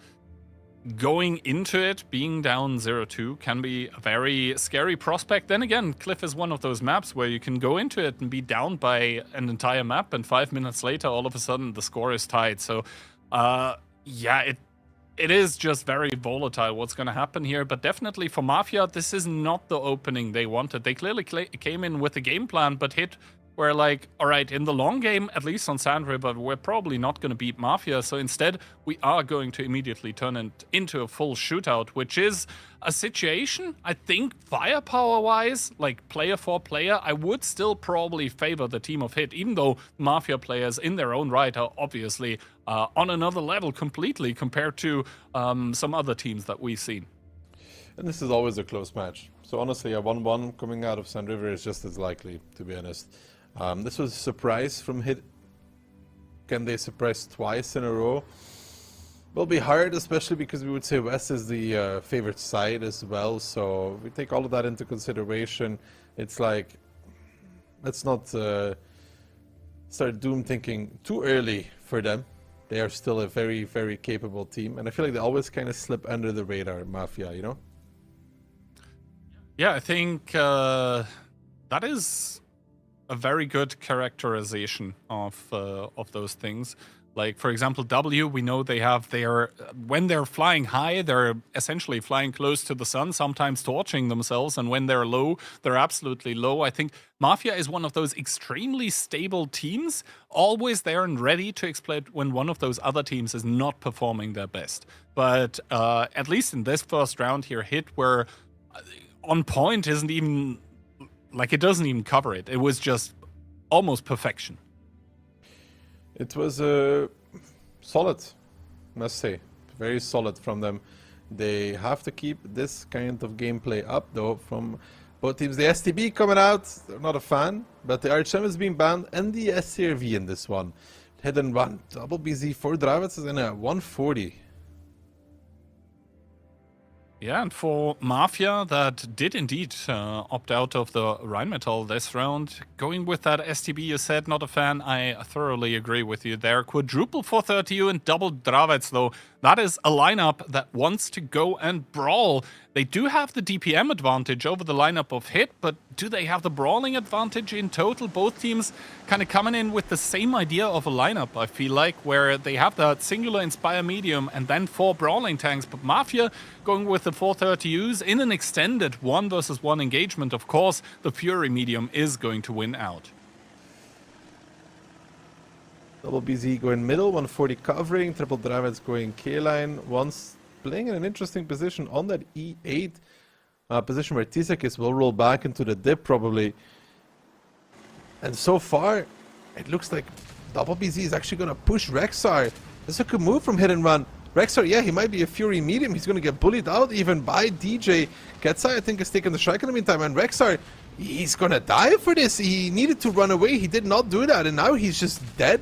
going into it, being down 0-2 can be a very scary prospect. Then again, Cliff is one of those maps where you can go into it and be down by an entire map, and 5 minutes later, all of a sudden, the score is tied. So, yeah, it is just very volatile what's going to happen here, but definitely for Mafia, this is not the opening they wanted. They clearly came in with a game plan, but Hit were like, all right, in the long game, at least on Sand River, we're probably not going to beat Mafia, so instead we are going to immediately turn it into a full shootout, which is a situation, I think, firepower-wise, like player for player, I would still probably favor the team of Hit, even though Mafia players in their own right are obviously on another level completely compared to some other teams that we've seen. And this is always a close match. So honestly, a 1-1 coming out of Sand River is just as likely, to be honest. This was a surprise from Hit. Can they surprise twice in a row? Will be hard, especially because we would say West is the favorite side as well. So if we take all of that into consideration, it's like, let's not start doom thinking too early for them. They are still a very, very capable team. And I feel like they always kind of slip under the radar, Mafia, you know? Yeah, I think that is a very good characterization of those things. Like, for example, W, we know when they're flying high, they're essentially flying close to the sun, sometimes torching themselves, and when they're low, they're absolutely low. I think Mafia is one of those extremely stable teams, always there and ready to exploit when one of those other teams is not performing their best. But at least in this first round here, Hit where on point isn't even, like, it doesn't even cover it. It was just almost perfection. It was solid, must say. Very solid from them. They have to keep this kind of gameplay up, though, from both teams. The STB coming out, they're not a fan, but the RHM is being banned, and the SCRV in this one. Hit and run. Double BZ for Dravets is in a 140. Yeah, and for Mafia, that did indeed opt out of the Rheinmetall this round. Going with that STB, you said, not a fan. I thoroughly agree with you there. Quadruple 430U and double Dravets, though. That is a lineup that wants to go and brawl. They do have the DPM advantage over the lineup of Hit, but do they have the brawling advantage in total? Both teams kind of coming in with the same idea of a lineup, I feel like, where they have that singular Inspire medium and then 4 brawling tanks. But Mafia going with the 430Us in an extended 1-versus-1 engagement. Of course, the Fury medium is going to win out. Double BZ going middle, 140 covering, triple Dravets going K-line, once playing in an interesting position on that E8 position where Tisekis will roll back into the dip probably. And so far, it looks like Double BZ is actually going to push Rexar. This is a good move from Hit and Run. Rexar, yeah, he might be a Fury medium. He's going to get bullied out even by DJ. Ketsai, I think, has taken the strike in the meantime. And Rexar, he's going to die for this. He needed to run away. He did not do that. And now he's just dead.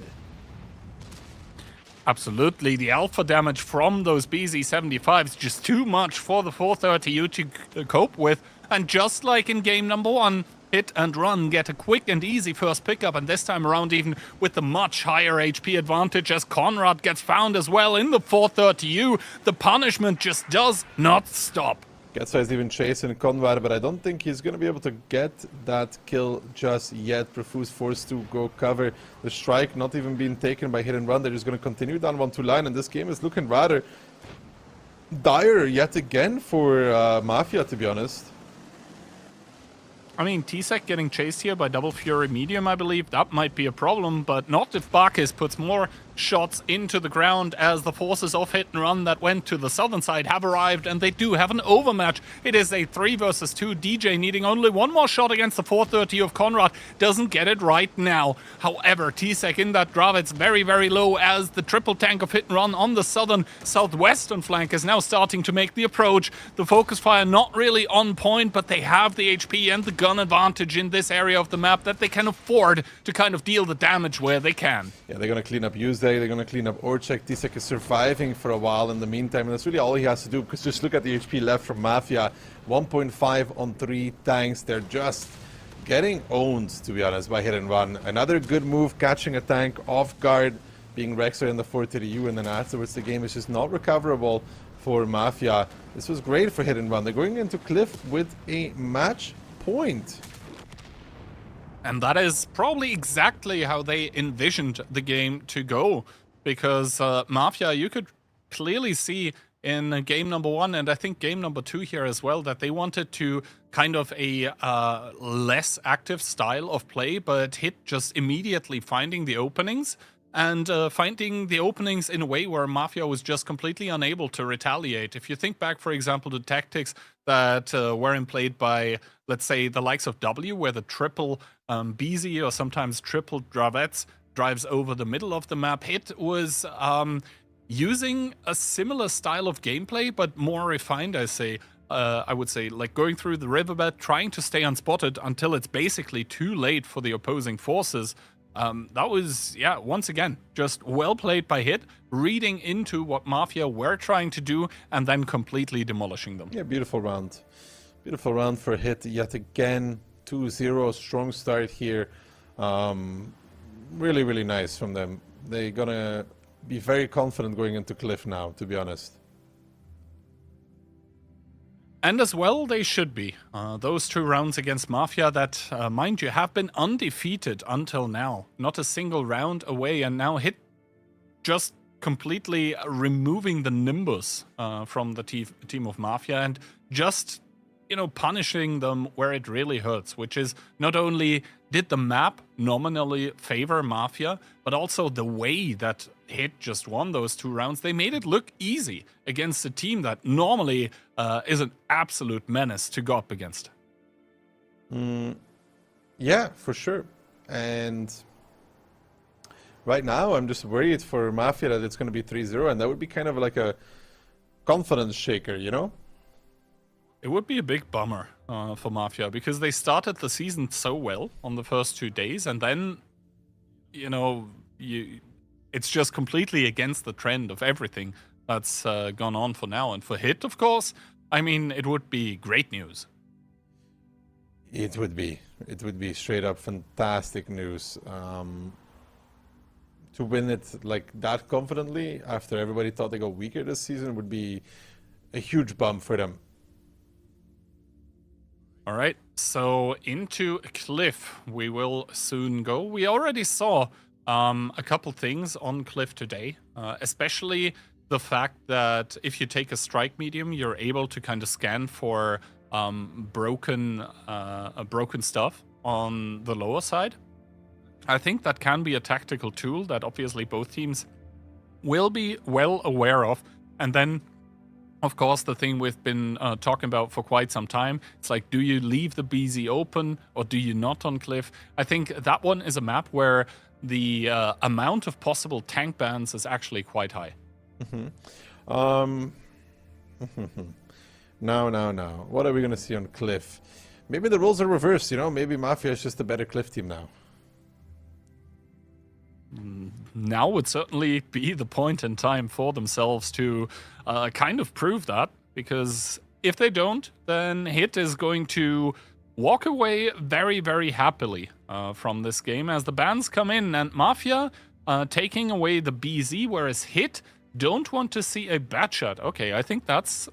Absolutely. The alpha damage from those BZ-75s just too much for the 430U to cope with. And just like in game number 1, Hit and Run get a quick and easy first pickup, and this time around even with the much higher HP advantage as Conrad gets found as well in the 430U. The punishment just does not stop. Getsa is even chasing Conrad, but I don't think he's going to be able to get that kill just yet. Profuse forced to go cover the strike, not even being taken by Hit and Run. They're just going to continue down 1-2 line, and this game is looking rather dire yet again for Mafia, to be honest. I mean, T-Sec getting chased here by Double Fury Medium, I believe, that might be a problem, but not if Barkis puts more shots into the ground, as the forces of Hit and Run that went to the southern side have arrived, and they do have an overmatch. It is a 3 versus 2. DJ needing only one more shot against the 430 of Conrad. Doesn't get it right now. However, T-Sec in that draft, it's very, very low, as the triple tank of Hit and Run on the southwestern flank is now starting to make the approach. The focus fire not really on point, but they have the HP and the gun advantage in this area of the map that they can afford to kind of deal the damage where they can. Yeah, they're going to clean up Useday, they're going to clean up Orchek. T-Sec is surviving for a while in the meantime, and that's really all he has to do, because just look at the HP left from Mafia. 1.5 on 3 tanks. They're just getting owned, to be honest, by Hit and Run. Another good move, catching a tank off guard, being Rexer in the 430U, and then afterwards the game is just not recoverable for Mafia. This was great for Hit and Run. They're going into Cliff with a match point. And that is probably exactly how they envisioned the game to go, because Mafia, you could clearly see in game number 1, and I think game number 2 here as well, that they wanted to kind of a less active style of play, but Hit just immediately finding the openings, and finding the openings in a way where Mafia was just completely unable to retaliate. If you think back, for example, to tactics that were played by, let's say, the likes of W, where the triple BZ or sometimes triple Dravets drives over the middle of the map, Hit was using a similar style of gameplay, but more refined, I would say, like going through the riverbed, trying to stay unspotted until it's basically too late for the opposing forces. That was, yeah, once again, just well played by Hit, reading into what Mafia were trying to do and then completely demolishing them. Yeah, beautiful round. Beautiful round for Hit yet again. 2-0, strong start here. Really, really nice from them. They're gonna be very confident going into Cliff now, to be honest. And as well, they should be. Those 2 rounds against Mafia that, mind you, have been undefeated until now. Not a single round away, and now Hit just completely removing the nimbus from the team of Mafia, and just, you know, punishing them where it really hurts, which is not only did the map nominally favor Mafia, but also the way that Hit just won those 2 rounds. They made it look easy against a team that normally is an absolute menace to go up against. Yeah, for sure. And right now, I'm just worried for Mafia that it's going to be 3-0, and that would be kind of like a confidence shaker, you know? It would be a big bummer for Mafia, because they started the season so well on the first 2 days, and then, you know, it's just completely against the trend of everything that's gone on for now. And for Hit, of course, I mean, it would be great news. It would be straight up fantastic news. To win it like that confidently after everybody thought they got weaker this season would be a huge bump for them. All right, so into Cliff we will soon go. We already saw a couple things on Cliff today, especially the fact that if you take a strike medium, you're able to kind of scan for broken stuff on the lower side. I think that can be a tactical tool that obviously both teams will be well aware of. And then, of course, the thing we've been talking about for quite some time, it's like, do you leave the BZ open or do you not on Cliff? I think that one is a map where the amount of possible tank bans is actually quite high. Now. What are we going to see on Cliff? Maybe the roles are reversed, you know? Maybe Mafia is just a better Cliff team now. Now would certainly be the point in time for themselves to kind of prove that, because if they don't, then Hit is going to walk away very, very happily from this game as the bans come in, and Mafia taking away the BZ, whereas Hit don't want to see a bad shot. Okay, I think that's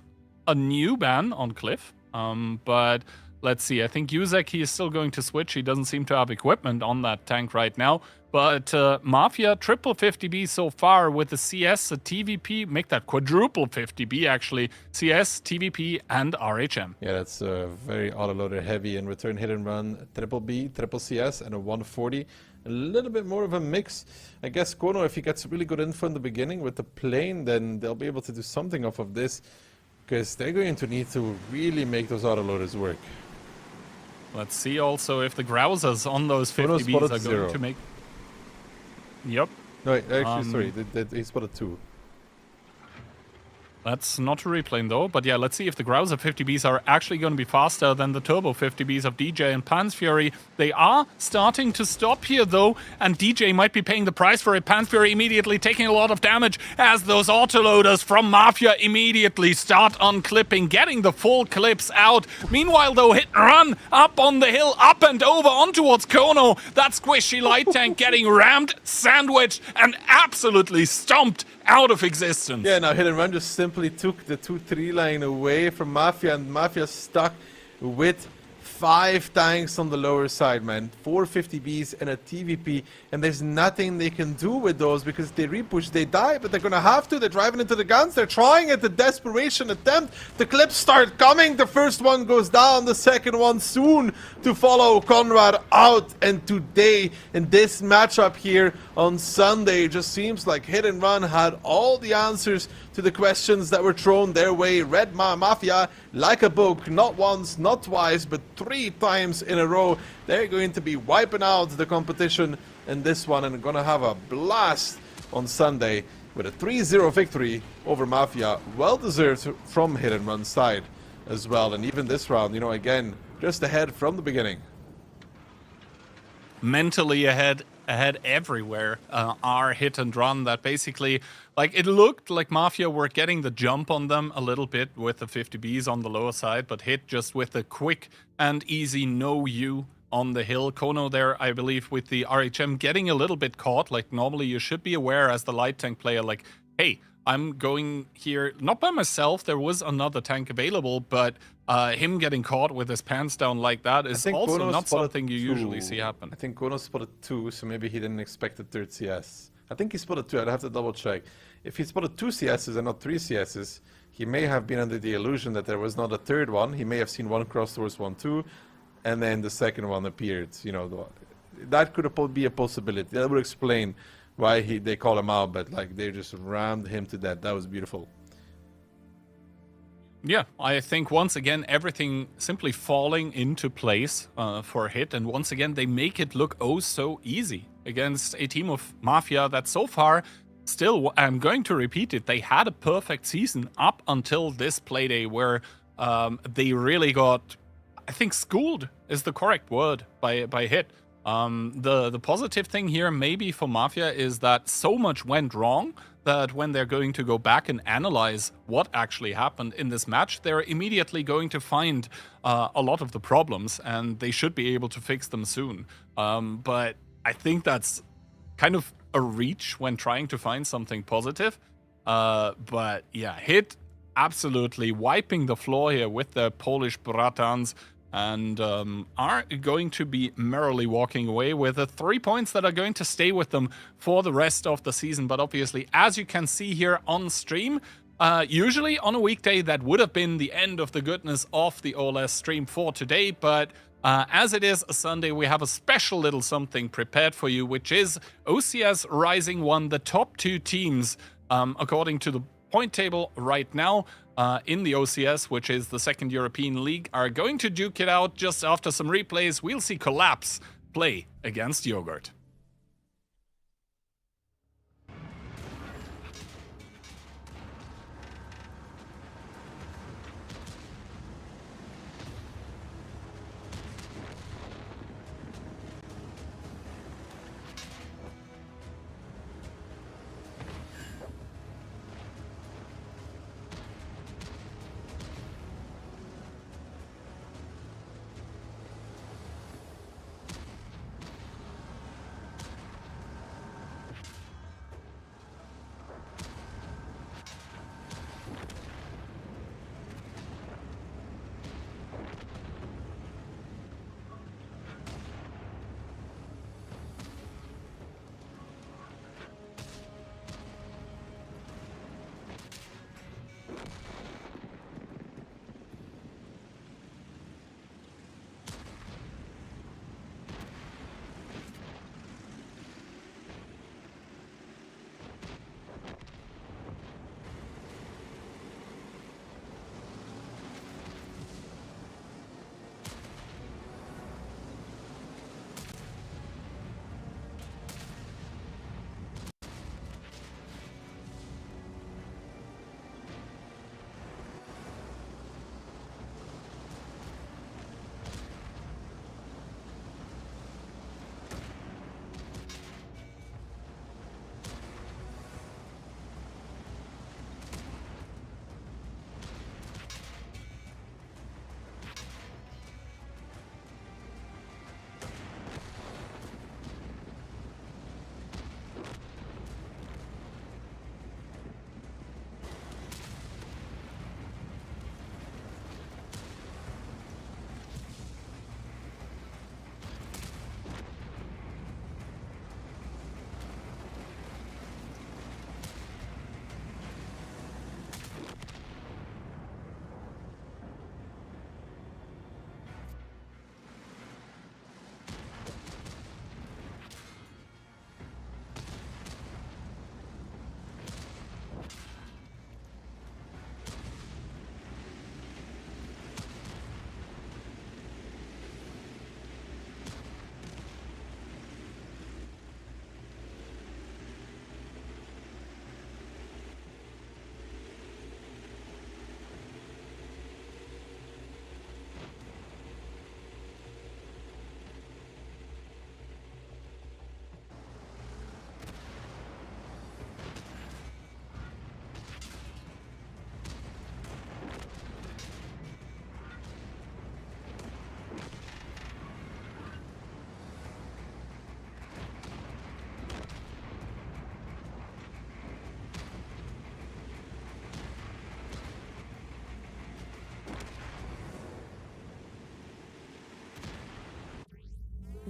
a new ban on Cliff, but Let's see. I think Yuzek, he is still going to switch. He doesn't seem to have equipment on that tank right now. But Mafia, triple 50B so far with the CS, the TVP, make that quadruple 50B actually. CS, TVP, and RHM. Yeah, that's very autoloader heavy. In return, hit and run, triple B, triple CS, and a 140. A little bit more of a mix. I guess Kono, if he gets really good info in the beginning with the plane, then they'll be able to do something off of this. Because they're going to need to really make those autoloaders work. Let's see also if the Grousers on those 50Bs are going to make... Yep. No, actually, sorry, he spotted 2. That's not a replane though, but yeah, let's see if the Grouser 50Bs are actually going to be faster than the Turbo 50Bs of DJ and Pansfury. They are starting to stop here though, and DJ might be paying the price for it. Pansfury immediately taking a lot of damage as those autoloaders from Mafia immediately start unclipping, getting the full clips out. Meanwhile though, hit and run up on the hill, up and over on towards Kono. That squishy light tank getting rammed, sandwiched, and absolutely stomped out of existence. Yeah, now hit and run just simply took the 2-3 line away from Mafia, and Mafia stuck with 5 tanks on the lower side, man. 4 50Bs and a TVP, and there's nothing they can do with those because they repush, they die, but they're gonna have to. They're driving into the guns, they're trying at the desperation attempt. The clips start coming, the first one goes down, the second one soon to follow. Conrad out, and today in this matchup here on Sunday, it just seems like Hit and Run had all the answers to the questions that were thrown their way. Red Mafia, like a book, not once, not twice, but 3 times in a row. They're going to be wiping out the competition in this one and gonna have a blast on Sunday with a 3-0 victory over Mafia. Well deserved from Hit and Run side as well. And even this round, you know, again, just ahead from the beginning. Mentally ahead everywhere are Hit and Run that basically, like, it looked like Mafia were getting the jump on them a little bit with the 50Bs on the lower side, but Hit just with the quick and easy no you on the hill. Kono there, I believe, with the RHM getting a little bit caught. Like, normally you should be aware as the light tank player, like, hey, I'm going here not by myself. There was another tank available, but him getting caught with his pants down like that is also Kono not something you usually see happen. I think Kono spotted 2, so maybe he didn't expect the 3rd CS. I think he spotted 2, I'd have to double check. If he spotted 2 CSs and not 3 CSs, he may have been under the illusion that there was not a 3rd one. He may have seen one cross towards 1-2, and then the 2nd one appeared. You know, that could be a possibility. That would explain why they call him out, but like they just rammed him to death. That was beautiful. Yeah, I think once again everything simply falling into place for Hit, and once again they make it look oh so easy against a team of Mafia that so far, still, I'm going to repeat it, they had a perfect season up until this playday where they really got, I think schooled is the correct word by Hit. The positive thing here maybe for Mafia is that so much went wrong that when they're going to go back and analyze what actually happened in this match, they're immediately going to find a lot of the problems, and they should be able to fix them soon. But I think that's kind of a reach when trying to find something positive. But yeah, Hit absolutely wiping the floor here with the Polish Bratans, and are going to be merrily walking away with the 3 points that are going to stay with them for the rest of the season. But obviously, as you can see here on stream, usually on a weekday, that would have been the end of the goodness of the OLS stream for today. But as it is a Sunday, we have a special little something prepared for you, which is OCS Rising 1, the top 2 teams, according to the point table right now, in the OCS, which is the 2nd European League, are going to duke it out. Just after some replays, we'll see Collapse play against Yogurt.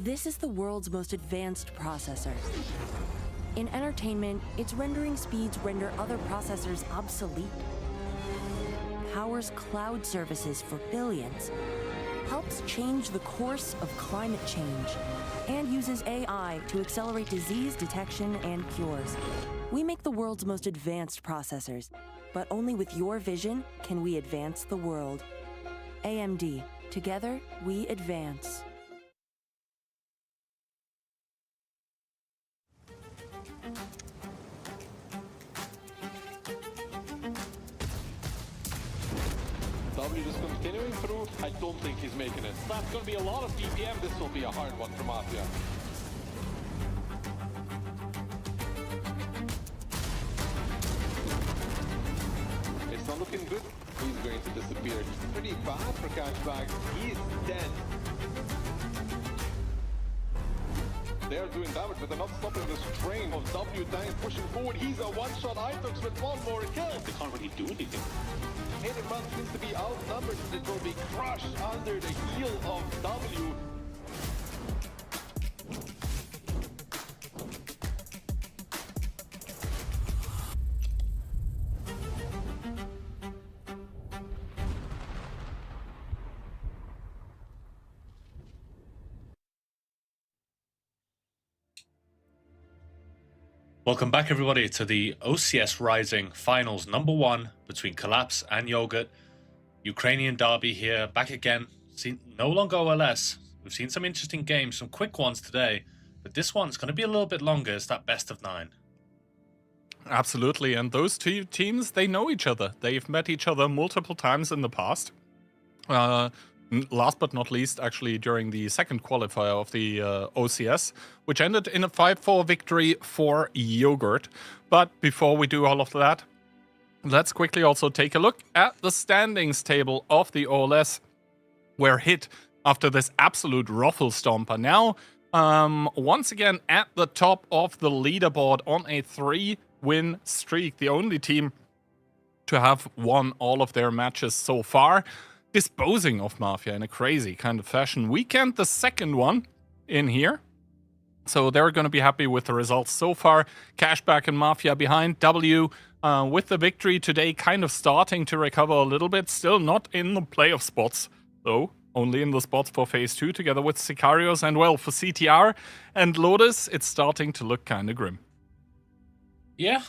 This is the world's most advanced processor. In entertainment, its rendering speeds render other processors obsolete. Powers cloud services for billions. Helps change the course of climate change. And uses AI to accelerate disease detection and cures. We make the world's most advanced processors, but only with your vision can we advance the world. AMD. Together, we advance. W just continuing through. I don't think he's making it. That's going to be a lot of BPM. This will be a hard one for Mafia. It's not looking good. He's going to disappear. It's pretty bad for Cashback. He's dead. They're doing damage, but they're not stopping this train of W tanks pushing forward. He's a one-shot Itox with one more kill. They can't really do anything. Hit and run seems to be outnumbered. It will be crushed under the heel of W. Welcome back, everybody, to the OCS Rising Finals #1 between Collapse and Yogurt. Ukrainian derby here, back again. No longer OLS. We've seen some interesting games, some quick ones today, but this one's going to be a little bit longer. It's that best of 9. Absolutely, and those two teams, they know each other. They've met each other multiple times in the past. Last but not least, actually, during the second qualifier of the OCS, which ended in a 5-4 victory for Yogurt. But before we do all of that, let's quickly also take a look at the standings table of the OLS, where Hit, after this absolute ruffle stomper, now once again at the top of the leaderboard on a 3-win streak. The only team to have won all of their matches so far, disposing of Mafia in a crazy kind of fashion. Weekend, the second one in here. So they're going to be happy with the results so far. Cashback and Mafia behind. W with the victory today, kind of starting to recover a little bit. Still not in the playoff spots, though. Only in the spots for Phase 2, together with Sicarios. And well, for CTR and Lotus, it's starting to look kind of grim. Yeah.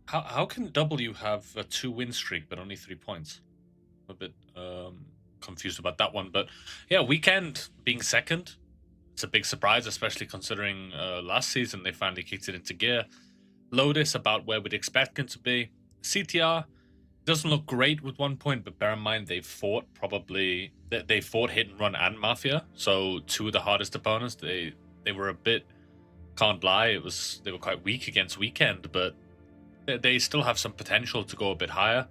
How can W have a 2-win streak, but only 3 points? A bit confused about that one, but yeah, Weekend being second, it's a big surprise, especially considering last season they finally kicked it into gear. Lotus about where we'd expect them to be. CTR doesn't look great with 1 point, but bear in mind they fought Hit and Run and Mafia, so two of the hardest opponents. They were a bit, can't lie, they were quite weak against Weekend, but they still have some potential to go a bit higher.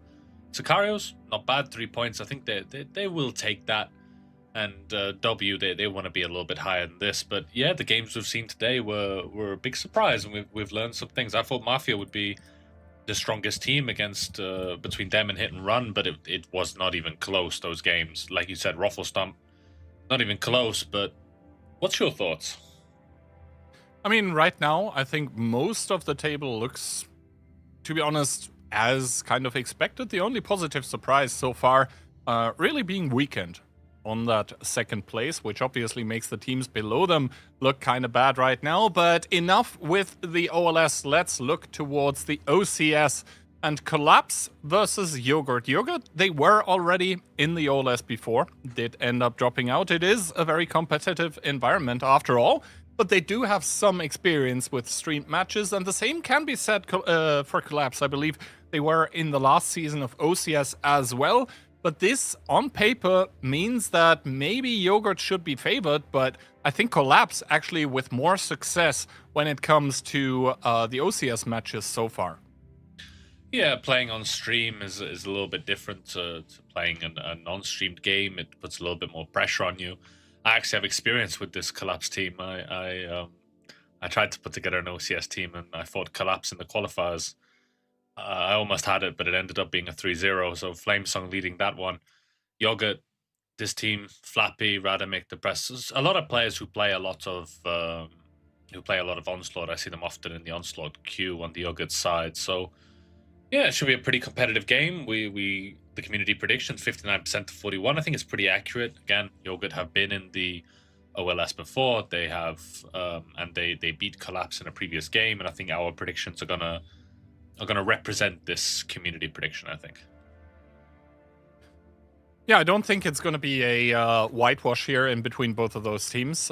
Sicarios, not bad, 3 points. I think they will take that. And W, they want to be a little bit higher than this. But yeah, the games we've seen today were a big surprise, and we've learned some things. I thought Mafia would be the strongest team against between them and Hit and Run, but it was not even close, those games. Like you said, Ruffle Stomp, not even close. But what's your thoughts? I mean, right now, I think most of the table looks, to be honest, as kind of expected. The only positive surprise so far really being Weekend on that second place, which obviously makes the teams below them look kind of bad right now. But enough with the OLS. Let's look towards the OCS and Collapse versus Yogurt. Yogurt, they were already in the OLS before, did end up dropping out. It is a very competitive environment after all, but they do have some experience with streamed matches, and the same can be said for Collapse. I believe they were in the last season of OCS as well. But this, on paper, means that maybe Yogurt should be favored, but I think Collapse actually with more success when it comes to the OCS matches so far. Yeah, playing on stream is a little bit different to playing a non-streamed game. It puts a little bit more pressure on you. I actually have experience with this Collapse team. I tried to put together an OCS team, and I fought Collapse in the qualifiers. I almost had it, but it ended up being a 3-0, so Flamesong leading that one. Yogurt, this team, Flappy, Radamik, the press. A lot of players who play a lot of Onslaught. I see them often in the Onslaught queue on the Yogurt side. So yeah, it should be a pretty competitive game. The community predictions 59% to 41. I think it's pretty accurate. Again, Yogurt have been in the OLS before. They have and they beat Collapse in a previous game, and I think our predictions are gonna represent this community prediction, I think. Yeah, I don't think it's going to be a whitewash here in between both of those teams,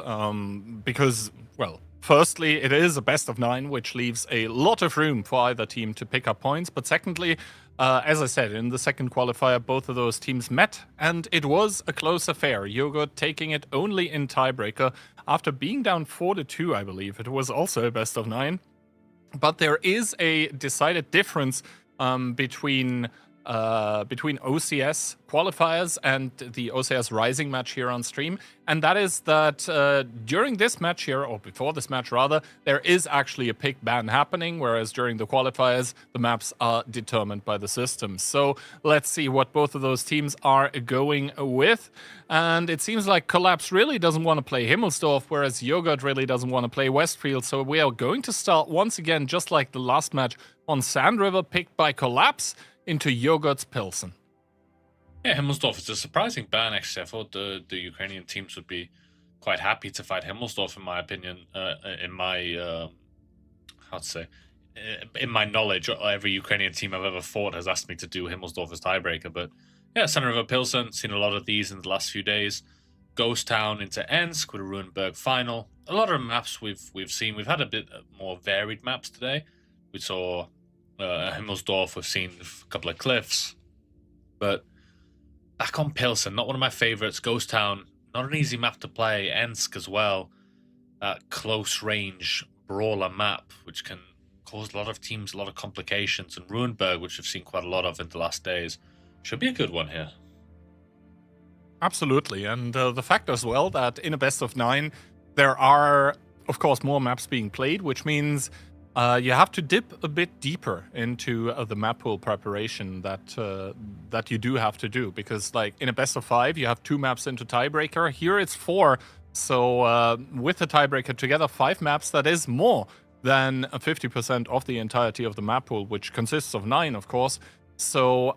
because, well, firstly, it is a best of 9, which leaves a lot of room for either team to pick up points. But secondly, as I said, in the second qualifier, both of those teams met, and it was a close affair. Yogurt taking it only in tiebreaker after being down 4-2, I believe. It was also a best of 9. But there is a decided difference between OCS qualifiers and the OCS Rising match here on stream, and that is that during this match here, or before this match rather, there is actually a pick ban happening, whereas during the qualifiers, the maps are determined by the system. So let's see what both of those teams are going with. And it seems like Collapse really doesn't want to play Himmelsdorf, whereas Yogurt really doesn't want to play Westfield. So we are going to start once again, just like the last match, on Sand River, picked by Collapse, into Yogurt's Pilsen. Yeah, Himmelsdorf is a surprising ban, actually. I thought the Ukrainian teams would be quite happy to fight Himmelsdorf, in my opinion. In my knowledge, every Ukrainian team I've ever fought has asked me to do Himmelsdorf as tiebreaker. But yeah, Center River Pilsen, seen a lot of these in the last few days. Ghost Town into Ensk with a Ruinberg final. A lot of maps we've seen. We've had a bit more varied maps today. We saw Himmelsdorf, we've seen a couple of cliffs, but back on Pilsen, not one of my favorites. Ghost Town, not an easy map to play. Ensk as well, that close range brawler map, which can cause a lot of teams a lot of complications. And Ruinberg, which we've seen quite a lot of in the last days, should be a good one here. Absolutely, and the fact as well that in a best of 9, there are, of course, more maps being played, which means you have to dip a bit deeper into the map pool preparation that you do have to do, because like in a best of 5 you have 2 maps into tiebreaker. Here it's 4, so with the tiebreaker together 5 maps, that is more than 50% of the entirety of the map pool, which consists of 9, of course. So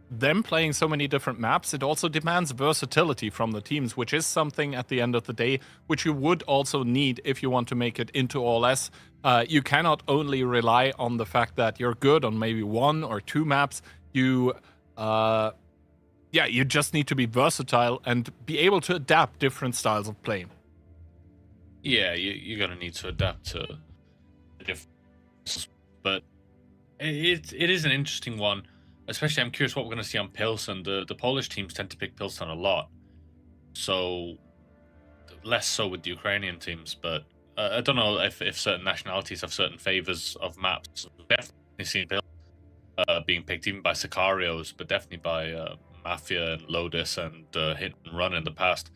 them playing so many different maps, it also demands versatility from the teams, which is something at the end of the day which you would also need if you want to make it into OLS. You cannot only rely on the fact that you're good on maybe 1 or 2 maps. You just need to be versatile and be able to adapt different styles of play. Yeah, you're going to need to adapt to the different, but it is an interesting one. Especially, I'm curious what we're going to see on Pilsen. The Polish teams tend to pick Pilsen a lot, so less so with the Ukrainian teams. But I don't know if certain nationalities have certain favors of maps. Definitely seen Pilsen being picked even by Sicarios, but definitely by Mafia and Lotus and Hit and Run in the past.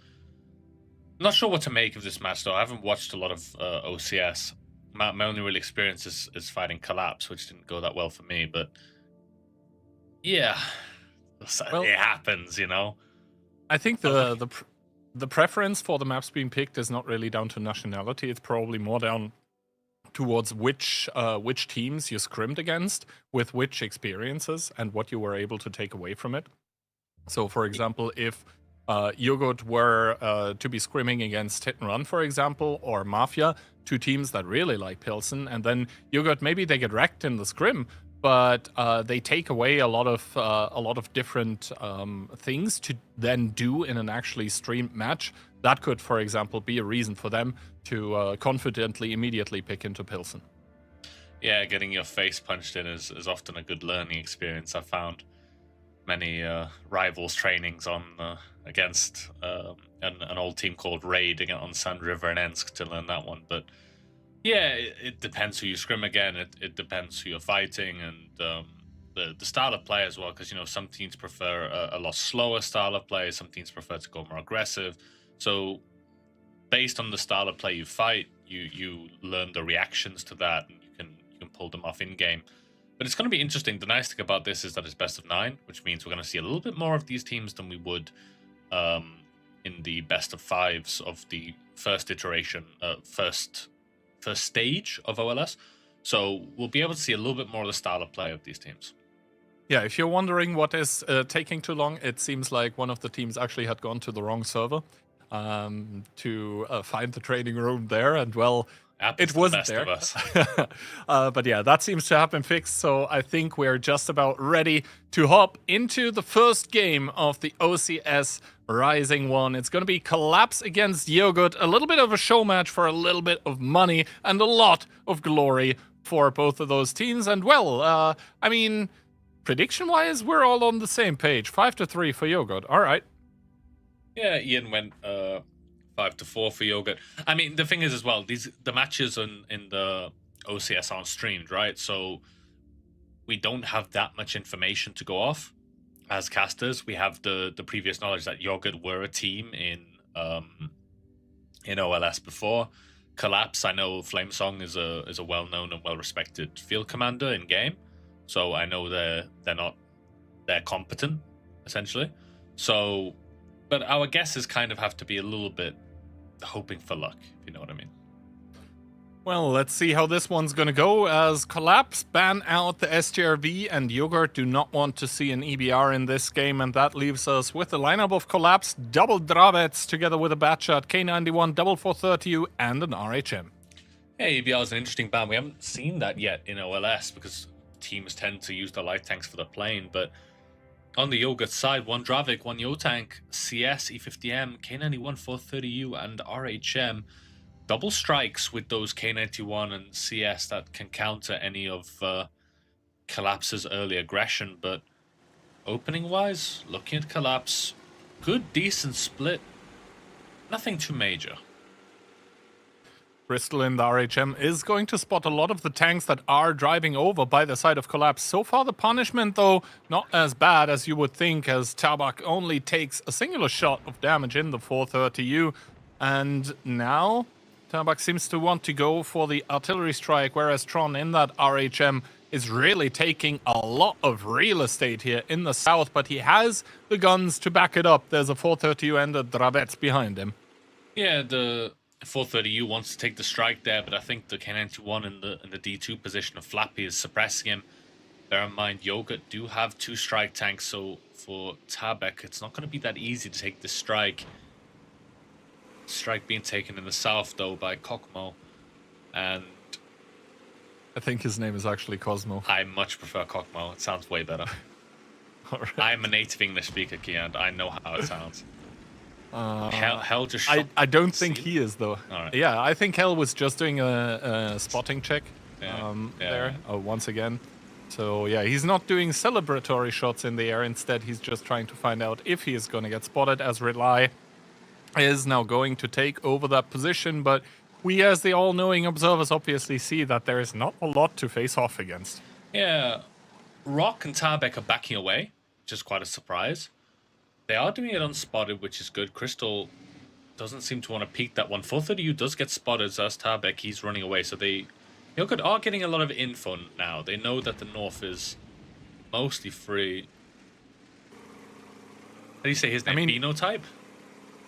Not sure what to make of this match, though. I haven't watched a lot of OCS. My only real experience is fighting Collapse, which didn't go that well for me, but yeah, well, it happens, you know. I think the preference for the maps being picked is not really down to nationality. It's probably more down towards which teams you scrimmed against, with which experiences, and what you were able to take away from it. So, for example, if Yogurt were to be scrimming against Hit and Run, for example, or Mafia, 2 teams that really like Pilsen, and then Yogurt, maybe they get wrecked in the scrim, but they take away a lot of different things to then do in an actually streamed match. That could, for example, be a reason for them to confidently immediately pick into Pilsen. Yeah, getting your face punched in is often a good learning experience. I found many rivals trainings on against an old team called Raid on Sand River and Ensk to learn that one, but yeah, it depends who you scrim again. It depends who you're fighting, and the style of play as well. Because some teams prefer a lot slower style of play. Some teams prefer to go more aggressive. So, based on the style of play you fight, you learn the reactions to that, and you can pull them off in game. But it's going to be interesting. The nice thing about this is that it's best of 9, which means we're going to see a little bit more of these teams than we would in the best of fives of the first iteration, first stage of OLS. So we'll be able to see a little bit more of the style of play of these teams. Yeah, if you're wondering what is taking too long, it seems like one of the teams actually had gone to the wrong server to find the trading room there, and well, it wasn't there. But yeah, that seems to have been fixed, so I think we're just about ready to hop into the first game of the OCS Rising 1. It's going to be Collapse against Yogurt, a little bit of a show match for a little bit of money and a lot of glory for both of those teams. And well, I mean, prediction-wise, we're all on the same page. 5-3 for Yogurt. All right. Yeah, Ian went 5-4 for Yogurt. I mean, the thing is as well, the matches in the OCS aren't streamed, right? So we don't have that much information to go off as casters. We have the previous knowledge that Yogurt were a team in OLS before. Collapse, I know Flamesong is a well-known and well-respected field commander in game. So I know they're competent, essentially. So, but our guesses kind of have to be a little bit hoping for luck, if you know what I mean. Well, let's see how this one's gonna go, as Collapse ban out the STRV and Yogurt do not want to see an EBR in this game, and that leaves us with the lineup of Collapse, double Dravets together with a Batshot, K91, double 430U, and an RHM. Yeah, EBR is an interesting ban. We haven't seen that yet in OLS because teams tend to use the light tanks for the plane, but on the Yogurt side, one Dravik, one Yo-Tank, CS, E50M, K91, 430U, and RHM. Double strikes with those K91 and CS that can counter any of Collapse's early aggression, but opening-wise, looking at Collapse, good, decent split. Nothing too major. Crystal in the RHM is going to spot a lot of the tanks that are driving over by the side of Collapse. So far, the punishment, though, not as bad as you would think, as Tabak only takes a singular shot of damage in the 430U. And now, Tabak seems to want to go for the artillery strike, whereas Tron in that RHM is really taking a lot of real estate here in the south, but he has the guns to back it up. There's a 430U and a Dravets behind him. Yeah, the 430U wants to take the strike there, but I think the K91 in the D2 position of Flappy is suppressing him. Bear in mind, Yogurt do have 2 strike tanks, so for Tabak, it's not going to be that easy to take this strike. Strike being taken in the south, though, by Kokmo. And I think his name is actually Cosmo. I much prefer Kokmo. It sounds way better. Right. I'm a native English speaker, Kian. I know how it sounds. Hell just shot I don't think he is, though. Right. Yeah, I think Hell was just doing a spotting check there once again. So yeah, he's not doing celebratory shots in the air. Instead, he's just trying to find out if he is going to get spotted, as Rely is now going to take over that position. But we, as the all-knowing observers, obviously see that there is not a lot to face off against. Yeah, Rock and Tabak are backing away, which is quite a surprise. They are doing it unspotted, which is good. Crystal doesn't seem to want to peek that one. 430U does get spotted, so as Tabak, he's running away. So they Yogurt are getting a lot of info now. They know that the north is mostly free. How do you say his name? Phenotype?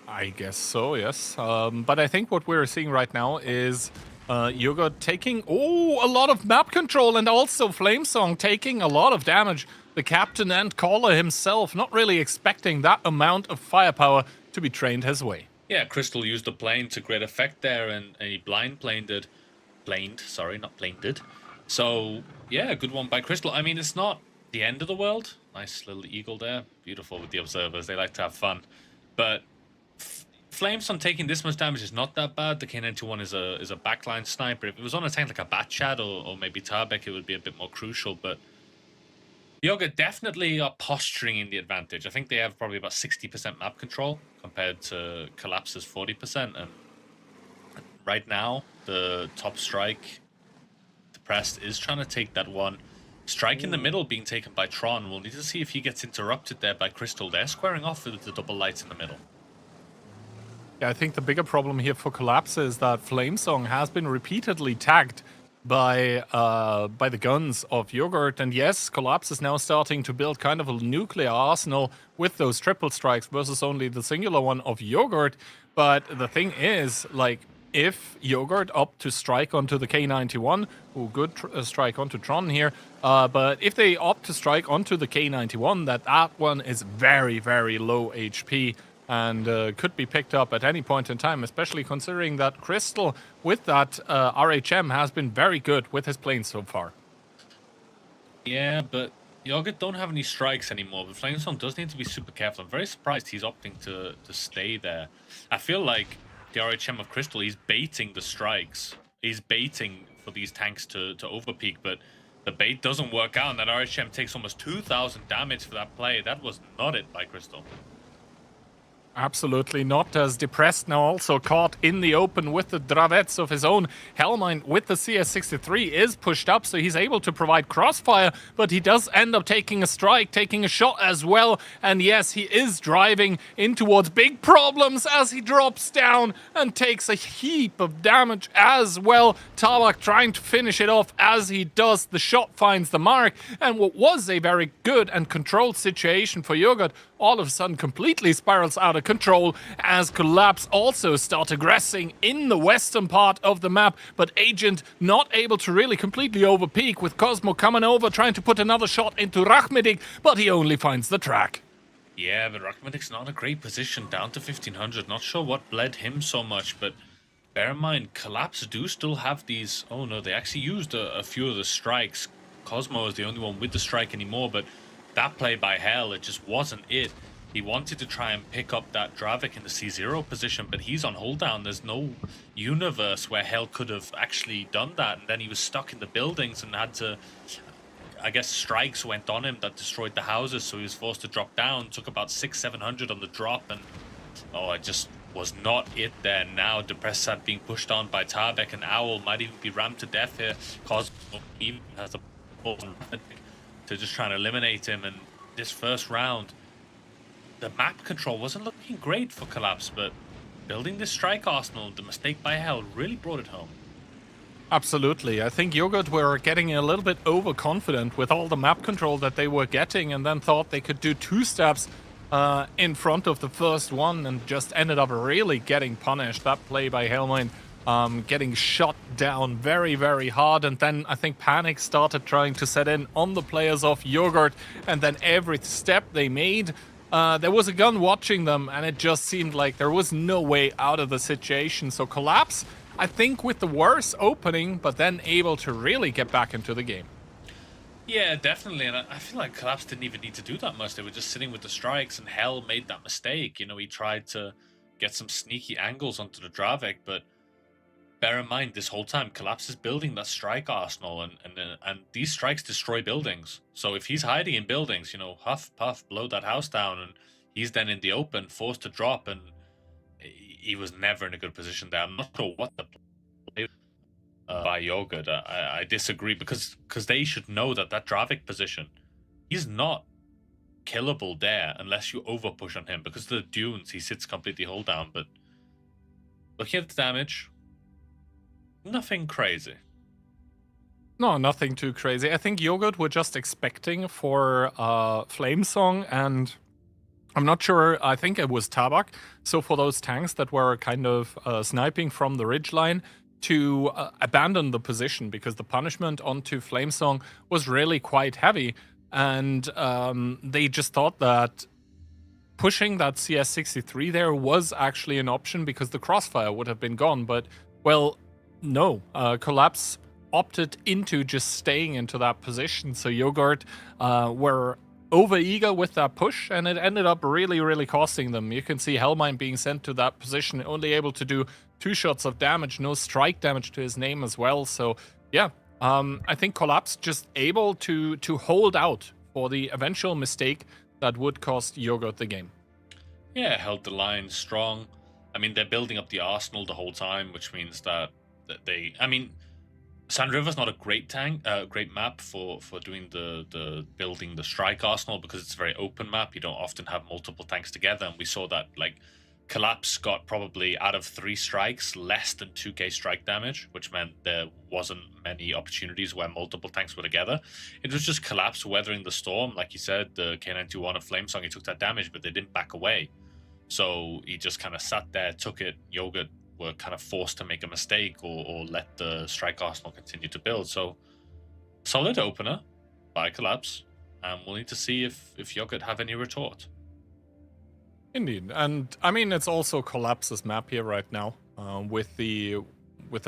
I guess so, yes. But I think what we're seeing right now is Yogurt taking a lot of map control, and also Flamesong taking a lot of damage. The captain and caller himself not really expecting that amount of firepower to be trained his way. Yeah, Crystal used the plane to great effect there, and he planed. So, yeah, good one by Crystal. I mean, it's not the end of the world. Nice little eagle there. Beautiful with the observers. They like to have fun. But Flamesong taking this much damage is not that bad. The K91 is a backline sniper. If it was on a tank like a Batchat or maybe Tabak, it would be a bit more crucial. But Yogurt definitely are posturing in the advantage. I think they have probably about 60% map control compared to Collapse's 40%. And right now, the top strike, the Prest, is trying to take that one. Strike in the middle being taken by Tron. We'll need to see if he gets interrupted there by Crystal. They're squaring off with the double lights in the middle. Yeah, I think the bigger problem here for Collapse is that Flamesong has been repeatedly tagged by the guns of Yogurt. And yes, Collapse is now starting to build kind of a nuclear arsenal with those triple strikes versus only the singular one of Yogurt. But the thing is, like, if Yogurt opt to strike onto the K91, good strike onto Tron here, but if they opt to strike onto the K91, that one is very, very low HP and could be picked up at any point in time, especially considering that Crystal with that RHM has been very good with his planes so far. Yeah, but Yogurt don't have any strikes anymore, but Flamesong does need to be super careful. I'm very surprised he's opting to stay there. I feel like the RHM of Crystal, he's baiting the strikes. He's baiting for these tanks to overpeak, but the bait doesn't work out, and that RHM takes almost 2,000 damage for that play. That was not it by Crystal. Absolutely not, as Depressed now also caught in the open with the Dravets of his own. Hellmine with the CS63 is pushed up, so he's able to provide crossfire, but he does end up taking a strike, taking a shot as well. And yes, he is driving in towards big problems as he drops down and takes a heap of damage as well. Tabak trying to finish it off as he does. The shot finds the mark, and what was a very good and controlled situation for Yogurt all of a sudden completely spirals out of control as Collapse also start aggressing in the western part of the map, but Agent not able to really completely overpeak, with Cosmo coming over trying to put another shot into Rachmedik, but he only finds the track. Yeah, but Rachmedik's not in a great position, down to 1500. Not sure what bled him so much, but bear in mind, Collapse do still have these... Oh no, they actually used a few of the strikes. Cosmo is the only one with the strike anymore, but that play by Hell, it just wasn't it. He wanted to try and pick up that Dravik in the C0 position, but he's on hold down. There's no universe where Hell could have actually done that, and then he was stuck in the buildings and had to... I guess strikes went on him that destroyed the houses, so he was forced to drop down. Took about 600-700 on the drop, and it just was not it there. Now Depressed Sad being pushed on by Tabek, and Owl might even be rammed to death here. Cosmo even has a ball to just try and eliminate him. And this first round, the map control wasn't looking great for Collapse, but building this strike arsenal, the mistake by Hell, really brought it home. Absolutely. I think Yogurt were getting a little bit overconfident with all the map control that they were getting, and then thought they could do two steps in front of the first one, and just ended up really getting punished. That play by Hellmine, getting shot down very, very hard, and then I think panic started trying to set in on the players of Yogurt, and then every step they made, there was a gun watching them, and it just seemed like there was no way out of the situation. So Collapse, I think, with the worse opening, but then able to really get back into the game. Yeah, definitely, and I feel like Collapse didn't even need to do that much. They were just sitting with the strikes, and Hell made that mistake. You know, he tried to get some sneaky angles onto the Dravik, but bear in mind, this whole time, Collapse is building that strike arsenal, and these strikes destroy buildings. So if he's hiding in buildings, you know, huff, puff, blow that house down, and he's then in the open, forced to drop, and he was never in a good position there. I'm not sure what the play by Yogurt. I disagree, because they should know that Dravik position, he's not killable there unless you over push on him, because of the dunes, he sits completely hold down. But looking at the damage, nothing crazy. No, nothing too crazy. I think Yogurt were just expecting for Flamesong, and I'm not sure, I think it was Tabak. So for those tanks that were kind of sniping from the ridgeline, to abandon the position, because the punishment onto Flamesong was really quite heavy. And they just thought that pushing that CS63 there was actually an option, because the crossfire would have been gone. But, well, no. Collapse opted into just staying into that position. So Yogurt were over-eager with that push, and it ended up really, really costing them. You can see Hellmine being sent to that position, only able to do 2 shots of damage, no strike damage to his name as well. So, yeah, I think Collapse just able to hold out for the eventual mistake that would cost Yogurt the game. Yeah, held the line strong. I mean, they're building up the arsenal the whole time, which means that they... I mean, Sand River's not a great great map for doing the building the strike arsenal, because it's a very open map. You don't often have multiple tanks together, and we saw that, like, Collapse got probably out of 3 strikes less than 2k strike damage, which meant there wasn't many opportunities where multiple tanks were together. It was just Collapse weathering the storm. Like you said, the K921 of Flamesong, he took that damage, but they didn't back away. So he just kind of sat there, took it. Yogurt were kind of forced to make a mistake or let the strike arsenal continue to build. So solid opener by Collapse. And we'll need to see if Yogurt have any retort. Indeed, and I mean it's also Collapse's map here right now with the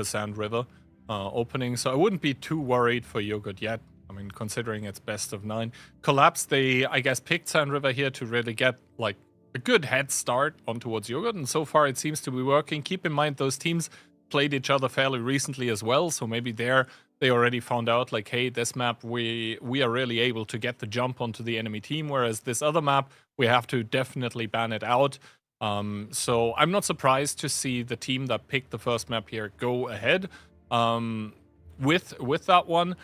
Sand River opening, so I wouldn't be too worried for Yogurt yet. I mean, considering it's best of 9. Collapse, they I guess picked Sand River here to really get like a good head start on towards Yogurt, and so far it seems to be working. Keep in mind those teams played each other fairly recently as well, so maybe they already found out like, hey, this map we are really able to get the jump onto the enemy team, whereas this other map we have to definitely ban it out. So I'm not surprised to see the team that picked the first map here go ahead with that one.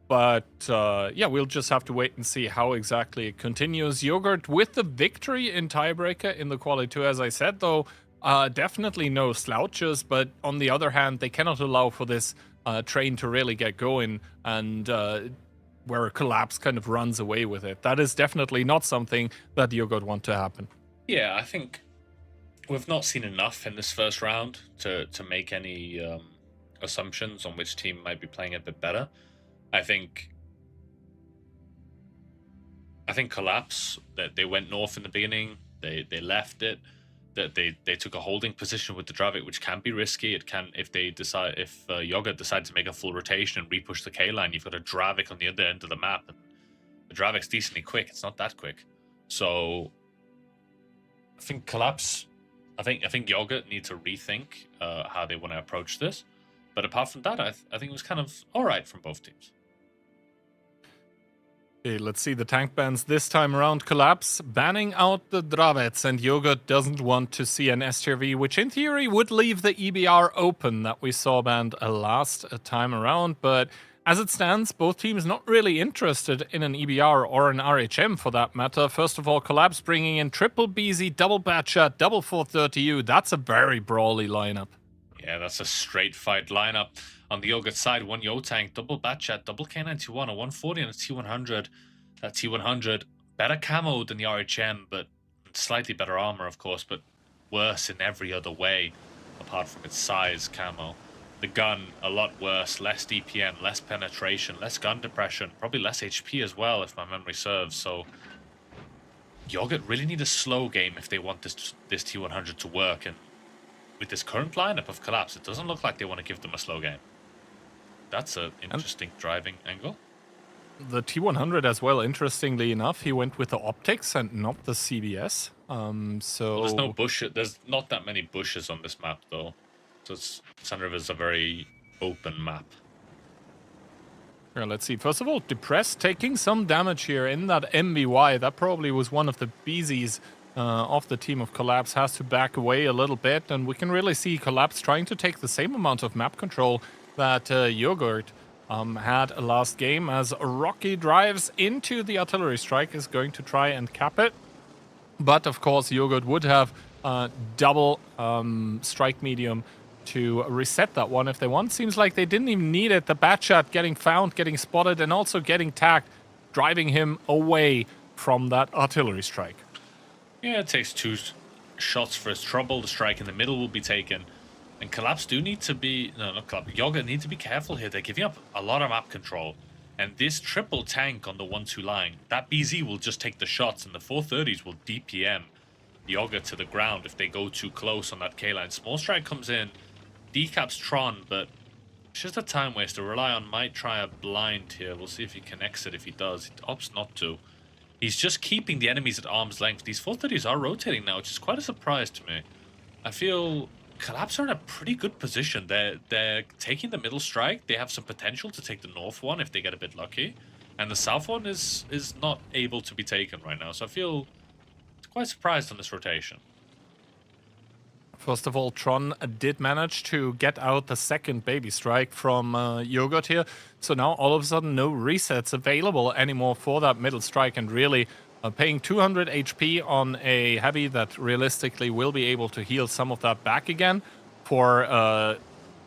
But yeah, we'll just have to wait and see how exactly it continues. Yogurt with the victory in tiebreaker in the quali 2, as I said, though. Definitely no slouches, but on the other hand, they cannot allow for this train to really get going and where a Collapse kind of runs away with it. That is definitely not something that Yogurt want to happen. Yeah, I think we've not seen enough in this first round to make any assumptions on which team might be playing a bit better. I think Collapse, that they went north in the beginning, they left it. That they took a holding position with the Dravik, which can be risky. It can, if Yogurt decides to make a full rotation and repush the K line, you've got a Dravik on the other end of the map, and the Dravik's decently quick. It's not that quick, so I think Collapse. I think Yogurt need to rethink how they want to approach this. But apart from that, I think it was kind of all right from both teams. Okay, let's see the tank bans this time around. Collapse banning out the Dravets, and Yogurt doesn't want to see an STRV, which in theory would leave the EBR open that we saw banned last time around. But as it stands, both teams not really interested in an EBR or an RHM for that matter. First of all, Collapse bringing in triple BZ, double Batshot, double 430U. That's a very brawly lineup. Yeah, that's a straight fight lineup. On the Yogurt side, 1 Yo tank, double Batchat, double K921, a 140 and a T100. That T100, better camo than the RHM, but slightly better armor, of course, but worse in every other way, apart from its size camo. The gun, a lot worse, less DPM, less penetration, less gun depression, probably less HP as well, if my memory serves. So Yogurt really need a slow game if they want this T100 to work, and with this current lineup of Collapse, it doesn't look like they want to give them a slow game. That's an interesting driving angle. The T100 as well, interestingly enough, he went with the optics and not the CBS. So well, there's no bush. There's not that many bushes on this map, though. So Sun River is a very open map. Here, let's see. First of all, Depressed taking some damage here in that MBY. That probably was one of the BZs of the team of Collapse. Has to back away a little bit, and we can really see Collapse trying to take the same amount of map control that Yogurt had last game, as Rocky drives into the artillery strike, is going to try and cap it. But of course, Yogurt would have double strike medium to reset that one if they want. Seems like they didn't even need it. The Batshot getting found, getting spotted, and also getting tagged, driving him away from that artillery strike. Yeah, it takes 2 shots for his trouble. The strike in the middle will be taken. And Collapse do need to be... No, not Collapse. Yogurt need to be careful here. They're giving up a lot of map control. And this triple tank on the 1-2 line, that BZ will just take the shots, and the 430s will DPM Yogurt to the ground if they go too close on that K-line. Small strike comes in, decaps Tron, but it's just a time waster. Rely on might try a blind here. We'll see if he connects it. If he does, he opts not to. He's just keeping the enemies at arm's length. These 430s are rotating now, which is quite a surprise to me. I feel Collapse are in a pretty good position. They're taking the middle strike. They have some potential to take the north one if they get a bit lucky. And the south one is not able to be taken right now. So I feel quite surprised on this rotation. First of all, Tron did manage to get out the second baby strike from Yogurt here. So now all of a sudden no resets available anymore for that middle strike. And really, Paying 200 HP on a heavy that realistically will be able to heal some of that back again for,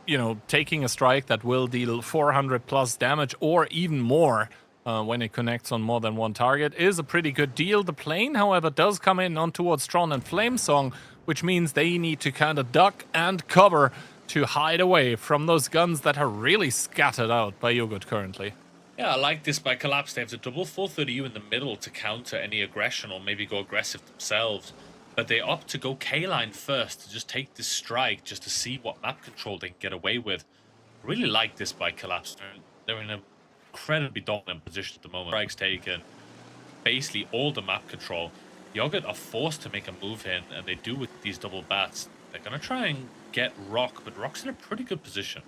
you know, taking a strike that will deal 400 plus damage or even more when it connects on more than one target is a pretty good deal. The plane, however, does come in on towards Tron and Flamesong, which means they need to kind of duck and cover to hide away from those guns that are really scattered out by Yogurt currently. Yeah, I like this by Collapse. They have the double 430U in the middle to counter any aggression or maybe go aggressive themselves. But they opt to go K-line first to just take this strike just to see what map control they can get away with. Really like this by Collapse. They're in an incredibly dominant position at the moment. Strikes taken. Basically all the map control. Yogurt are forced to make a move in, and they do with these double bats. They're going to try and get Rock, but Rock's in a pretty good position.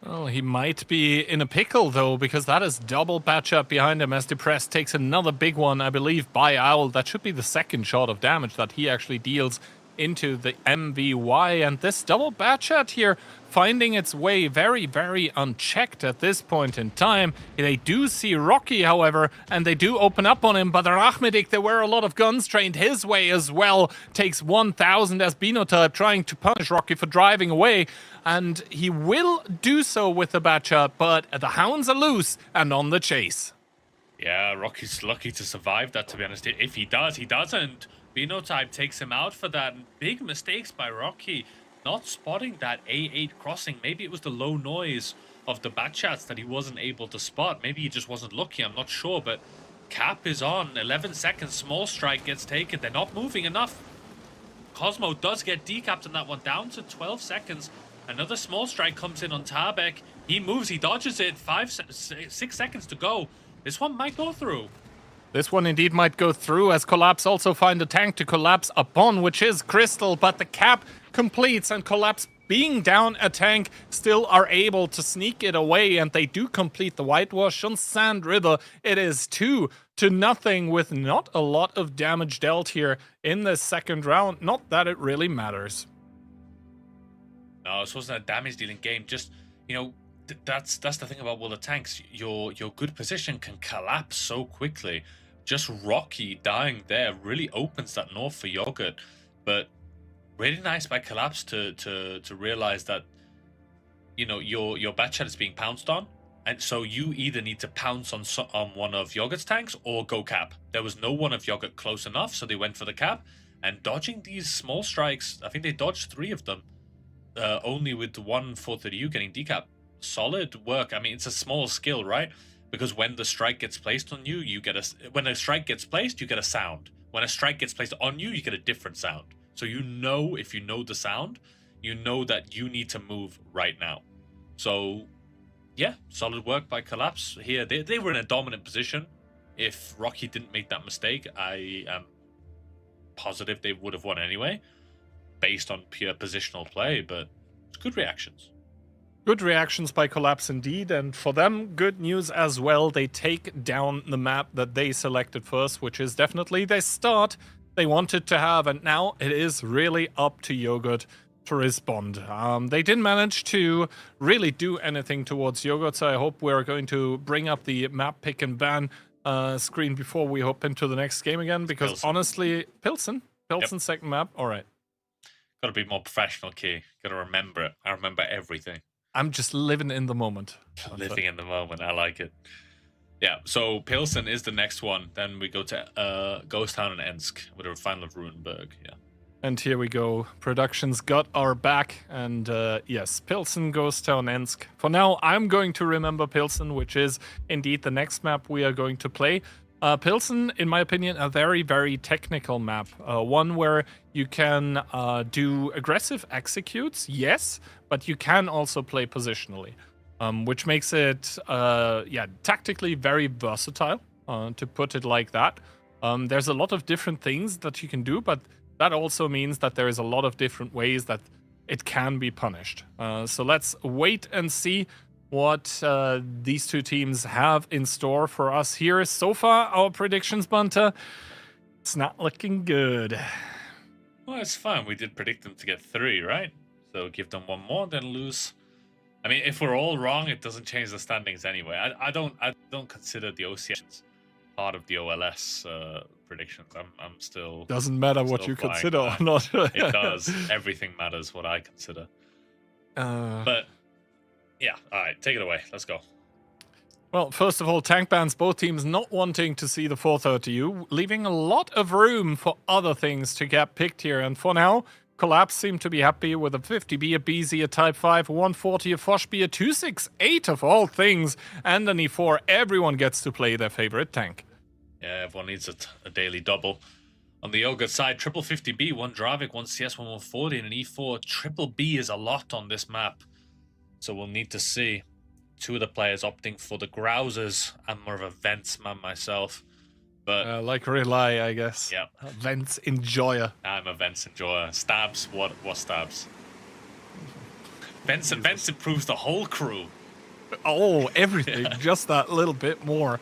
Well, he might be in a pickle, though, because that is double batch up behind him as Depressed takes another big one, I believe, by Owl. That should be the second shot of damage that he actually deals into the MVY. And this double batch out here finding its way very, very unchecked at this point in time. They do see Rocky, however, and they do open up on him, but Rahmedik, there were a lot of guns trained his way as well. Takes 1,000 as Binotype trying to punish Rocky for driving away, and he will do so with the batcher, but the hounds are loose and on the chase. Yeah, Rocky's lucky to survive that, to be honest. If he does, he doesn't. Binotype takes him out for that. Big mistakes by Rocky. Not spotting that A8 crossing. Maybe it was the low noise of the bat chats that he wasn't able to spot. Maybe he just wasn't lucky, I'm not sure. But Cap is on. 11 seconds. Small strike gets taken. They're not moving enough. Cosmo does get decapped on that one. Down to 12 seconds. Another small strike comes in on Tabek. He moves. He dodges it. 6 seconds to go. This one might go through. This one indeed might go through as Collapse also find a tank to collapse upon, which is Crystal, but the cap completes and Collapse, being down a tank, still are able to sneak it away, and they do complete the whitewash on Sand River. It is 2-0 with not a lot of damage dealt here in this second round. Not that it really matters. No, this wasn't a damage dealing game. Just, you know, that's the thing about World of Tanks. Your good position can collapse so quickly. Just Rocky dying there really opens that north for Yogurt. But really nice by Collapse to realize that, you know, your bat chat is being pounced on, and so you either need to pounce on one of Yogurt's tanks or go cap. There was no one of Yogurt close enough, so they went for the cap. And dodging these small strikes, I think they dodged 3 of them, only with the one 430U getting decap. Solid work. I mean, it's a small skill, right? Because when the strike gets placed on you, you get when a strike gets placed, you get a sound. When a strike gets placed on you, you get a different sound. So you know, if you know the sound, you know that you need to move right now. So yeah, solid work by Collapse here. They were in a dominant position. If Rocky didn't make that mistake, I am positive they would have won anyway, based on pure positional play, but it's good reactions. Good reactions by Collapse indeed, and for them, good news as well. They take down the map that they selected first, which is definitely their start they wanted to have, and now it is really up to Yogurt to respond. They didn't manage to really do anything towards Yogurt, so I hope we're going to bring up the map pick and ban screen before we hop into the next game again, because Pilsen. Honestly, Pilsen yep. Second map, all right. Gotta be more professional, Key. Gotta remember it. I remember everything. I'm just living in the moment. Living in the moment. I like it. Yeah, so Pilsen is the next one. Then we go to Ghost Town and Ensk with a final of Runeberg. Yeah. And here we go. Production's got our back. And yes, Pilsen, Ghost Town, Ensk. For now, I'm going to remember Pilsen, which is indeed the next map we are going to play. Pilsen, in my opinion, a very, very technical map. One where you can do aggressive executes, yes, but you can also play positionally, which makes it, tactically very versatile, to put it like that. There's a lot of different things that you can do, but that also means that there is a lot of different ways that it can be punished. So let's wait and see what these two teams have in store for us here. So far, our predictions, Bunter, it's not looking good. Well, it's fine. We did predict them to get 3, right? So give them 1 more, then lose. I mean, if we're all wrong, it doesn't change the standings anyway. I don't consider the OCS part of the OLS predictions. I'm still Doesn't matter what still you flying consider or high. not. It does. Everything matters what I consider. But yeah, all right, take it away. Let's go. Well, first of all, tank bans both teams not wanting to see the 430U, leaving a lot of room for other things to get picked here. And for now, Collapse seem to be happy with a 50B, a BZ, a Type 5, a 140, a Foshby, a 268 of all things, and an E4. Everyone gets to play their favorite tank. Yeah, everyone needs a daily double. On the Yogurt side, triple 50B, one Dravik, one CS, one 140, and an E4. Triple B is a lot on this map. So we'll need to see. Two of the players opting for the Grousers. I'm more of a Vents man myself. But Like Relay, I guess. yeah, Vents enjoyer. I'm a Vents enjoyer. Stabs, what stabs? Vents improves the whole crew. Oh, everything. Just that little bit more.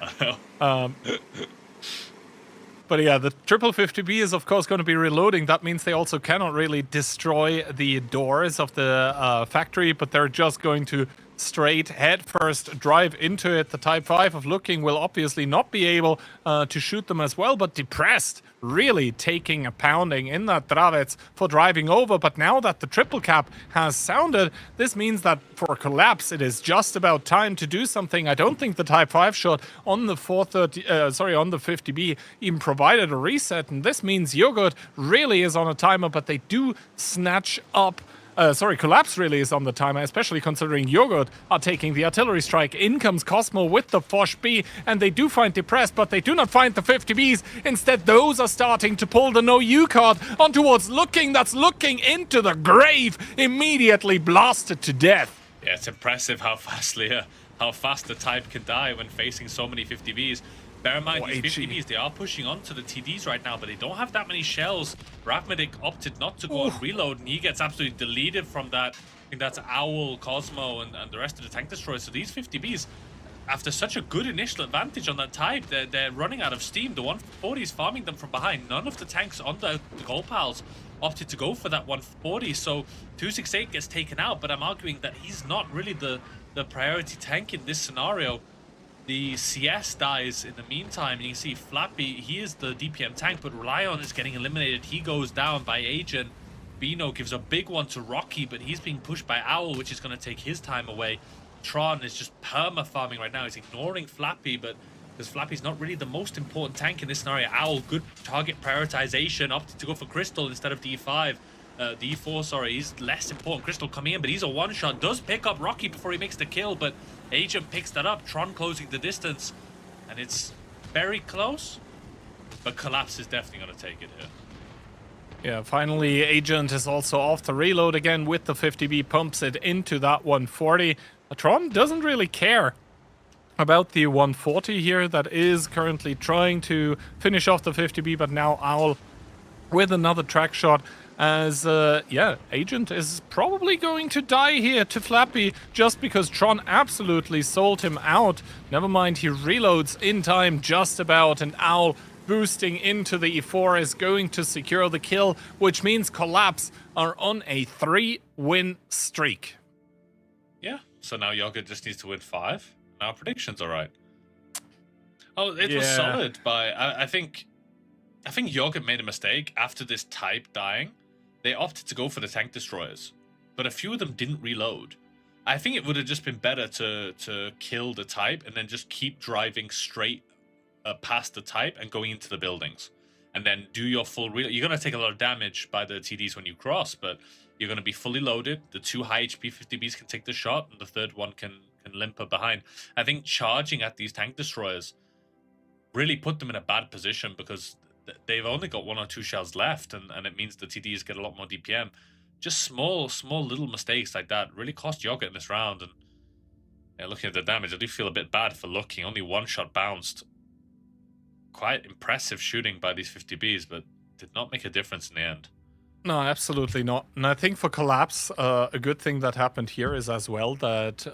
But yeah, the triple 50B is of course going to be reloading. That means they also cannot really destroy the doors of the factory, but they're just going to straight head first drive into it. The Type 5 of Looking will obviously not be able to shoot them as well, but Depressed really taking a pounding in that Dravets for driving over. But now that the triple cap has sounded, this means that for Collapse it is just about time to do something. I don't think the Type 5 shot on the on the 50B even provided a reset, and this means Yogurt really is on a timer, but they do snatch up Collapse really is on the timer, especially considering Yogurt are taking the artillery strike. In comes Cosmo with the Fosh B, and they do find Depressed, but they do not find the 50Bs. Instead, those are starting to pull the no-you card on towards Looking. That's Looking into the grave, immediately blasted to death. Yeah, it's impressive how fast the Type can die when facing so many 50Bs. Bear in mind, these 50Bs, they are pushing on to the TDs right now, but they don't have that many shells. Ravmedic opted not to go on reload, and he gets absolutely deleted from that. I think that's Owl, Cosmo, and the rest of the tank destroyers. So these 50Bs, after such a good initial advantage on that Type, they're running out of steam. The 140 is farming them from behind. None of the tanks on the goal piles opted to go for that 140, so 268 gets taken out, but I'm arguing that he's not really the priority tank in this scenario. The CS dies in the meantime, and you can see Flappy, he is the DPM tank, but Relion is getting eliminated. He goes down by Agent. Bino gives a big one to Rocky, but he's being pushed by Owl, which is going to take his time away. Tron is just perma-farming right now. He's ignoring Flappy, but because Flappy's not really the most important tank in this scenario. Owl, good target prioritization, opted to go for Crystal instead of D5. D4, sorry, he's less important. Crystal coming in, but he's a one-shot. Does pick up Rocky before he makes the kill, but Agent picks that up. Tron closing the distance, and it's very close, but Collapse is definitely going to take it here. Yeah, finally, Agent is also off the reload again with the 50B, pumps it into that 140. Tron doesn't really care about the 140 here. That is currently trying to finish off the 50B, but now Owl with another track shot. As, Agent is probably going to die here to Flappy just because Tron absolutely sold him out. Never mind, he reloads in time just about, and Owl boosting into the E4 is going to secure the kill, which means Collapse are on a 3-win streak. Yeah, so now Yogurt just needs to win 5. Now predictions are right. Oh, it was solid by... I think Yogurt made a mistake after this Type dying. They opted to go for the tank destroyers, but a few of them didn't reload. I think it would have just been better to kill the Type and then just keep driving straight past the Type and going into the buildings, and then do your full reload. You're going to take a lot of damage by the TDs when you cross, but you're going to be fully loaded. The 2 high HP 50Bs can take the shot, and the third one can limper behind. I think charging at these tank destroyers really put them in a bad position because they've only got 1 or 2 shells left, and it means the TDs get a lot more DPM. Just small little mistakes like that really cost Yogurt in this round. And yeah, looking at the damage, I do feel a bit bad for Looking. Only 1 shot bounced. Quite impressive shooting by these 50Bs, but did not make a difference in the end. No, absolutely not. And I think for Collapse, a good thing that happened here is as well that,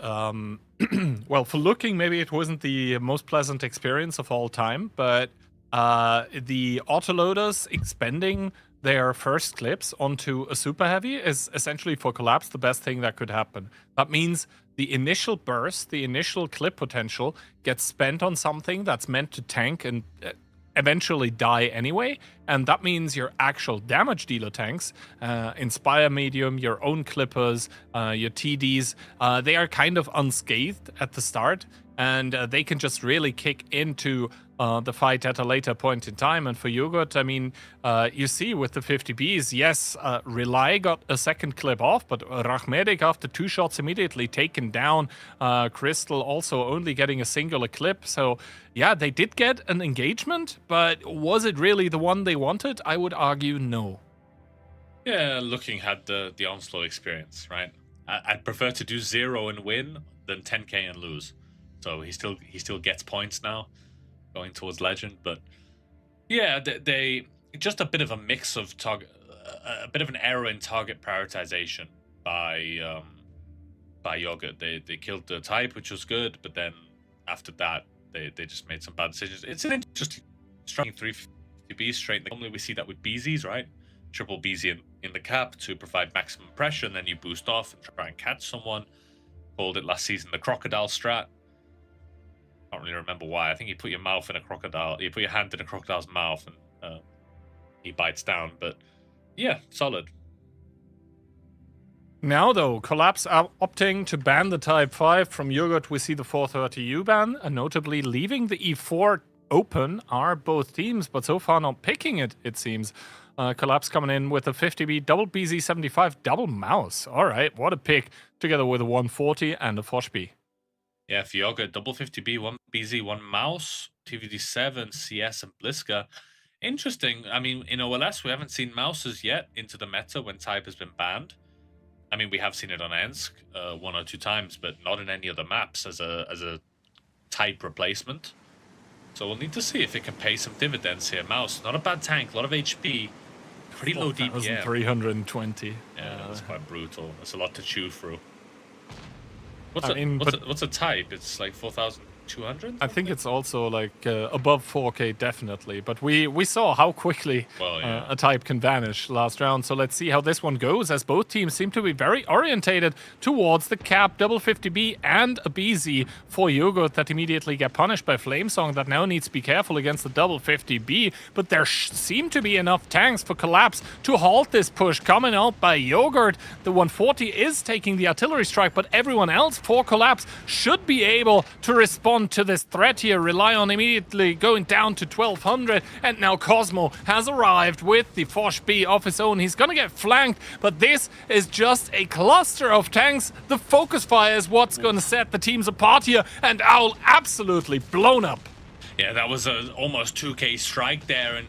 well, for Looking, maybe it wasn't the most pleasant experience of all time, but the autoloaders expending their first clips onto a super heavy is essentially for Collapse the best thing that could happen. That means the initial burst, the initial clip potential gets spent on something that's meant to tank and eventually die anyway, and that means your actual damage dealer tanks, Inspire Medium, your own clippers, your TDs, they are kind of unscathed at the start, and they can just really kick into the fight at a later point in time. And for Yogurt, I mean, you see with the 50Bs, yes, Relay got a second clip off, but Rachmedik after 2 shots immediately taken down. Crystal also only getting a singular clip. So yeah, they did get an engagement, but was it really the one they wanted? I would argue no. Yeah, looking at the Onslaught experience, right? I'd prefer to do 0 and win than 10k and lose. So he still gets points now, going towards Legend. But yeah, they just a bit of a mix of a bit of an error in target prioritization by Yogurt. They killed the type, which was good, but then after that they just made some bad decisions. It's an interesting striking 350B straight. Normally we see that with BZs, right? Triple BZ in the cap to provide maximum pressure, and then you boost off and try and catch someone. Called it last season the crocodile strat. I don't really remember why. I think you put your mouth in a crocodile. You put your hand in a crocodile's mouth, and he bites down. But yeah, solid. Now though, Collapse are opting to ban the Type 5 from Yogurt. We see the 430U ban, and notably leaving the E4 open are both teams, but so far not picking it, it seems. Collapse coming in with a 50B, double BZ75, double mouse. All right, what a pick, together with a 140 and a Foshby. Yeah, for Yogurt, double 50B, 1 BZ, 1 mouse, TVD7, CS, and Bliska. Interesting. I mean, in OLS, we haven't seen mouses yet into the meta when Type has been banned. I mean, we have seen it on Ensk 1 or 2 times, but not in any other maps as a Type replacement. So we'll need to see if it can pay some dividends here. Mouse, not a bad tank, a lot of HP, pretty low DPM. 320. Yeah, that's quite brutal. That's a lot to chew through. What's a type? It's like 4,200? I think it's also like above 4K definitely, but we saw how quickly a type can vanish last round, so let's see how this one goes, as both teams seem to be very orientated towards the cap. Double 50B and a BZ for Yogurt that immediately get punished by Flamesong, that now needs to be careful against the double 50B, but there seem to be enough tanks for Collapse to halt this push coming out by Yogurt. The 140 is taking the artillery strike, but everyone else for Collapse should be able to respond to this threat here. Rely on immediately going down to 1200, and now Cosmo has arrived with the Fosh B of his own. He's gonna get flanked, but this is just a cluster of tanks. The focus fire is what's gonna set the teams apart here, and Owl absolutely blown up. Yeah, that was a almost 2k strike there, and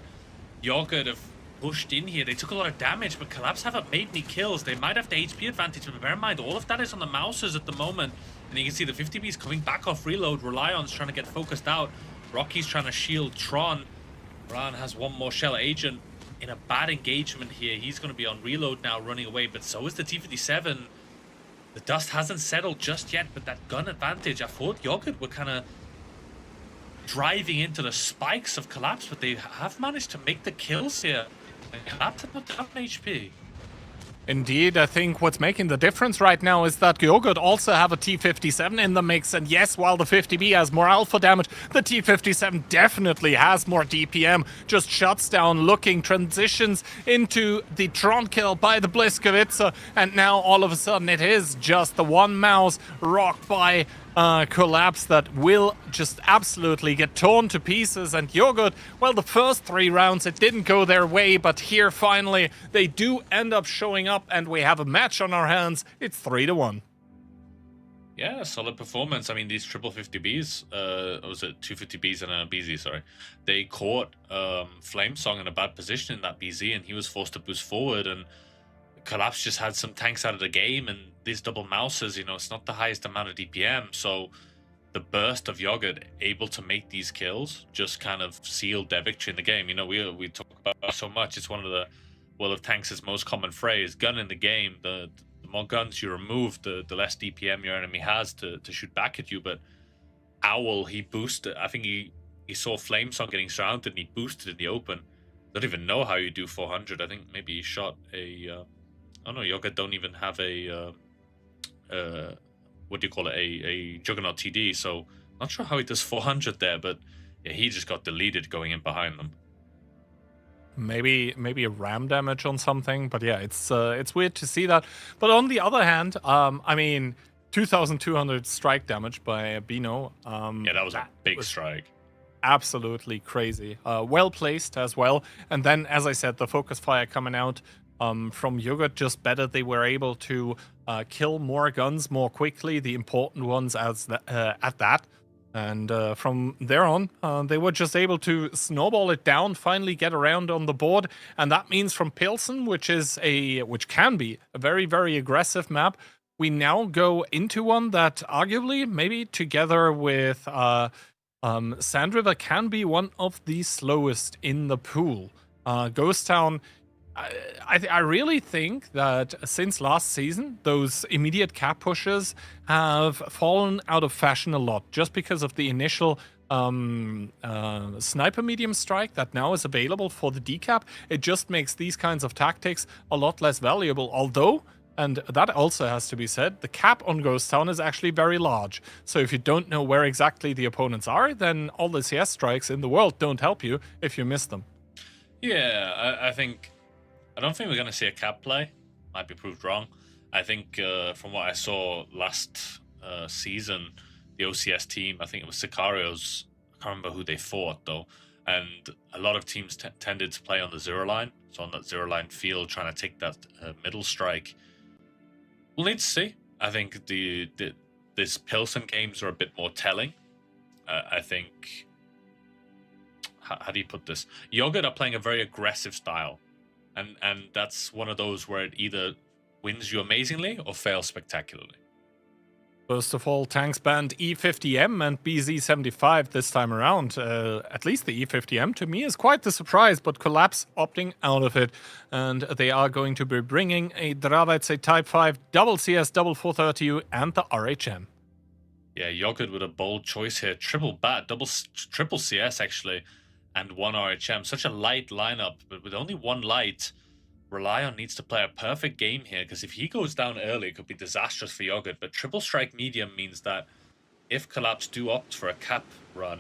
Yogurt have pushed in here. They took a lot of damage, but Collapse haven't made any kills. They might have the HP advantage, but bear in mind, all of that is on the mouses at the moment. And you can see the 50B's coming back off reload. Relion's trying to get focused out. Rocky's trying to shield Tron. Ran has one more shell. Agent in a bad engagement here. He's going to be on reload now, running away, but so is the T-57. The dust hasn't settled just yet, but that gun advantage, I thought Yogurt were kind of driving into the spikes of Collapse, but they have managed to make the kills here. And Collapse have not done HP. Indeed, I think what's making the difference right now is that Yogurt also have a T-57 in the mix, and yes, while the 50B has more alpha damage, the T-57 definitely has more DPM. Just shuts down, looking, transitions into the Tron kill by the Bliskowitz, and now all of a sudden it is just the one mouse rocked by Collapse that will just absolutely get torn to pieces. And Yogurt, well, the first 3 rounds it didn't go their way, but here finally they do end up showing up, and we have a match on our hands. It's 3-1. Yeah, solid performance. I mean, these triple 50Bs, was it 250Bs and a BZ, sorry. They caught Flamesong in a bad position in that BZ, and he was forced to boost forward, and Collapse just had some tanks out of the game, and these double mouses, you know, it's not the highest amount of DPM, so the burst of Yogurt able to make these kills just kind of sealed their victory in the game. You know, we talk about it so much. It's one of the World of Tanks' most common phrase, gun in the game. The more guns you remove, the less DPM your enemy has to shoot back at you. But Owl, he boosted, I think he saw Flamesong getting surrounded, and he boosted in the open. don't even know how you do 400. I think maybe he shot a... I don't know, Yoga don't even have a... what do you call it? A Juggernaut TD, so not sure how he does 400 there, but yeah, he just got deleted going in behind them. Maybe a ram damage on something, but yeah, it's weird to see that. But on the other hand, I mean, 2,200 strike damage by Bino. Yeah, that was a big strike. Absolutely crazy. Well placed as well. And then, as I said, the focus fire coming out from Yogurt just better. They were able to kill more guns more quickly, the important ones at that. And from there on, they were just able to snowball it down, finally get around on the board. And that means from Pilsen, which can be a very, very aggressive map, we now go into one that arguably, maybe together with Sand River, can be one of the slowest in the pool. Ghost Town, I really think that since last season, those immediate cap pushes have fallen out of fashion a lot, just because of the initial sniper medium strike that now is available for the decap. It just makes these kinds of tactics a lot less valuable, although, and that also has to be said, the cap on Ghost Town is actually very large. So if you don't know where exactly the opponents are, then all the CS strikes in the world don't help you if you miss them. Yeah, I don't think we're going to see a cap play. Might be proved wrong. I think from what I saw last season, the OCS team, I think it was Sicarios, I can't remember who they fought though, and a lot of teams tended to play on the zero line, so on that zero line field, trying to take that middle strike. We'll need to see. I think this Pilsen games are a bit more telling. I think, how do you put this? Yogurt are playing a very aggressive style. And that's one of those where it either wins you amazingly or fails spectacularly. First of all, tanks banned E50M and BZ75 this time around. At least the E50M, to me, is quite the surprise, but Collapse opting out of it. And they are going to be bringing a Dravetze Type 5, double CS, double 430U, and the RHM. Yeah, Yogurt with a bold choice here. Triple bat, triple CS, actually, and one RHM. Such a light lineup, but with only one light, Relion needs to play a perfect game here, because if he goes down early, it could be disastrous for Yogurt. But triple strike medium means that if Collapse do opt for a cap run,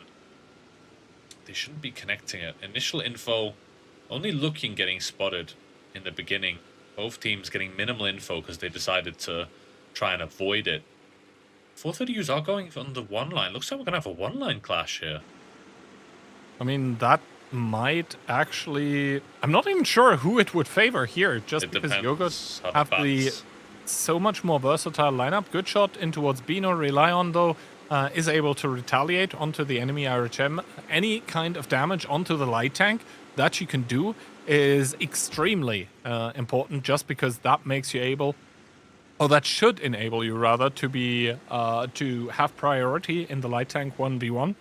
they shouldn't be connecting it. Initial info, only looking getting spotted in the beginning. Both teams getting minimal info because they decided to try and avoid it. 430Us are going on the one line. Looks like we're going to have a one-line clash here. I mean, that might actually... I'm not even sure who it would favor here, just because Yogurt have the so much more versatile lineup. Good shot in towards Bino. Relion, though, is able to retaliate onto the enemy RHM. Any kind of damage onto the light tank that you can do is extremely important, just because that makes you able... or that should enable you, rather, to be to have priority in the light tank 1v1.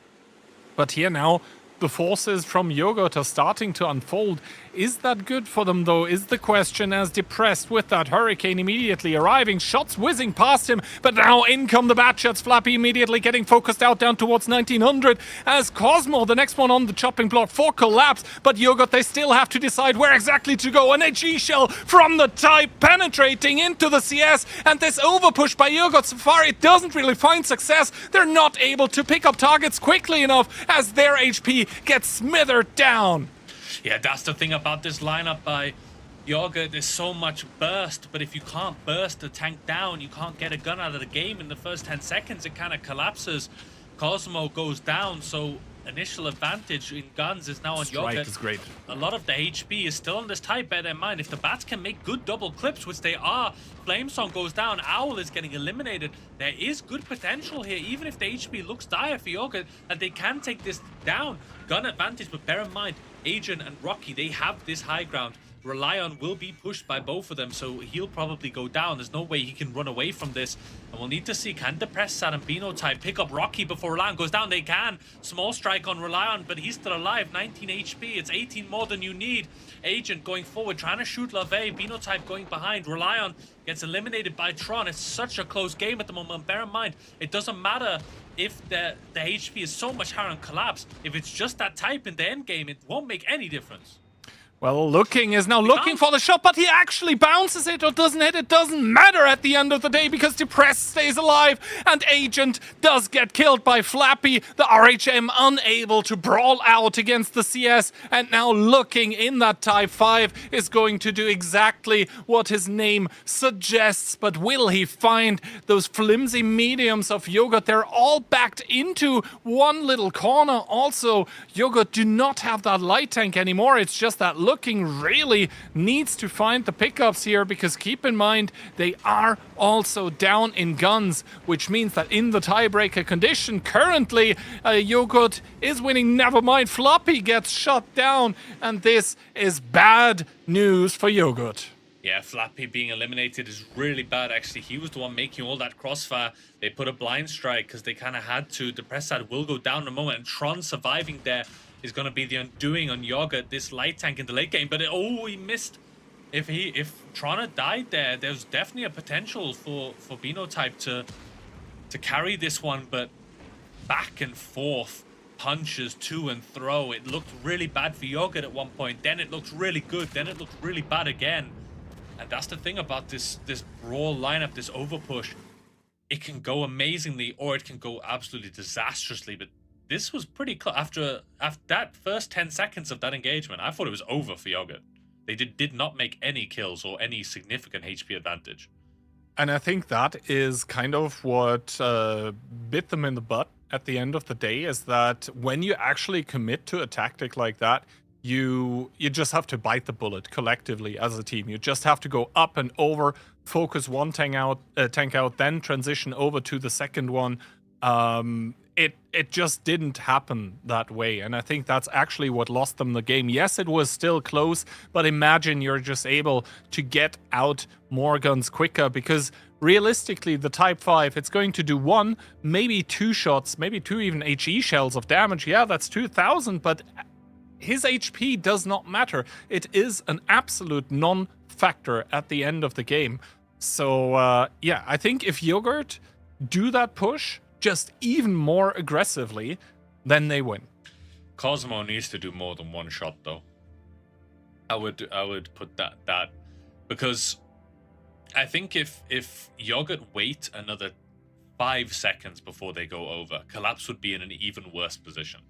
But here now, the forces from Yogurt are starting to unfold. Is that good for them, though, is the question, as Depressed with that Hurricane immediately arriving. Shots whizzing past him, but now in come the bat shots. Flappy immediately getting focused out down towards 1900 as Cosmo, the next one on the chopping block for Collapse. But Yogurt, they still have to decide where exactly to go. An HE shell from the Type penetrating into the CS, and this overpush by Yogurt Safari doesn't really find success. They're not able to pick up targets quickly enough as their HP gets smithered down. Yeah, that's the thing about this lineup by Yogurt. There's so much burst, but if you can't burst the tank down, you can't get a gun out of the game in the first 10 seconds. It kind of collapses. Cosmo goes down, so initial advantage in guns is now on Yogurt. Strike is great. A lot of the HP is still on this Type, bear in mind. If the bats can make good double clips, which they are, Flamesong goes down, Owl is getting eliminated. There is good potential here, even if the HP looks dire for Yogurt, and they can take this down. Gun advantage, but bear in mind, Agent and Rocky, they have this high ground. Relion will be pushed by both of them, so he'll probably go down. There's no way he can run away from this. And we'll need to see, can Depressed Sarambino Type pick up Rocky before Relion goes down? They can. Small strike on Relion, but he's still alive. 19 HP. It's 18 more than you need. Agent going forward, trying to shoot LaVey. Bino Type going behind. Relion gets eliminated by Tron. It's such a close game at the moment. Bear in mind, it doesn't matter if the HP is so much higher on Collapse. If it's just that Type in the end game, it won't make any difference. Well, Looking is now looking for the shot, but he actually bounces it or doesn't hit. It doesn't matter at the end of the day because Depressed stays alive and Agent does get killed by Flappy. The RHM unable to brawl out against the CS, and now Looking in that Type 5 is going to do exactly what his name suggests. But will he find those flimsy mediums of Yogurt? They're all backed into one little corner. Also, Yogurt do not have that light tank anymore. It's just that Looking really needs to find the pickups here, because keep in mind they are also down in guns, which means that in the tiebreaker condition currently Yogurt is winning. Never mind, Floppy gets shot down, and this is bad news for Yogurt. Yeah, Flappy being eliminated is really bad, actually. He was the one making all that crossfire. They put a blind strike because they kind of had to. The press side will go down in a moment, and Tron surviving there is going to be the undoing on Yogurt, this light tank in the late game. But he missed. If Tron had died there's definitely a potential for Binotype to carry this one. But back and forth, punches to and fro. It looked really bad for Yogurt at one point. Then it looked really good. Then it looked really bad again. And that's the thing about this Brawl lineup, this overpush. It can go amazingly or it can go absolutely disastrously. But this was pretty close. After that first 10 seconds of that engagement, I thought it was over for Yogurt. They did not make any kills or any significant HP advantage. And I think that is kind of what bit them in the butt at the end of the day, is that when you actually commit to a tactic like that, you just have to bite the bullet collectively as a team. You just have to go up and over, focus one tank out, then transition over to the second one. It just didn't happen that way, and I think that's actually what lost them the game. Yes, it was still close, but imagine you're just able to get out more guns quicker, because realistically, the Type 5, it's going to do one, maybe two shots, maybe two even HE shells of damage. Yeah, that's 2,000, but his HP does not matter. It is an absolute non-factor at the end of the game. So, yeah, I think if Yogurt do that push just even more aggressively, then they win. Cosmo needs to do more than one shot, though. I would put that because I think if Yogurt wait another 5 seconds before they go over, Collapse would be in an even worse position.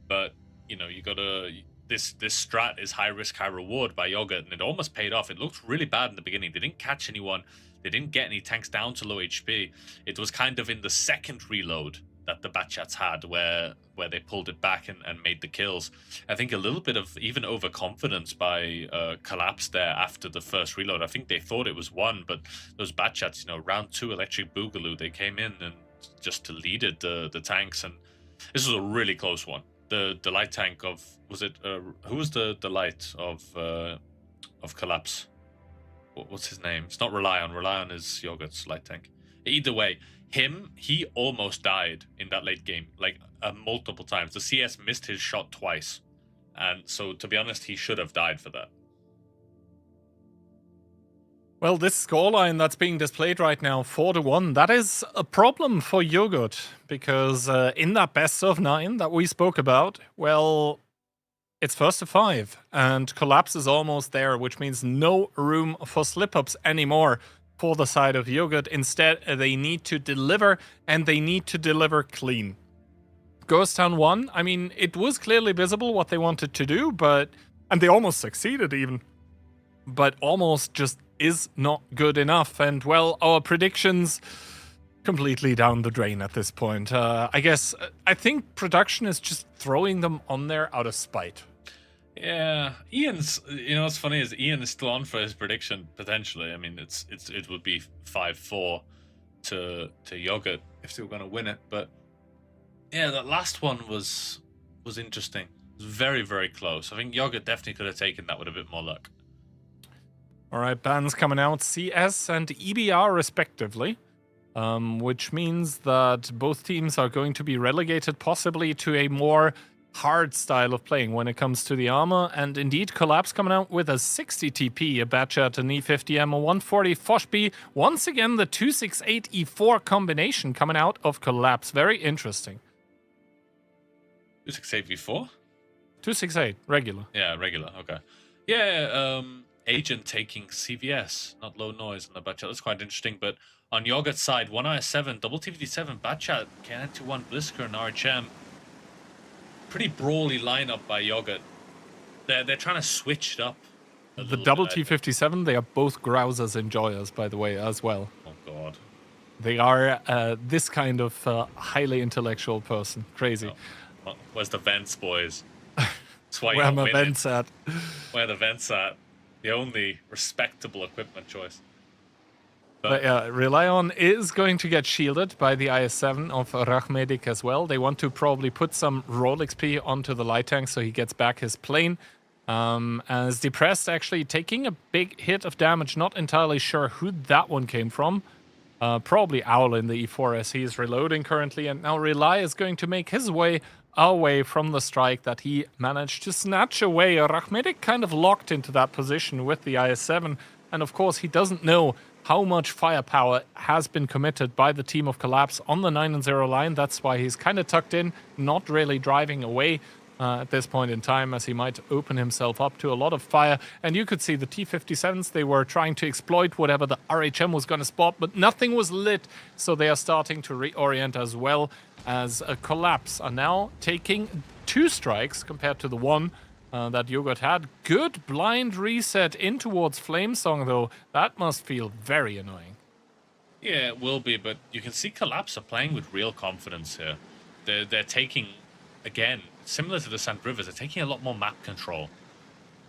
But you know, you gotta this strat is high risk, high reward by Yogurt, and it almost paid off. It looked really bad in the beginning. They didn't catch anyone. They didn't get any tanks down to low HP. It was kind of in the second reload that the Batchats had where they pulled it back and made the kills. I think a little bit of even overconfidence by Collapse there after the first reload. I think they thought it was won, but those Batchats, you know, round 2 Electric Boogaloo, they came in and just deleted the tanks, and this was a really close one. The light tank of, was it who was the light of Collapse? What's his name? It's not Relion. Relion is Yogurt's light tank. Either way, he almost died in that late game, like multiple times. The CS missed his shot twice, and so to be honest, he should have died for that. Well, this scoreline that's being displayed right now, 4-1, that is a problem for Yogurt, because in that best of 9 that we spoke about, well, it's first to 5, and Collapse is almost there, which means no room for slip-ups anymore for the side of Yogurt. Instead, they need to deliver, and they need to deliver clean. Ghost Town 1, I mean, it was clearly visible what they wanted to do, and they almost succeeded even, but almost just is not good enough. And, well, our predictions completely down the drain at this point. I think production is just throwing them on there out of spite. Yeah, Ian's. You know what's funny is Ian is still on for his prediction potentially. I mean, it would be 5-4 to Yogurt if they were going to win it. But yeah, that last one was interesting. It was very, very close. I think Yogurt definitely could have taken that with a bit more luck. All right, bans coming out, CS and EBR respectively, which means that both teams are going to be relegated possibly to a more hard style of playing when it comes to the armor. And indeed, Collapse coming out with a 60 TP, a Batchat, an E50M, a 140 Foshby. Once again, the 268 E4 combination coming out of Collapse. Very interesting. 268 V4? 268, regular. Yeah, regular, okay. Yeah, Agent taking CVS, not low noise on the Batchat. That's quite interesting. But on Yogurt's side, 1IS7, double TVD7, Batchat, KN21, Blisker, and RHM. Pretty brawly lineup by Yogurt. They're trying to switch it up. The double T57, they are both Grousers enjoyers, by the way, as well. Oh, God. They are this kind of highly intellectual person. Crazy. Oh. Where's the vents, boys? That's why Where my vents at? Where the vents at? The only respectable equipment choice. But yeah, Relion is going to get shielded by the IS-7 of Rachmedik as well. They want to probably put some roll XP onto the light tank so he gets back his plane. As Depressed actually taking a big hit of damage, not entirely sure who that one came from. Probably Owl in the E4 as he is reloading currently, and now Rely is going to make his way away from the strike that he managed to snatch away. Rachmedik kind of locked into that position with the IS-7, and of course he doesn't know how much firepower has been committed by the team of Collapse on the 9-0 line. That's why he's kind of tucked in, not really driving away at this point in time, as he might open himself up to a lot of fire. And you could see the T-57s, they were trying to exploit whatever the RHM was going to spot, but nothing was lit, so they are starting to reorient as well, as a Collapse are now taking 2 strikes compared to the one that Yogurt had. Good blind reset in towards Flamesong, though. That must feel very annoying. Yeah, it will be, but you can see Collapse are playing with real confidence here. They're taking, again, similar to the Sand Rivers, they're taking a lot more map control.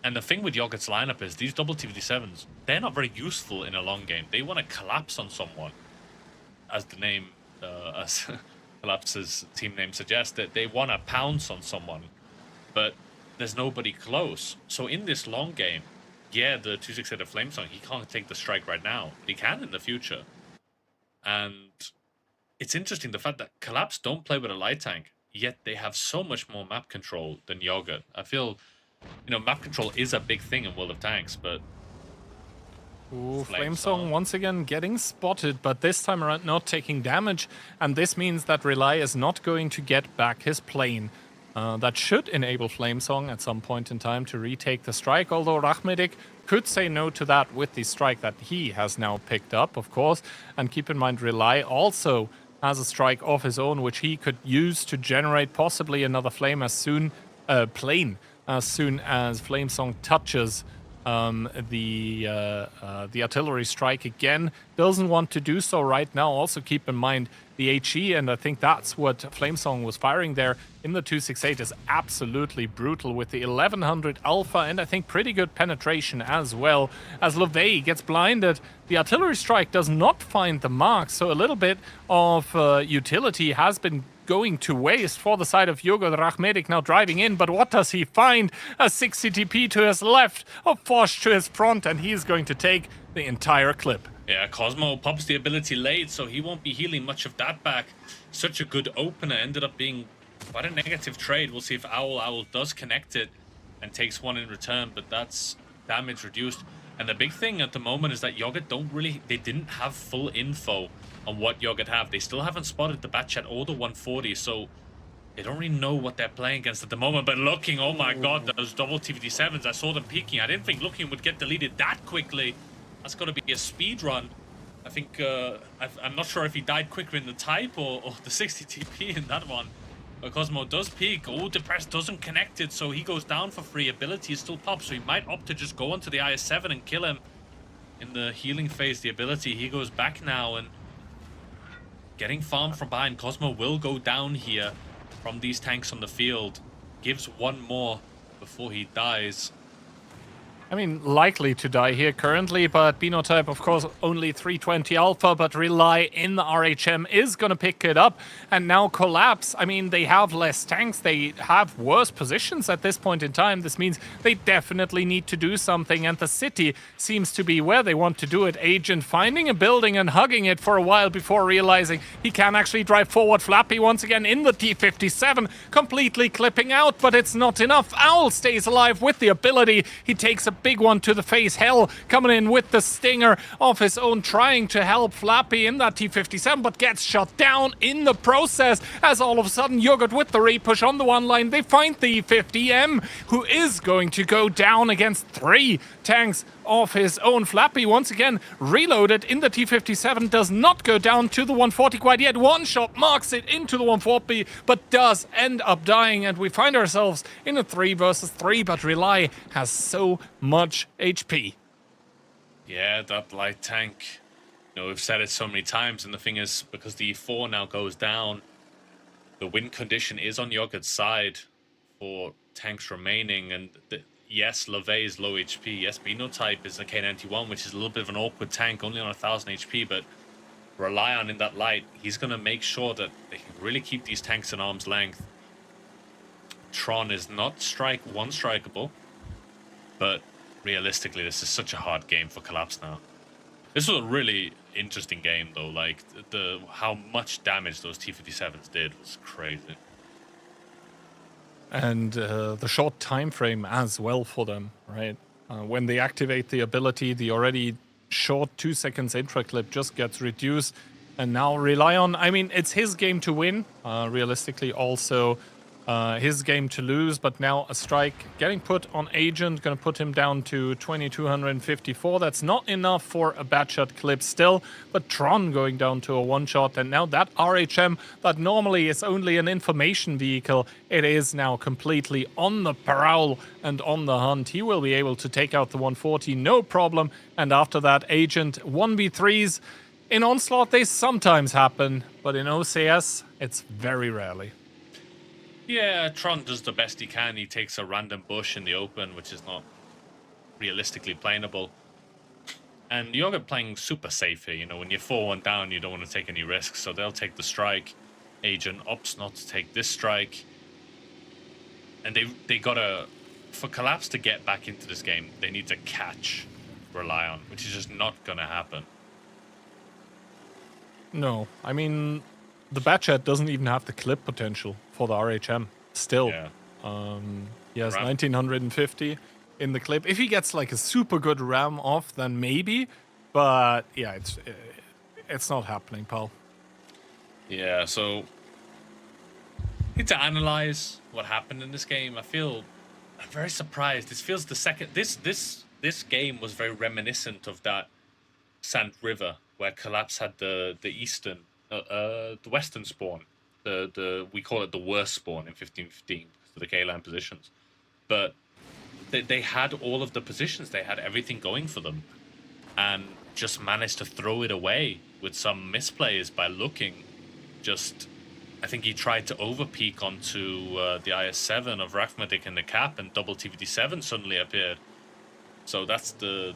And the thing with Yogurt's lineup is these double TVD7s, they're not very useful in a long game. They want to collapse on someone, as the name, as Collapse's team name suggests, that they want to pounce on someone. But there's nobody close. So in this long game, yeah, the 268 of Flamesong, he can't take the strike right now. He can in the future. And it's interesting, the fact that Collapse don't play with a light tank, yet they have so much more map control than Yogurt. I feel, map control is a big thing in World of Tanks, but... Ooh, Flamesong once again getting spotted, but this time around not taking damage. And this means that Rely is not going to get back his plane. That should enable Flamesong at some point in time to retake the strike, although Rachmedik could say no to that with the strike that he has now picked up, of course. And keep in mind, Rely also has a strike of his own, which he could use to generate possibly another plane as soon as Flamesong touches the artillery strike again. Doesn't want to do so right now. Also keep in mind the HE, and I think that's what Flamesong was firing there in the 268, is absolutely brutal with the 1100 alpha, and I think pretty good penetration as well. As LeVay gets blinded, the artillery strike does not find the mark, so a little bit of utility has been going to waste for the side of Yogurt. Rachmedik now driving in, but what does he find? A 60 TP to his left, a Forge to his front, and he's going to take the entire clip. Yeah, Cosmo pops the ability late, so he won't be healing much of that back. Such a good opener, ended up being quite a negative trade. We'll see if Owl does connect it and takes one in return, but that's damage reduced. And the big thing at the moment is that Yogurt they didn't have full info on what Yogurt have. They still haven't spotted the Batchat or the 140, so they don't really know what they're playing against at the moment. But looking, oh my god, those double TVD7s, I saw them peeking. I didn't think looking would get deleted that quickly. That's got to be a speed run. I think, I'm not sure if he died quicker in the type or the 60 TP in that one. But Cosmo does peek. Oh, Depressed doesn't connect it, so he goes down for free. Ability is still popped, so he might opt to just go onto the IS-7 and kill him in the healing phase. The ability, he goes back now and getting farmed from behind. Cosmo will go down here from these tanks on the field. Gives one more before he dies. I mean, likely to die here currently, but Binotype, of course, only 320 alpha, but Rely in the RHM is going to pick it up. And now Collapse, I mean, they have less tanks, they have worse positions at this point in time. This means they definitely need to do something, and the city seems to be where they want to do it. Agent finding a building and hugging it for a while before realizing he can actually drive forward. Flappy once again in the T-57, completely clipping out, but it's not enough. Owl stays alive with the ability. He takes a big one to the face. Hell coming in with the stinger of his own, trying to help Flappy in that T57, but gets shot down in the process as all of a sudden Yogurt with the re-push on the one line. They find the 50M, who is going to go down against 3 tanks of his own. Flappy once again reloaded in the T57, does not go down to the 140 quite yet. One shot marks it into the 140, but does end up dying, and we find ourselves in a 3 versus 3, but Rely has so much HP. Yeah, that light tank, we've said it so many times, and the thing is, because the E4 now goes down, the win condition is on Yogurt's side for tanks remaining, and yes, LeVay is low HP. Yes, Benotype is a K91, which is a little bit of an awkward tank, only on 1,000 HP, but rely on in that light. He's going to make sure that they can really keep these tanks in arm's length. Tron is not one strikeable, but realistically, this is such a hard game for Collapse now. This was a really interesting game, though. Like, how much damage those T57s did was crazy. And the short time frame as well for them, right? When they activate the ability, the already short 2 seconds intra clip just gets reduced. And now Rely on, I mean, it's his game to win, realistically also his game to lose, but now a strike getting put on Agent, going to put him down to 2254. That's not enough for a bad shot clip still, but Tron going down to a one shot, and now that RHM that normally is only an information vehicle, it is now completely on the prowl and on the hunt. He will be able to take out the 140, no problem, and after that Agent 1v3s. In Onslaught they sometimes happen, but in OCS it's very rarely. Yeah, Tron does the best he can. He takes a random bush in the open, which is not realistically playable. And you're playing super safe here. When you're 4-1 down, you don't want to take any risks, so they'll take the strike. Agent opts not to take this strike. And they gotta, for Collapse to get back into this game, they need to catch Rely on, which is just not gonna happen. No, I mean, the Batchat doesn't even have the clip potential for the RHM still. Yeah. He has 1950 in the clip. If he gets like a super good ram off, then maybe. But yeah, it's not happening, pal. Yeah, so need to analyze what happened in this game. I'm very surprised. This feels the second. This game was very reminiscent of that Sand River where Collapse had the western spawn. We call it the worst spawn in 15-15 for the K-line positions. But they had all of the positions. They had everything going for them. And just managed to throw it away with some misplays by looking. I think he tried to overpeak onto the IS-7 of Rachmadik in the cap, and double TVD-7 suddenly appeared. So that's the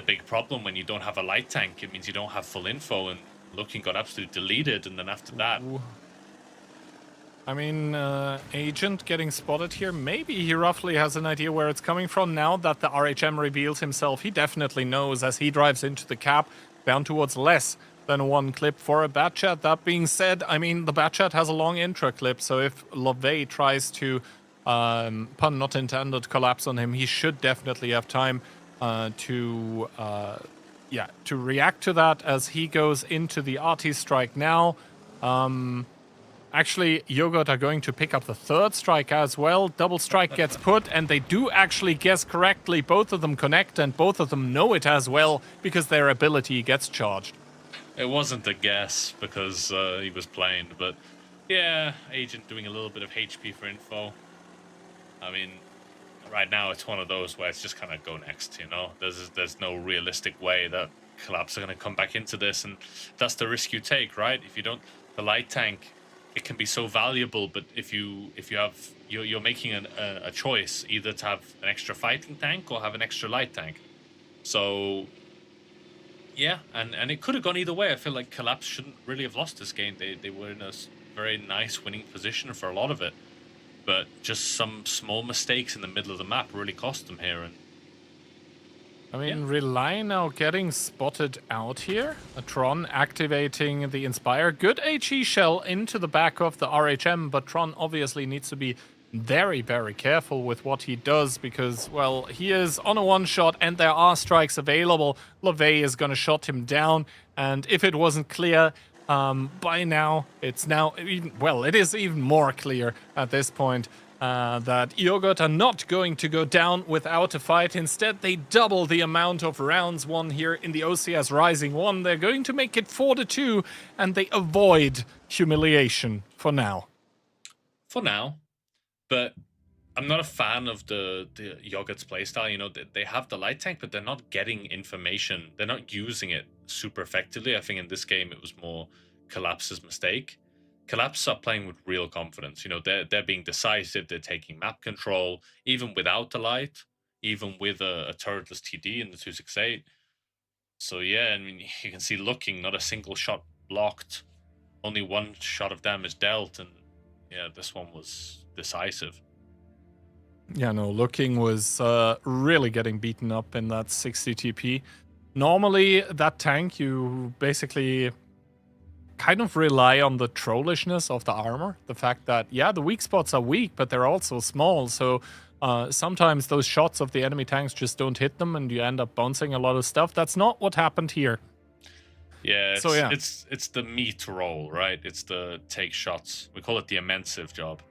big problem when you don't have a light tank. It means you don't have full info, and looking got absolutely deleted, and then after that... I mean, Agent getting spotted here. Maybe he roughly has an idea where it's coming from now that the RHM reveals himself. He definitely knows as he drives into the cap, down towards less than one clip for a Batchat. That being said, I mean, the Batchat has a long intra clip, so if LeVay tries to, pun not intended, collapse on him, he should definitely have time to react to that as he goes into the RT strike now. Actually, Yogurt are going to pick up the third strike as well. Double strike gets put, and they do actually guess correctly. Both of them connect, and both of them know it as well, because their ability gets charged. It wasn't a guess, because he was playing, but yeah, Agent doing a little bit of HP for info. I mean, right now it's one of those where it's just kind of go next, There's no realistic way that Collapse are going to come back into this, and that's the risk you take, right? If you don't, the light tank, it can be so valuable, but if you're making a choice either to have an extra fighting tank or have an extra light tank. So yeah, and it could have gone either way. I feel like Collapse shouldn't really have lost this game. They were in a very nice winning position for a lot of it, but just some small mistakes in the middle of the map really cost them here. And I mean, Relay now getting spotted out here. Tron activating the Inspire. Good HE shell into the back of the RHM, but Tron obviously needs to be very, very careful with what he does because, well, he is on a one-shot and there are strikes available. LeVay is going to shot him down, and if it wasn't clear by now, it's now it is even more clear at this point that Yogurt are not going to go down without a fight. Instead, they double the amount of rounds won here in the OCS Rising 1. They're going to make it 4-2, and they avoid humiliation for now. For now. But I'm not a fan of the Yogurt's playstyle. You know, they have the light tank, but they're not getting information. They're not using it super effectively. I think in this game, it was more Collapse's mistake. Collapse are playing with real confidence. You know, they're being decisive. They're taking map control, even without the light, even with a turretless TD in the 268. So yeah, I mean, you can see looking, not a single shot blocked, only one shot of damage dealt, and yeah, this one was decisive. Yeah, no, looking was really getting beaten up in that 60 TP. Normally, that tank, you basically kind of rely on the trollishness of the armor. The fact that, yeah, the weak spots are weak, but they're also small. So sometimes those shots of the enemy tanks just don't hit them and you end up bouncing a lot of stuff. That's not what happened here. Yeah, it's the meat roll, right? It's the take shots. We call it the immensive job.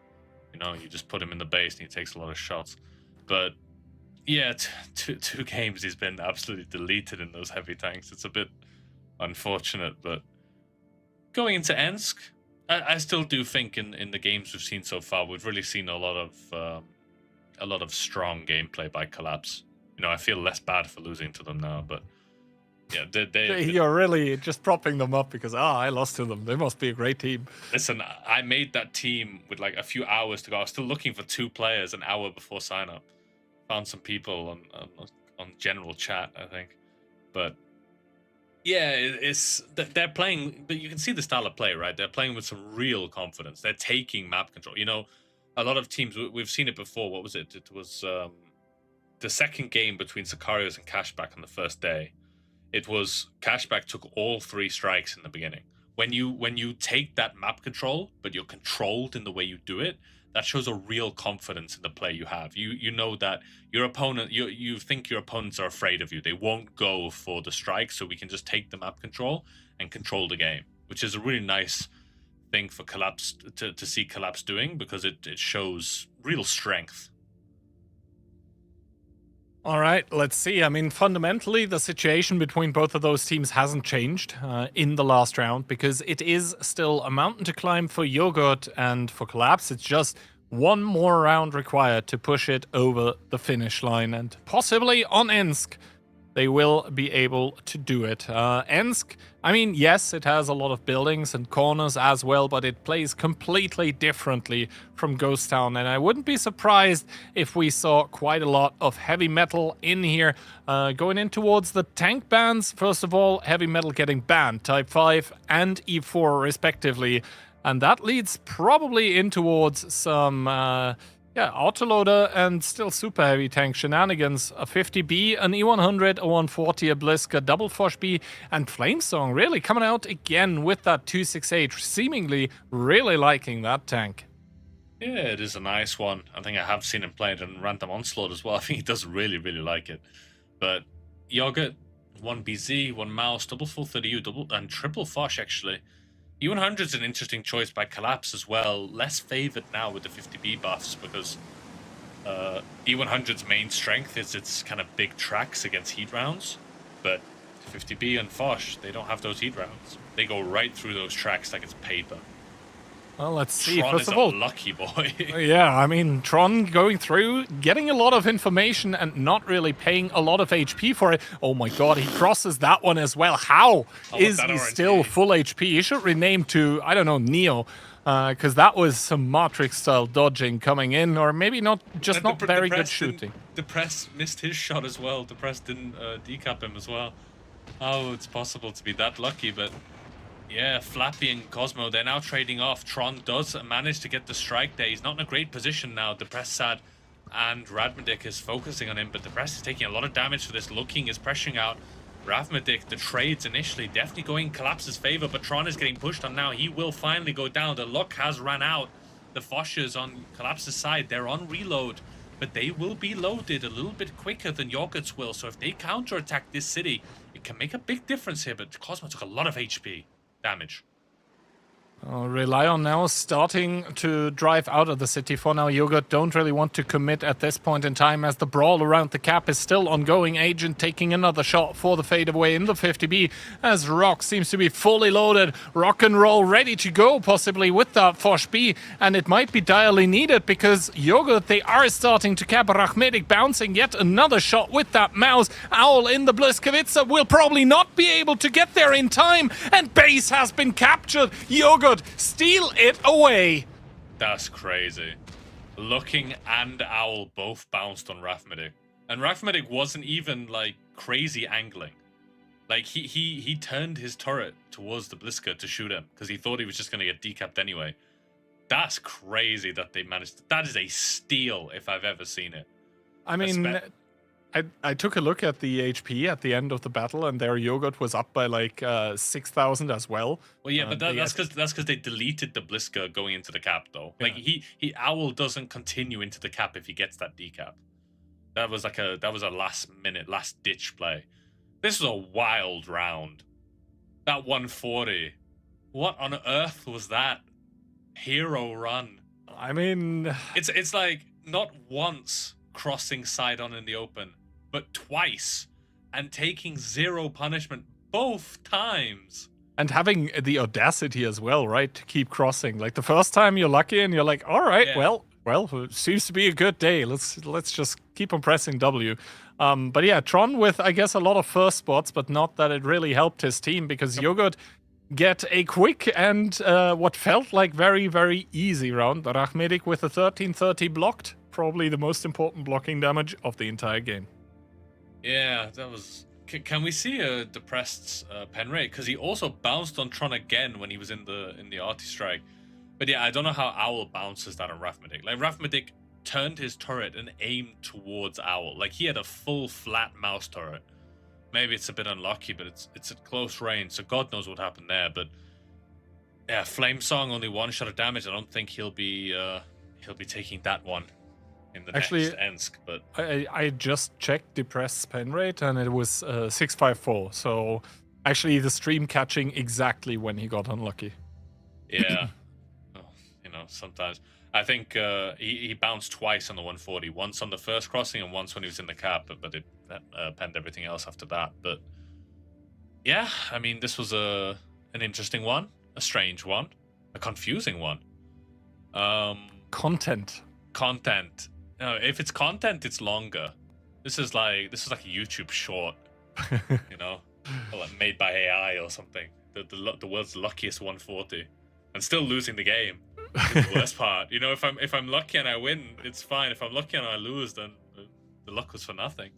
You know, you just put him in the base and he takes a lot of shots. But yeah, two games he's been absolutely deleted in those heavy tanks. It's a bit unfortunate, but going into Ensk, I still do think in the games we've seen so far, we've really seen a lot of strong gameplay by Collapse. You know, I feel less bad for losing to them now, but yeah, you're really just propping them up because I lost to them. They must be a great team. Listen, I made that team with like a few hours to go. I was still looking for 2 players an hour before sign up. Found some people on general chat, I think, but yeah, they're playing. But you can see the style of play, right? They're playing with some real confidence. They're taking map control. You know, a lot of teams, we've seen it before. What was it? It was the second game between Sicarios and Cashback on the first day. It was Cashback took all 3 strikes in the beginning. When you take that map control, but you're controlled in the way you do it, that shows a real confidence in the play you have. You know that your opponent, you think your opponents are afraid of you. They won't go for the strike, so we can just take the map control and control the game, which is a really nice thing for Collapse to see Collapse doing, because it shows real strength. All right, let's see. I mean, fundamentally, the situation between both of those teams hasn't changed in the last round, because it is still a mountain to climb for Yogurt, and for Collapse, it's just one more round required to push it over the finish line, and possibly on Ensk, they will be able to do it. Ensk, I mean, yes, it has a lot of buildings and corners as well, but it plays completely differently from Ghost Town, and I wouldn't be surprised if we saw quite a lot of heavy metal in here. Going in towards the tank bans, first of all, heavy metal getting banned, Type 5 and E4 respectively, and that leads probably in towards some autoloader and still super heavy tank shenanigans. A 50B, an E100, a 140, a Blisk, a double Fosh B, and Flamesong really coming out again with that 268, seemingly really liking that tank. Yeah, it is a nice one. I think I have seen him play it in random Onslaught as well. I think he does really, really like it. But Yogurt, 1 BZ, 1 Mouse, double full 30U, double and triple Fosh actually. E100 is an interesting choice by Collapse as well. Less favored now with the 50B buffs, because E100's main strength is its kind of big tracks against heat rounds. But 50B and Fosh, they don't have those heat rounds. They go right through those tracks like it's paper. Well, let's see. Tron First is of all, a lucky boy. yeah, I mean, Tron going through, getting a lot of information and not really paying a lot of HP for it. Oh my god, he crosses that one as well. How is he still full HP? He should rename to, I don't know, Neo, because that was some Matrix-style dodging coming in, or maybe not, just not very good shooting. Depress missed his shot as well. Depress didn't decap him as well. Oh, it's possible to be that lucky, but... yeah, Flappy and Cosmo, they're now trading off. Tron does manage to get the strike there. He's not in a great position now. Depressed Sad and Radmedic is focusing on him, but the press is taking a lot of damage for this. Looking is pressuring out Radmedic. The trades initially definitely going in Collapse's favor, but Tron is getting pushed on now. He will finally go down. The luck has run out. The Foshers on Collapse's side, they're on reload, but they will be loaded a little bit quicker than Yogurts will. So if they counterattack this city, it can make a big difference here, but Cosmo took a lot of HP damage. Relion now starting to drive out of the city for now. Yogurt don't really want to commit at this point in time as the brawl around the cap is still ongoing. Agent taking another shot for the fadeaway in the 50B as Rock seems to be fully loaded. Rock and roll ready to go, possibly with that Fosh B, and it might be direly needed because Yogurt, they are starting to cap. Rachmedic bouncing yet another shot with that mouse. Owl in the Bliskavitsa will probably not be able to get there in time, and base has been captured. Yogurt steal it away. That's crazy. Looking and Owl both bounced on Rachmedic, and Rachmedic wasn't even like crazy angling. Like he turned his turret towards the Blisker to shoot him because he thought he was just going to get decapped anyway. That's crazy that they managed. That is a steal if I've ever seen it. I mean, I took a look at the HP at the end of the battle, and their Yogurt was up by like 6,000 as well. Well, yeah, but that's because they deleted the Blisker going into the cap, though. Yeah. Like he Owl doesn't continue into the cap if he gets that decap. That was a last ditch play. This was a wild round. That 140. What on earth was that? Hero run. I mean, it's like not once crossing side on in the open, but twice, and taking 0 punishment both times. And having the audacity as well, right, to keep crossing. Like the first time you're lucky and you're like, all right, yeah. well, it seems to be a good day. Let's just keep on pressing W. But yeah, Tron with, I guess, a lot of first spots, but not that it really helped his team because Yogurt get a quick and what felt like very, very easy round. Rachmedic with a 1330 blocked. Probably the most important blocking damage of the entire game. Yeah, that was... Can we see a depressed pen rate? Because he also bounced on Tron again when he was in the Arty strike. But yeah, I don't know how Owl bounces that on Rachmedic. Like, Rachmedic turned his turret and aimed towards Owl. Like, he had a full flat mouse turret. Maybe it's a bit unlucky, but it's at close range, so God knows what happened there. But yeah, Flame Song only 1 shot of damage. I don't think he'll be taking that one in the actually, next Ensk. But I just checked depressed pen rate and it was 654. So actually, the stream catching exactly when he got unlucky. Yeah, sometimes I think he bounced twice on the 140. Once on the first crossing and once when he was in the cap, but it penned everything else after that. But yeah, I mean, this was an interesting one, a strange one, a confusing one. Content. No, if it's content, it's longer. This is like a YouTube short, made by AI or something. The world's luckiest 140, and still losing the game. Is the worst part. If I'm lucky and I win, it's fine. If I'm lucky and I lose, then the luck was for nothing.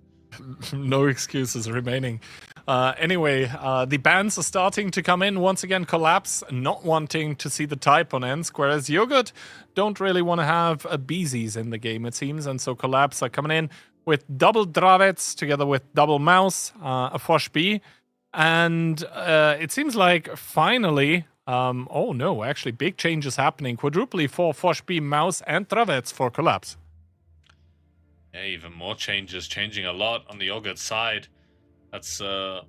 No excuses remaining. Anyway, the bans are starting to come in. Once again, Collapse not wanting to see the type on Ensk, whereas Yogurt don't really want to have Beezies in the game, it seems. And so Collapse are coming in with double Dravets together with double Mouse, a Fosh B. And it seems like finally... oh no, actually big changes happening. Quadruply for Fosh B, Mouse, and Dravets for Collapse. Yeah, even more changes, changing a lot on the Yogurt side. That's 1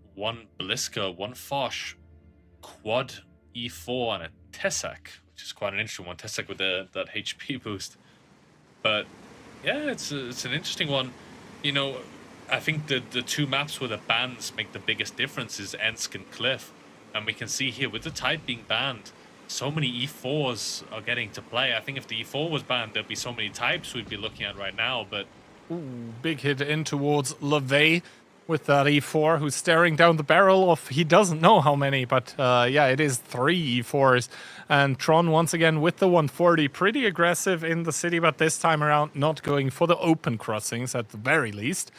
Blisker, 1 Fosh, quad E4, and a Tessak, which is quite an interesting one. Tessak with that HP boost. But yeah, it's an interesting one. I think the 2 maps where the bans make the biggest difference is Ensk and Cliff. And we can see here with the type being banned, so many E4s are getting to play. I think if the E4 was banned, there'd be so many types we'd be looking at right now. But big hit in towards LeVay with that E4, who's staring down the barrel of he doesn't know how many, but yeah, it is 3 E4s. And Tron once again with the 140, pretty aggressive in the city, but this time around not going for the open crossings at the very least.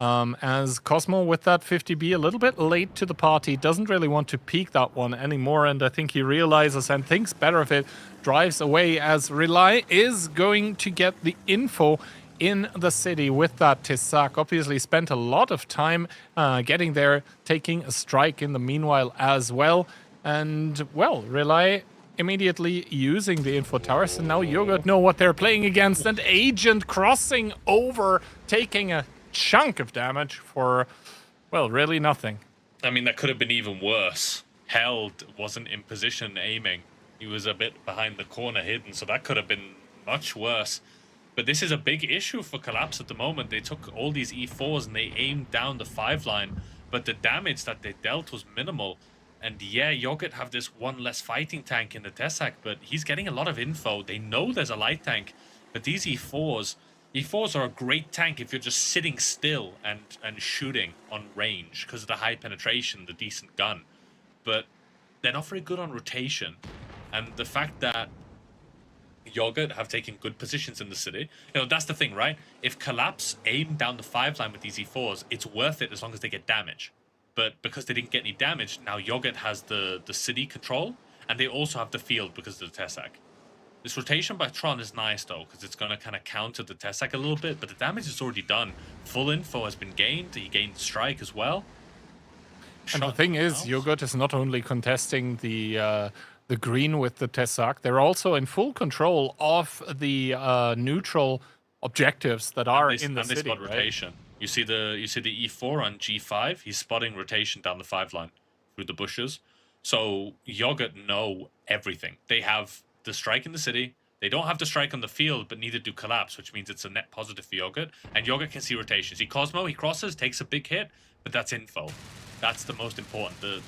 As Cosmo with that 50B a little bit late to the party, doesn't really want to peek that one anymore, and I think he realizes and thinks better of it, drives away as Rely is going to get the info in the city with that Tisak. Obviously spent a lot of time getting there, taking a strike in the meanwhile as well. And, well, Relay immediately using the info towers, and now Yogurt know what they're playing against, and Agent crossing over, taking a chunk of damage for, well, really nothing. I mean, that could have been even worse. Held wasn't in position aiming. He was a bit behind the corner hidden, so that could have been much worse. But this is a big issue for Collapse at the moment. They took all these E4s and they aimed down the 5 line, but the damage that they dealt was minimal. And yeah, Yogurt have this one less fighting tank in the Tessak, but he's getting a lot of info. They know there's a light tank, but these E4s are a great tank if you're just sitting still and shooting on range because of the high penetration, the decent gun. But they're not very good on rotation. And the fact that Yogurt have taken good positions in the city, you know, that's the thing, right? If Collapse aim down the 5 line with these E4s, it's worth it as long as they get damage. But because they didn't get any damage, now Yogurt has the city control, and they also have the field because of the Tessak. This rotation by Tron is nice, though, because it's going to kind of counter the Tessak a little bit, but the damage is already done. Full info has been gained. He gained strike as well. And the thing is, Yogurt is not only contesting the green with the Tessak, they're also in full control of the neutral objectives that are in the city, right? Rotation. You see the E4 on G5. He's spotting rotation down the 5 line through the bushes. So Yogurt know everything. They have the strike in the city. They don't have the strike on the field, but neither do Collapse, which means it's a net positive for Yogurt. And Yogurt can see rotations. He Cosmo, he crosses, takes a big hit, but that's info. That's the most important.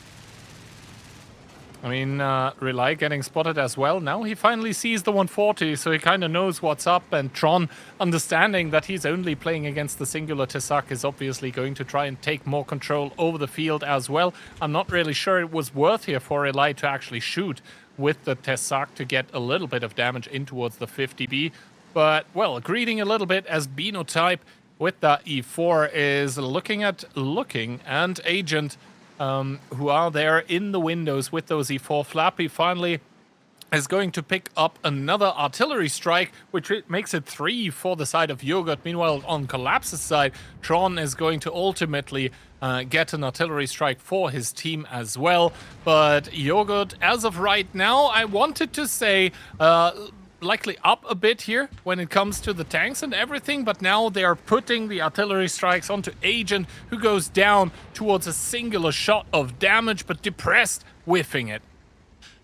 I mean, Relay getting spotted as well. Now he finally sees the 140, so he kind of knows what's up. And Tron, understanding that he's only playing against the singular Tessak, is obviously going to try and take more control over the field as well. I'm not really sure it was worth here for Relay to actually shoot with the Tessak to get a little bit of damage in towards the 50B. But, well, greeting a little bit as Benotype with that E4 is looking, and Agent, who are there in the windows with those E4. Flappy finally is going to pick up another artillery strike, which makes it 3 for the side of Yogurt. Meanwhile, on Collapse's side, Tron is going to ultimately get an artillery strike for his team as well. But Yogurt, as of right now, I wanted to say likely up a bit here when it comes to the tanks and everything, but now they are putting the artillery strikes onto Agent, who goes down towards a singular shot of damage, but Depressed whiffing it.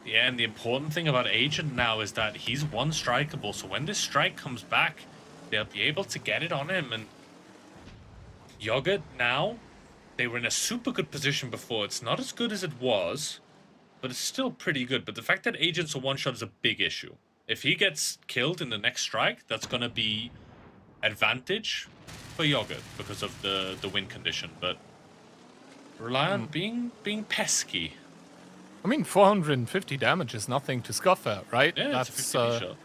Yeah, and the important thing about Agent now is that he's one strikeable, so when this strike comes back, they'll be able to get it on him. And Yogurt now, they were in a super good position before. It's not as good as it was, but it's still pretty good. But the fact that Agent's a one-shot is a big issue. If he gets killed in the next strike, that's going to be advantage for Yogurt because of the win condition. But rely on being pesky. I mean, 450 damage is nothing to scoff at, right? Yeah, that's a 50B shot.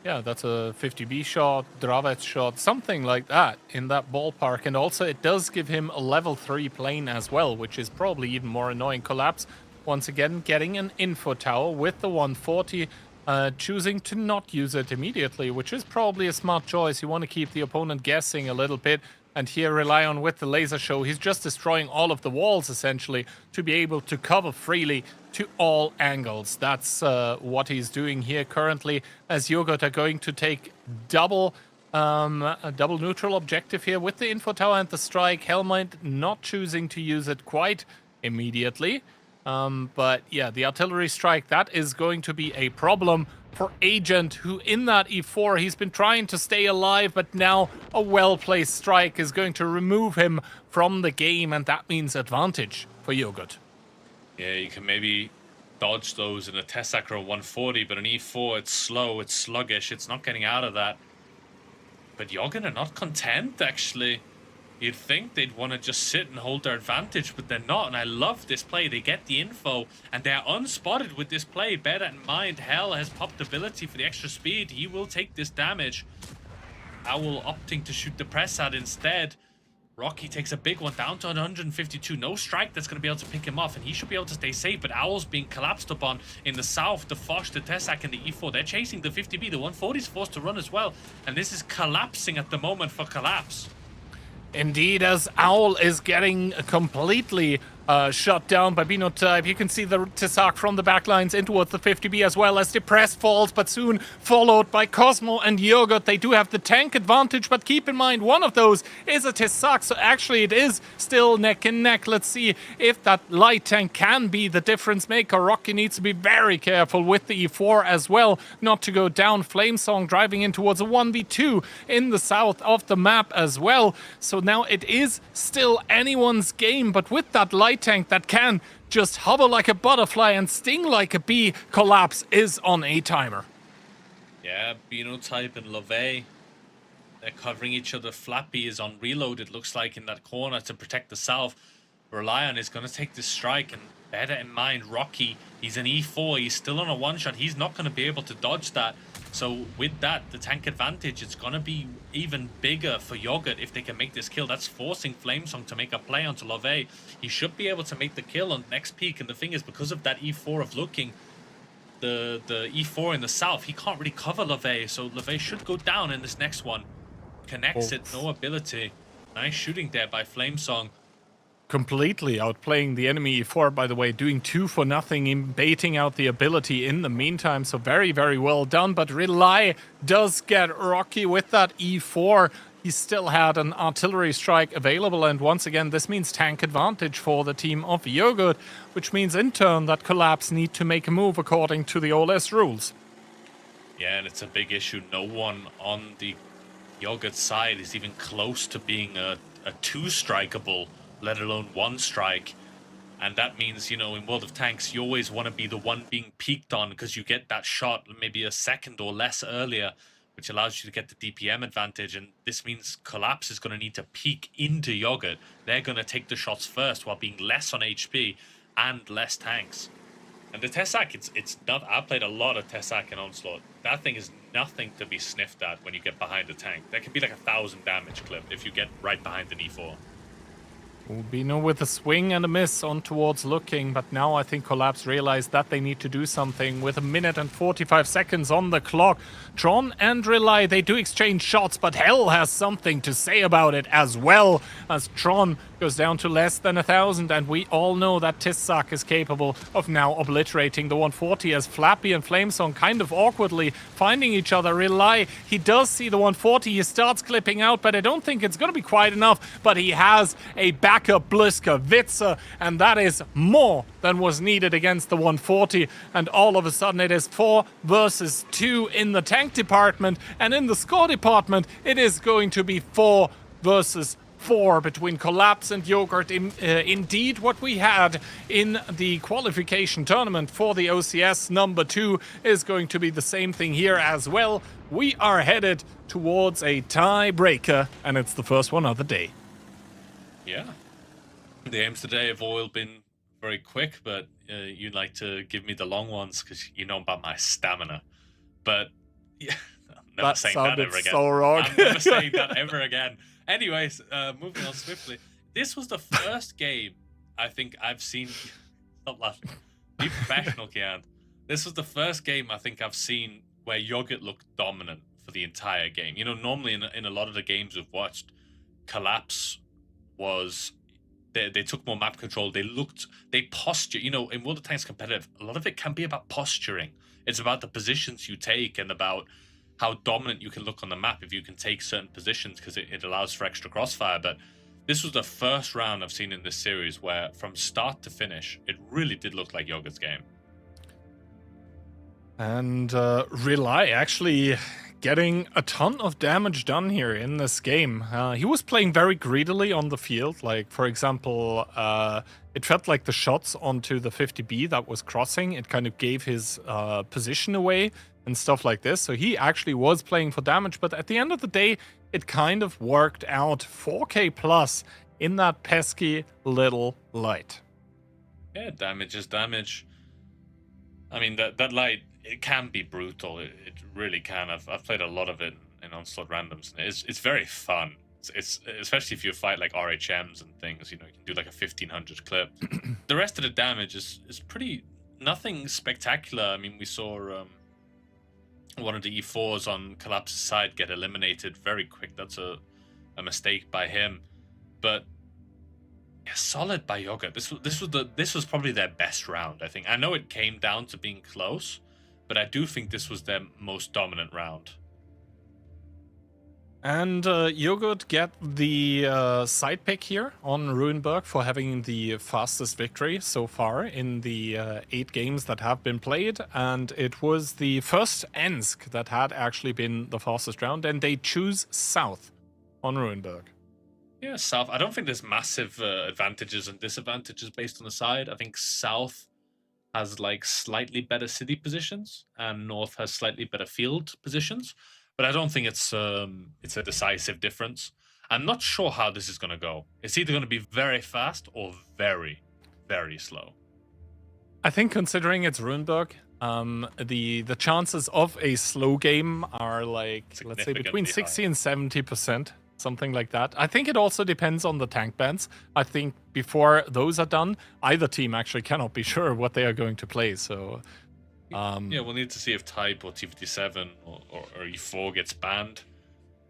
Yeah, that's a 50B shot, Dravets shot, something like that in that ballpark. And also it does give him a level 3 plane as well, which is probably even more annoying. Collapse, once again, getting an info tower with the 140. Choosing to not use it immediately, which is probably a smart choice. You want to keep the opponent guessing a little bit. And here Rely on with the laser show. He's just destroying all of the walls, essentially, to be able to cover freely to all angles. That's what he's doing here currently, as Yogurt are going to take a double neutral objective here with the info tower and the strike. Helmite not choosing to use it quite immediately. But yeah, the artillery strike, that is going to be a problem for Agent, who in that E4, he's been trying to stay alive, but now a well-placed strike is going to remove him from the game, and that means advantage for Yogurt. Yeah, you can maybe dodge those in a Tessak or a 140, but an E4, it's slow, it's sluggish, it's not getting out of that. But Yogurt are not content, actually. You'd think they'd want to just sit and hold their advantage, but they're not, and I love this play. They get the info, and they're unspotted with this play. Bear that in mind. Hell has popped ability for the extra speed. He will take this damage. Owl opting to shoot the press out instead. Rocky takes a big one down to 152. No strike that's going to be able to pick him off, and he should be able to stay safe. But Owl's being collapsed upon in the south. The Foch, the Tessak, and the E4. They're chasing the 50B. The 140 is forced to run as well. And this is collapsing at the moment for Collapse. Indeed, as Owl is getting completely shut down by Binotype. You can see the Tessak from the backlines in towards the 50B as well as Depress falls, but soon followed by Cosmo and Yogurt. They do have the tank advantage, but keep in mind one of those is a Tessak, so actually it is still neck and neck. Let's see if that light tank can be the difference maker. Rocky needs to be very careful with the E4 as well, not to go down. Flamesong driving in towards a 1v2 in the south of the map as well. So now it is still anyone's game, but with that light tank that can just hover like a butterfly and sting like a bee, Collapse is on a timer. Yeah, Binotype and Love, they're covering each other. Flappy is on reload, it looks like, in that corner to protect the south. Relion is going to take this strike, and bear in mind, Rocky, he's an E4, he's still on a one-shot, he's not going to be able to dodge that. So with that, the tank advantage, it's going to be even bigger for Yogurt if they can make this kill. That's forcing Flamesong to make a play onto Love. He should be able to make the kill on next peak, and the thing is, because of that E4 of looking, the E4 in the south, he can't really cover Love, so Love should go down in this next one. Connects it, no ability. Nice shooting there by Flamesong. Completely outplaying the enemy E4, by the way, doing 2 for nothing, in baiting out the ability in the meantime. So very, very well done. But Rely does get Rocky with that E4. He still had an artillery strike available, and once again, this means tank advantage for the team of Yogurt, which means in turn that Collapse need to make a move according to the OLS rules. Yeah, and it's a big issue. No one on the Yogurt side is even close to being a 2-strikeable, let alone 1-strike. And that means, you know, in World of Tanks, you always want to be the one being peaked on because you get that shot maybe a second or less earlier, which allows you to get the DPM advantage. And this means Collapse is going to need to peek into Yogurt. They're going to take the shots first while being less on HP and less tanks. And the Tessak, it's not. I played a lot of Tessak and Onslaught. That thing is nothing to be sniffed at when you get behind the tank. That can be like 1,000 damage clip if you get right behind an E4. Bino with a swing and a miss on towards looking, but now I think Collapse realized that they need to do something with 1 minute and 45 seconds on the clock. Tron and Rely, they do exchange shots, but Hell has something to say about it as well, as Tron goes down to less than 1,000, and we all know that Tessak is capable of now obliterating the 140 as Flappy and Flamesong kind of awkwardly finding each other. Rely, he does see the 140, he starts clipping out, but I don't think it's going to be quite enough, but he has a backup Blisker Witzer, and that is more than was needed against the 140, and all of a sudden it is 4 versus 2 in the tank department, and in the score department it is going to be 4 versus 4 between Collapse and Yogurt. Indeed, what we had in the qualification tournament for the OCS number 2 is going to be the same thing here as well. We are headed towards a tiebreaker, and it's the first one of the day. Yeah. The aims today have all been very quick, but you like to give me the long ones because you know about my stamina. But yeah, I'm never that saying that ever again. So wrong. I'm never saying that ever again. Anyways, moving on swiftly. This was the first game I think I've seen. Stop laughing. Be professional, Kian. This was the first game I think I've seen where Yogurt looked dominant for the entire game. You know, normally in a lot of the games we've watched, Collapse was they took more map control. They posture. You know, in World of Tanks competitive, a lot of it can be about posturing. It's about the positions you take and about how dominant you can look on the map if you can take certain positions because it allows for extra crossfire. But this was the first round I've seen in this series where from start to finish, it really did look like Yogurt's game. And Rely actually getting a ton of damage done here in this game. He was playing very greedily on the field. Like, for example, it felt like the shots onto the 50B that was crossing, it kind of gave his position away and stuff like this. So he actually was playing for damage, but at the end of the day, it kind of worked out. 4K plus in that pesky little light. Yeah, damage is damage. I mean, that light, it can be brutal. It really can. I've played a lot of it in Onslaught randoms. It's very fun It's especially if you fight like RHMs and things, you know, you can do like a 1500 clip. The rest of the damage is pretty nothing spectacular. I mean, we saw one of the E4s on Collapse's side get eliminated very quick. That's a mistake by him, but yeah, solid by Yogurt. This was probably their best round, I think. I know it came down to being close, but I do think this was their most dominant round. And Yogurt get the side pick here on Ruinberg for having the fastest victory so far in the 8 games that have been played. And it was the first Ensk that had actually been the fastest round. And they choose South on Ruinberg. Yeah, South. I don't think there's massive advantages and disadvantages based on the side. I think South has like slightly better city positions and North has slightly better field positions. But I don't think it's a decisive difference. I'm not sure how this is going to go. It's either going to be very fast or very, very slow. I think considering it's Ruinberg, the chances of a slow game are like, let's say, between 60 and 70%, something like that. I think it also depends on the tank bans. I think before those are done, either team actually cannot be sure what they are going to play. So... yeah, we'll need to see if Type or T57 or E4 gets banned.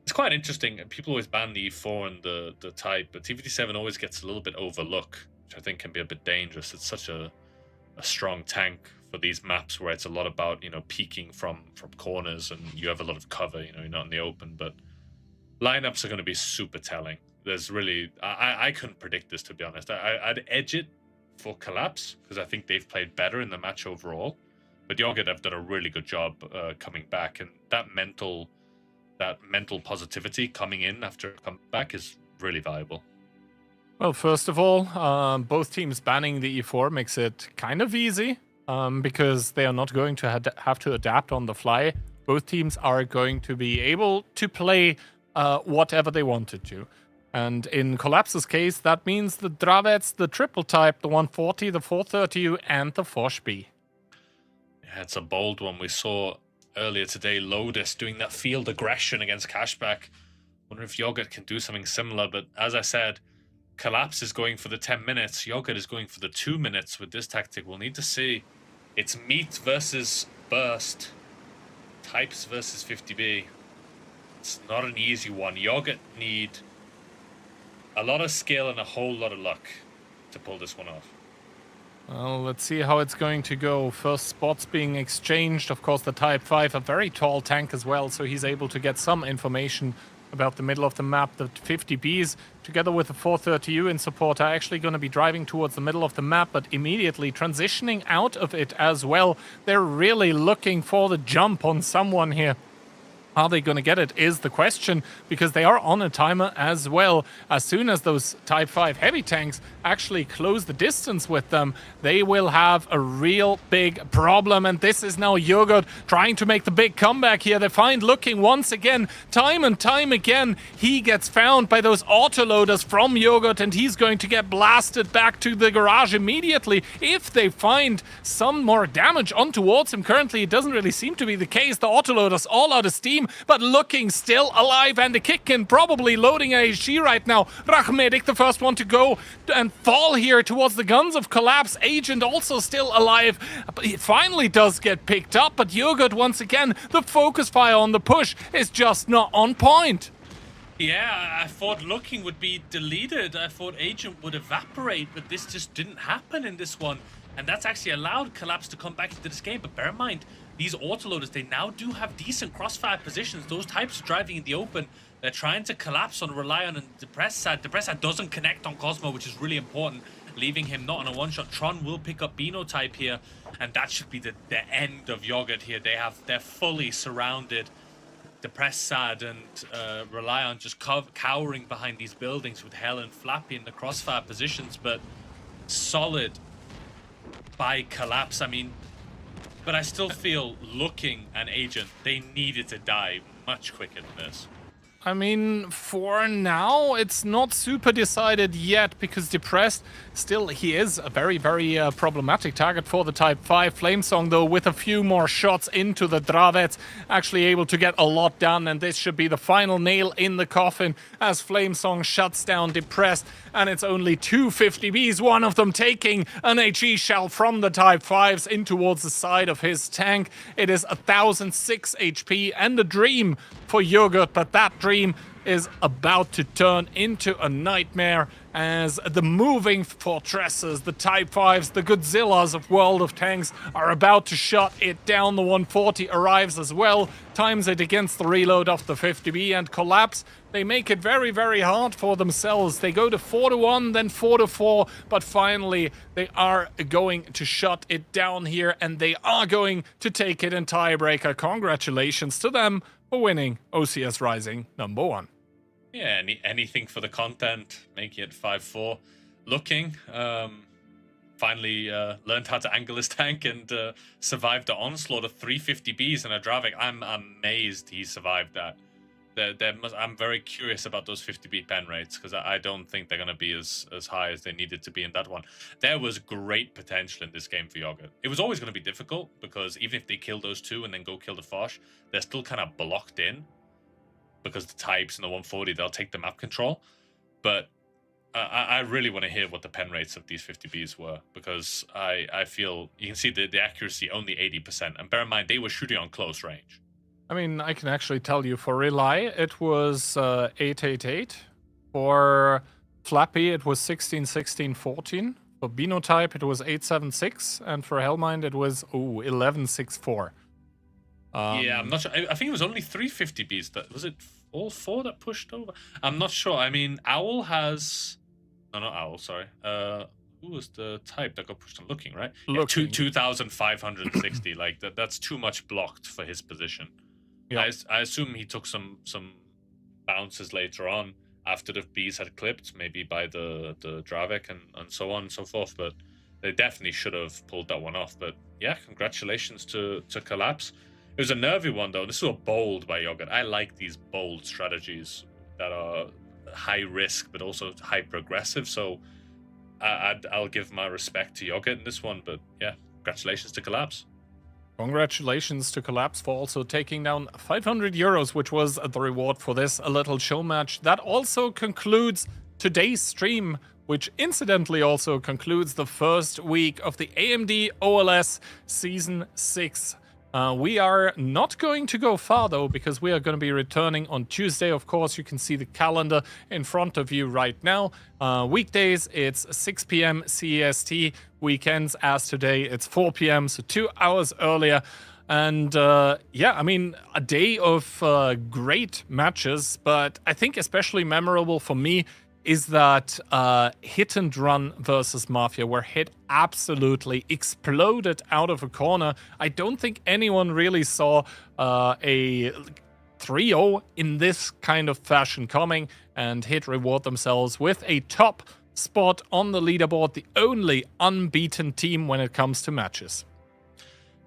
It's quite interesting. People always ban the E4 and the Type, but T57 always gets a little bit overlooked, which I think can be a bit dangerous. It's such a strong tank for these maps where it's a lot about, you know, peeking from corners and you have a lot of cover, you know, you're not in the open, but lineups are going to be super telling. There's really... I couldn't predict this, to be honest. I'd edge it for Collapse because I think they've played better in the match overall. But Yogurt have done a really good job coming back, and that mental positivity coming in after a comeback is really valuable. Well, first of all, both teams banning the E4 makes it kind of easy because they are not going to have to adapt on the fly. Both teams are going to be able to play whatever they wanted to. And in Collapse's case, that means the Dravets, the triple type, the 140, the 430U, and the Foshby. Yeah, it's a bold one. We saw earlier today Lotus doing that field aggression against Cashback. Wonder if Yogurt can do something similar, but as I said, Collapse is going for the 10 minutes. Yogurt is going for the 2 minutes with this tactic. We'll need to see. It's meat versus burst. Types versus 50B. It's not an easy one. Yogurt need a lot of skill and a whole lot of luck to pull this one off. Well, let's see how it's going to go. First spots being exchanged. Of course, the Type 5, a very tall tank as well, so he's able to get some information about the middle of the map. The 50Bs, together with the 430U in support, are actually going to be driving towards the middle of the map, but immediately transitioning out of it as well. They're really looking for the jump on someone here. Are they going to get it is the question, because they are on a timer as well. As soon as those Type 5 heavy tanks actually close the distance with them, they will have a real big problem. And this is now Yogurt trying to make the big comeback here. They find looking once again, time and time again. He gets found by those autoloaders from Yogurt, and he's going to get blasted back to the garage immediately. If they find some more damage on towards him, currently it doesn't really seem to be the case. The autoloaders all out of steam, but looking still alive, and the Kickin probably loading a HG right now. Rachmedik, the first one to go and fall here towards the guns of Collapse. Agent also still alive, but he finally does get picked up, but Yogurt once again, the focus fire on the push is just not on point. Yeah, I thought looking would be deleted. I thought Agent would evaporate, but this just didn't happen in this one. And that's actually allowed Collapse to come back into this game. But bear in mind, these autoloaders, they now do have decent crossfire positions. Those types are driving in the open. They're trying to collapse on, rely on Depressad. Depressad doesn't connect on Cosmo, which is really important, leaving him not on a one-shot. Tron will pick up Bino type here, and that should be the end of Yogurt here. They're fully surrounded. Depressad and rely on just cowering behind these buildings with Hell and Flappy in the crossfire positions, but solid by Collapse. I mean, but I still feel looking and Agent, they needed to die much quicker than this. I mean, for now, it's not super decided yet because Depressed, still, he is a very, very problematic target for the Type 5. Flamesong, though, with a few more shots into the Dravets, actually able to get a lot done, and this should be the final nail in the coffin as Flamesong shuts down Depressed, and it's only 250Bs, one of them taking an HE shell from the Type 5s in towards the side of his tank. It is 1006 HP and a dream for Yogurt, but that dream is about to turn into a nightmare as the moving fortresses, the Type 5s, the Godzillas of World of Tanks are about to shut it down. The 140 arrives as well, times it against the reload of the 50B and Collapse. They make it very, very hard for themselves. They go to 4-1, then 4-4, but finally they are going to shut it down here and they are going to take it in tiebreaker. Congratulations to them for winning OCS Rising #1. Yeah, anything for the content, making it 5-4. Looking, finally learned how to angle his tank and survived the onslaught of 350Bs and a Dravik. I'm amazed he survived that. I'm very curious about those 50B pen rates because I don't think they're going to be as high as they needed to be in that one. There was great potential in this game for Yogurt. It was always going to be difficult because even if they kill those two and then go kill the Foch, they're still kind of blocked in because the Types and the 140, they'll take the map control. But I really want to hear what the pen rates of these 50Bs were because I feel you can see the accuracy only 80%. And bear in mind, they were shooting on close range. I mean, I can actually tell you for Rely, it was 888. For Flappy, it was 16-16-14. For Benotype, it was 876. And for Hellmind, it was 1164. Yeah, I'm not sure. I think it was only 350Bs. Was it all four that pushed over? I'm not sure. I mean, Owl has... No, not Owl, sorry. Who was the type that got pushed on Looking, right? Looking. Yeah, 2,560. Like, that's too much blocked for his position. Yeah. I assume he took some bounces later on after the Bs had clipped, maybe by the Dravik and so on and so forth, but they definitely should have pulled that one off. But yeah, congratulations to Collapse. It was a nervy one, though. This was a bold by Yogurt. I like these bold strategies that are high risk, but also high progressive. So I'll give my respect to Yogurt in this one. But yeah, congratulations to Collapse. Congratulations to Collapse for also taking down 500 euros, which was the reward for this little show match. That also concludes today's stream, which incidentally also concludes the first week of the AMD OLS Season 6. We are not going to go far, though, because we are going to be returning on Tuesday. Of course, you can see the calendar in front of you right now. Weekdays, it's 6 p.m. CEST. Weekends, as today, it's 4 p.m., so 2 hours earlier. And yeah, I mean, a day of great matches, but I think especially memorable for me is that Hit and Run versus Mafia, where Hit absolutely exploded out of a corner. I don't think anyone really saw a 3-0 in this kind of fashion coming, and Hit reward themselves with a top spot on the leaderboard, the only unbeaten team when it comes to matches.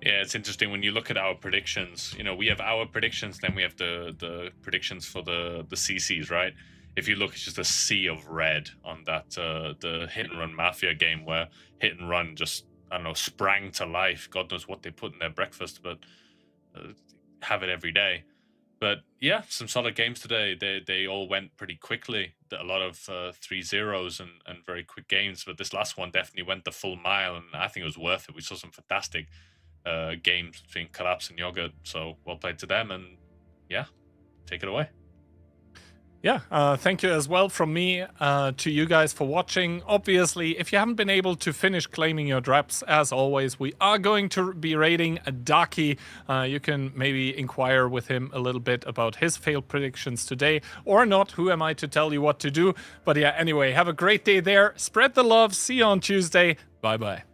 Yeah, it's interesting when you look at our predictions. You know, we have our predictions, then we have the predictions for the CCs, right? If you look, it's just a sea of red on that the Hit and Run Mafia game where Hit and Run just, I don't know, sprang to life. God knows what they put in their breakfast, but have it every day. But yeah, some solid games today. They all went pretty quickly. A lot of 3-0s and very quick games, but this last one definitely went the full mile, and I think it was worth it. We saw some fantastic games between Collapse and Yogurt, so well played to them, and yeah, take it away. Yeah, thank you as well from me to you guys for watching. Obviously, if you haven't been able to finish claiming your drops, as always, we are going to be raiding Daki. You can maybe inquire with him a little bit about his failed predictions today, or not. Who am I to tell you what to do? But yeah, anyway, have a great day there. Spread the love. See you on Tuesday. Bye-bye.